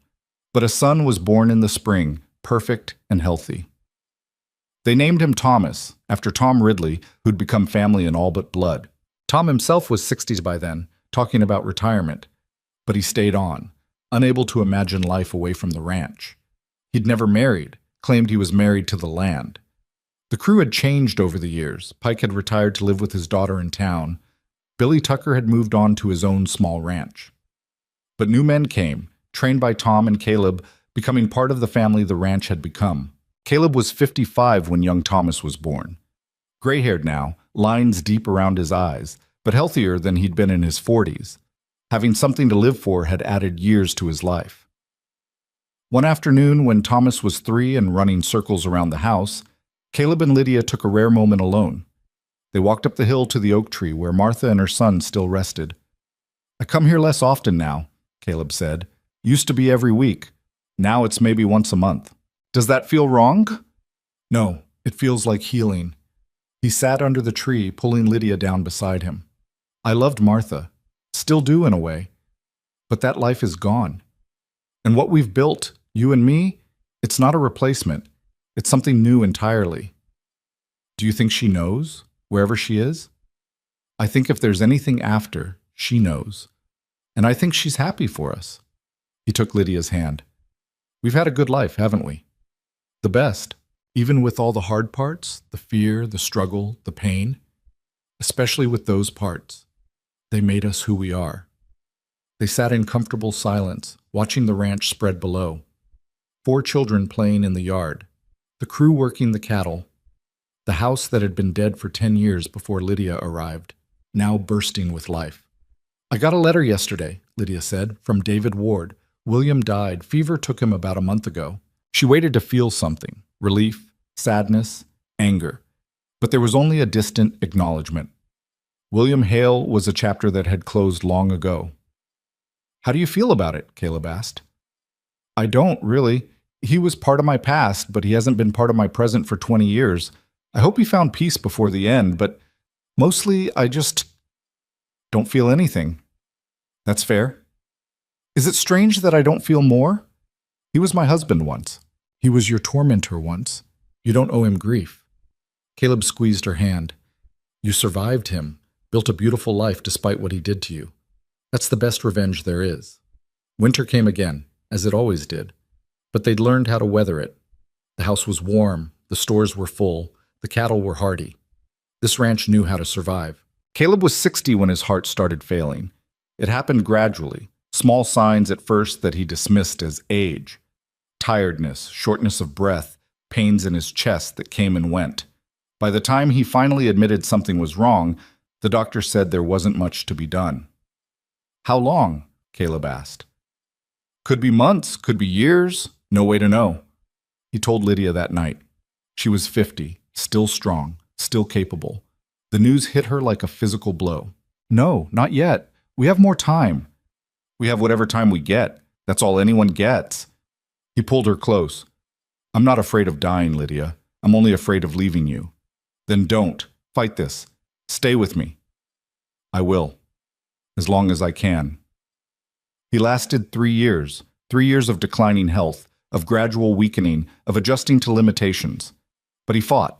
But a son was born in the spring, perfect and healthy. They named him Thomas, after Tom Ridley, who'd become family in all but blood. Tom himself was 60 by then, talking about retirement. But he stayed on, unable to imagine life away from the ranch. He'd never married, claimed he was married to the land. The crew had changed over the years. Pike had retired to live with his daughter in town. Billy Tucker had moved on to his own small ranch. But new men came, trained by Tom and Caleb, becoming part of the family the ranch had become. Caleb was 55 when young Thomas was born. Gray-haired now, lines deep around his eyes, but healthier than he'd been in his 40s. Having something to live for had added years to his life. One afternoon, when Thomas was 3 and running circles around the house, Caleb and Lydia took a rare moment alone. They walked up the hill to the oak tree where Martha and her son still rested. "I come here less often now," Caleb said. "Used to be every week. Now it's maybe once a month. Does that feel wrong?" "No, it feels like healing." He sat under the tree, pulling Lydia down beside him. "I loved Martha. Still do in a way. But that life is gone. And what we've built, you and me, it's not a replacement. It's something new entirely. Do you think she knows, wherever she is? I think if there's anything after, she knows. And I think she's happy for us. He took Lydia's hand. We've had a good life, haven't we? The best, even with all the hard parts, the fear, the struggle, the pain. Especially with those parts. They made us who we are. They sat in comfortable silence, watching the ranch spread below. 4 children playing in the yard. The crew working the cattle. The house that had been dead for 10 years before Lydia arrived, now bursting with life. I got a letter yesterday, Lydia said, from David Ward. William died. Fever took him about a month ago. She waited to feel something. Relief, sadness, anger. But there was only a distant acknowledgement. William Hale was a chapter that had closed long ago. How do you feel about it? Caleb asked. I don't, really. He was part of my past, but he hasn't been part of my present for 20 years. I hope he found peace before the end, but mostly I just don't feel anything. That's fair. Is it strange that I don't feel more? He was my husband once. He was your tormentor once. You don't owe him grief. Caleb squeezed her hand. You survived him, built a beautiful life despite what he did to you. That's the best revenge there is. Winter came again, as it always did. But they'd learned how to weather it. The house was warm, the stores were full, the cattle were hardy. This ranch knew how to survive. Caleb was 60 when his heart started failing. It happened gradually, small signs at first that he dismissed as age. Tiredness, shortness of breath, pains in his chest that came and went. By the time he finally admitted something was wrong, the doctor said there wasn't much to be done. How long? Caleb asked. Could be months, could be years, no way to know. He told Lydia that night. She was 50, still strong, still capable. The news hit her like a physical blow. No, not yet. We have more time. We have whatever time we get. That's all anyone gets. He pulled her close. I'm not afraid of dying, Lydia. I'm only afraid of leaving you. Then don't. Fight this. Stay with me. I will. As long as I can. He lasted 3 years. 3 years of declining health, of gradual weakening, of adjusting to limitations. But he fought.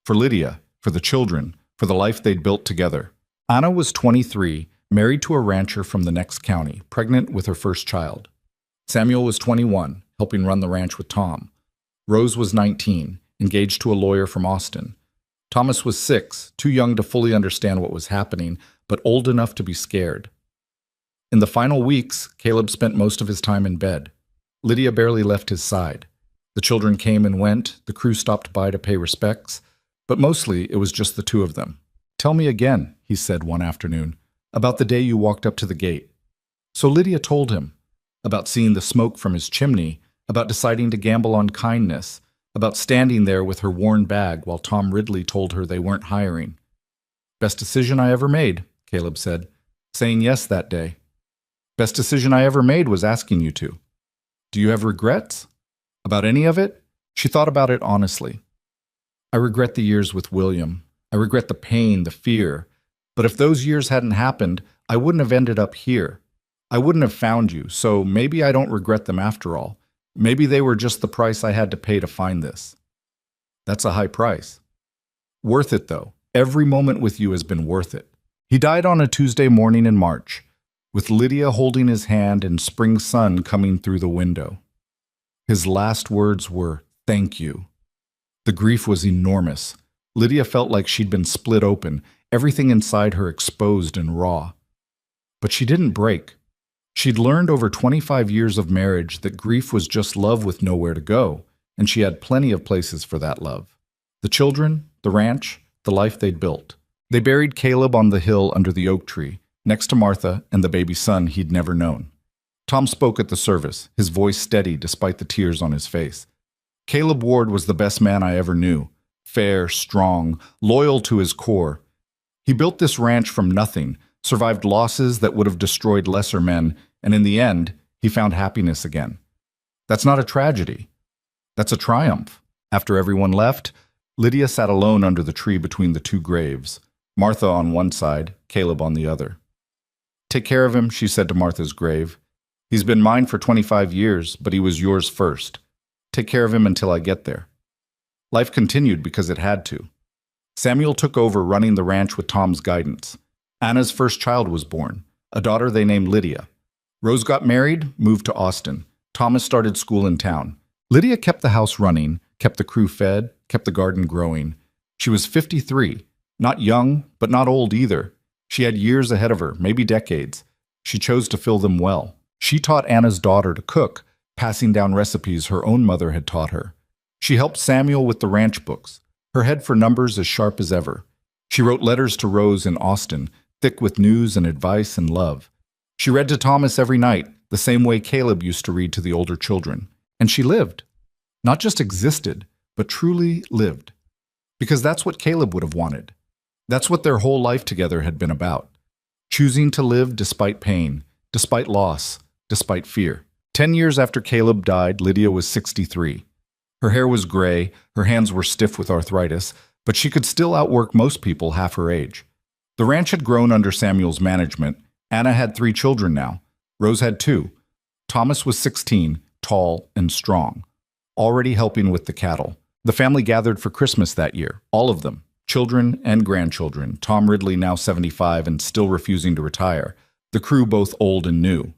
For Lydia, for the children, for the life they'd built together. Anna was 23, married to a rancher from the next county, pregnant with her first child. Samuel was 21, helping run the ranch with Tom. Rose was 19, engaged to a lawyer from Austin. Thomas was 6, too young to fully understand what was happening, but old enough to be scared. In the final weeks, Caleb spent most of his time in bed. Lydia barely left his side. The children came and went, the crew stopped by to pay respects, but mostly it was just the two of them. Tell me again, he said one afternoon, about the day you walked up to the gate. So Lydia told him, about seeing the smoke from his chimney, about deciding to gamble on kindness, about standing there with her worn bag while Tom Ridley told her they weren't hiring. Best decision I ever made, Caleb said, saying yes that day. Best decision I ever made was asking you to. Do you have regrets? About any of it? She thought about it honestly. I regret the years with William. I regret the pain, the fear. But if those years hadn't happened, I wouldn't have ended up here. I wouldn't have found you, so maybe I don't regret them after all. Maybe they were just the price I had to pay to find this. That's a high price. Worth it, though. Every moment with you has been worth it. He died on a Tuesday morning in March, with Lydia holding his hand and spring sun coming through the window. His last words were, "Thank you." The grief was enormous. Lydia felt like she'd been split open, everything inside her exposed and raw. But she didn't break. She'd learned over 25 years of marriage that grief was just love with nowhere to go, and she had plenty of places for that love. The children, the ranch, the life they'd built. They buried Caleb on the hill under the oak tree, next to Martha and the baby son he'd never known. Tom spoke at the service, his voice steady despite the tears on his face. Caleb Ward was the best man I ever knew. Fair, strong, loyal to his core. He built this ranch from nothing, survived losses that would have destroyed lesser men, and in the end, he found happiness again. That's not a tragedy. That's a triumph. After everyone left, Lydia sat alone under the tree between the two graves, Martha on one side, Caleb on the other. Take care of him, she said to Martha's grave. He's been mine for 25 years, but he was yours first. Take care of him until I get there." Life continued because it had to. Samuel took over running the ranch with Tom's guidance. Anna's first child was born, a daughter they named Lydia. Rose got married, moved to Austin. Thomas started school in town. Lydia kept the house running, kept the crew fed, kept the garden growing. She was 53, not young, but not old either. She had years ahead of her, maybe decades. She chose to fill them well. She taught Anna's daughter to cook, passing down recipes her own mother had taught her. She helped Samuel with the ranch books, her head for numbers as sharp as ever. She wrote letters to Rose in Austin, thick with news and advice and love. She read to Thomas every night, the same way Caleb used to read to the older children. And she lived. Not just existed, but truly lived. Because that's what Caleb would have wanted. That's what their whole life together had been about. Choosing to live despite pain, despite loss, despite fear. 10 years after Caleb died, Lydia was 63. Her hair was gray, her hands were stiff with arthritis, but she could still outwork most people half her age. The ranch had grown under Samuel's management. Anna had 3 children now. Rose had 2. Thomas was 16, tall and strong, already helping with the cattle. The family gathered for Christmas that year, all of them, children and grandchildren. Tom Ridley, now 75 and still refusing to retire. The crew both old and new.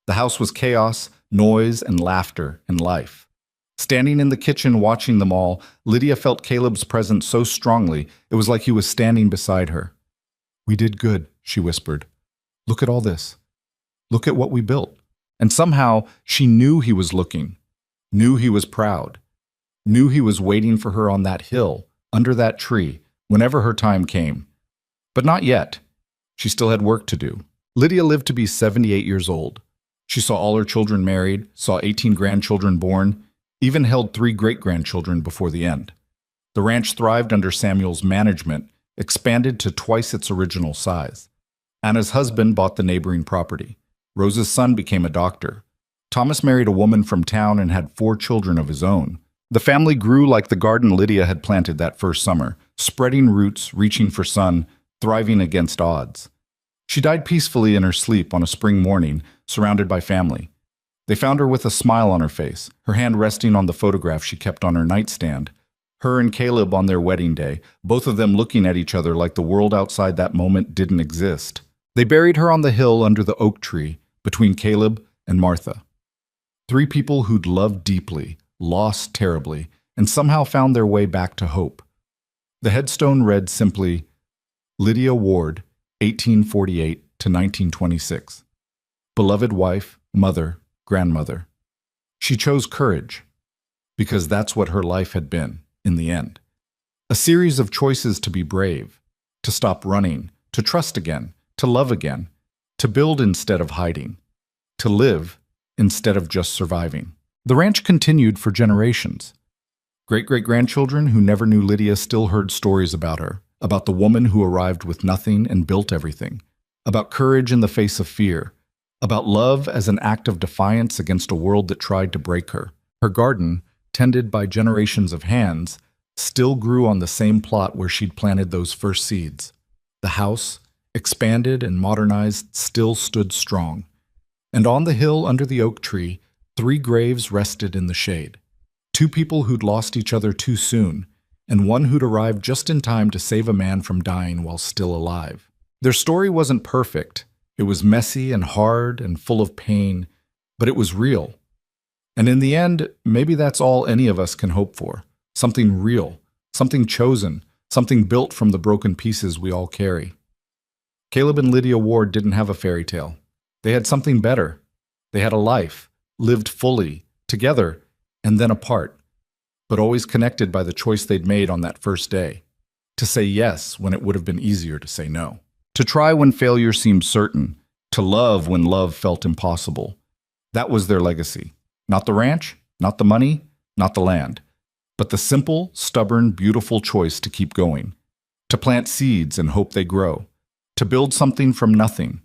The house was chaos, noise and laughter and life. Standing in the kitchen watching them all, Lydia felt Caleb's presence so strongly it was like he was standing beside her. "We did good," she whispered. "Look at all this. Look at what we built." And somehow she knew he was looking, knew he was proud, knew he was waiting for her on that hill, under that tree, whenever her time came. But not yet. She still had work to do. Lydia lived to be 78 years old. She saw all her children married, saw 18 grandchildren born, even held 3 great-grandchildren before the end. The ranch thrived under Samuel's management, expanded to twice its original size. Anna's husband bought the neighboring property. Rose's son became a doctor. Thomas married a woman from town and had 4 children of his own. The family grew like the garden Lydia had planted that first summer, spreading roots, reaching for sun, thriving against odds. She died peacefully in her sleep on a spring morning, surrounded by family. They found her with a smile on her face, her hand resting on the photograph she kept on her nightstand. Her and Caleb on their wedding day, both of them looking at each other like the world outside that moment didn't exist. They buried her on the hill under the oak tree, between Caleb and Martha. 3 people who'd loved deeply, lost terribly, and somehow found their way back to hope. The headstone read simply, Lydia Ward, 1848 to 1926. Beloved wife, mother, grandmother. She chose courage, because that's what her life had been, in the end. A series of choices to be brave, to stop running, to trust again, to love again, to build instead of hiding, to live instead of just surviving. The ranch continued for generations. Great-great-grandchildren who never knew Lydia still heard stories about her, about the woman who arrived with nothing and built everything, about courage in the face of fear, about love as an act of defiance against a world that tried to break her. Her garden, tended by generations of hands, still grew on the same plot where she'd planted those first seeds. The house, expanded and modernized, still stood strong. And on the hill under the oak tree, 3 graves rested in the shade. 2 people who'd lost each other too soon, and one who'd arrived just in time to save a man from dying while still alive. Their story wasn't perfect. It was messy and hard and full of pain, but it was real. And in the end, maybe that's all any of us can hope for. Something real, something chosen, something built from the broken pieces we all carry. Caleb and Lydia Ward didn't have a fairy tale. They had something better. They had a life, lived fully, together, and then apart, but always connected by the choice they'd made on that first day. To say yes when it would have been easier to say no. To try when failure seemed certain. To love when love felt impossible. That was their legacy. Not the ranch, not the money, not the land, but the simple, stubborn, beautiful choice to keep going. To plant seeds and hope they grow. To build something from nothing.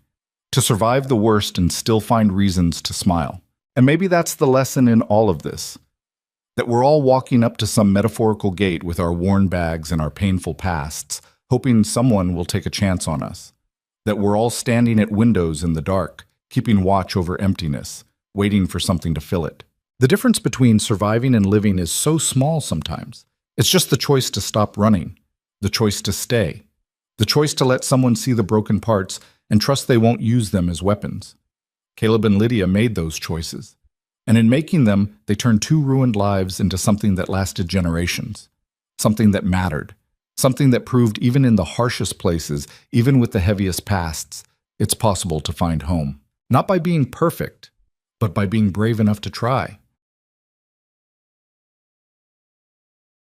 To survive the worst and still find reasons to smile. And maybe that's the lesson in all of this. That we're all walking up to some metaphorical gate with our worn bags and our painful pasts, hoping someone will take a chance on us. That we're all standing at windows in the dark, keeping watch over emptiness, waiting for something to fill it. The difference between surviving and living is so small sometimes. It's just the choice to stop running, the choice to stay, the choice to let someone see the broken parts and trust they won't use them as weapons. Caleb and Lydia made those choices, and in making them, they turned two ruined lives into something that lasted generations, something that mattered, something that proved even in the harshest places, even with the heaviest pasts, it's possible to find home. Not by being perfect, but by being brave enough to try.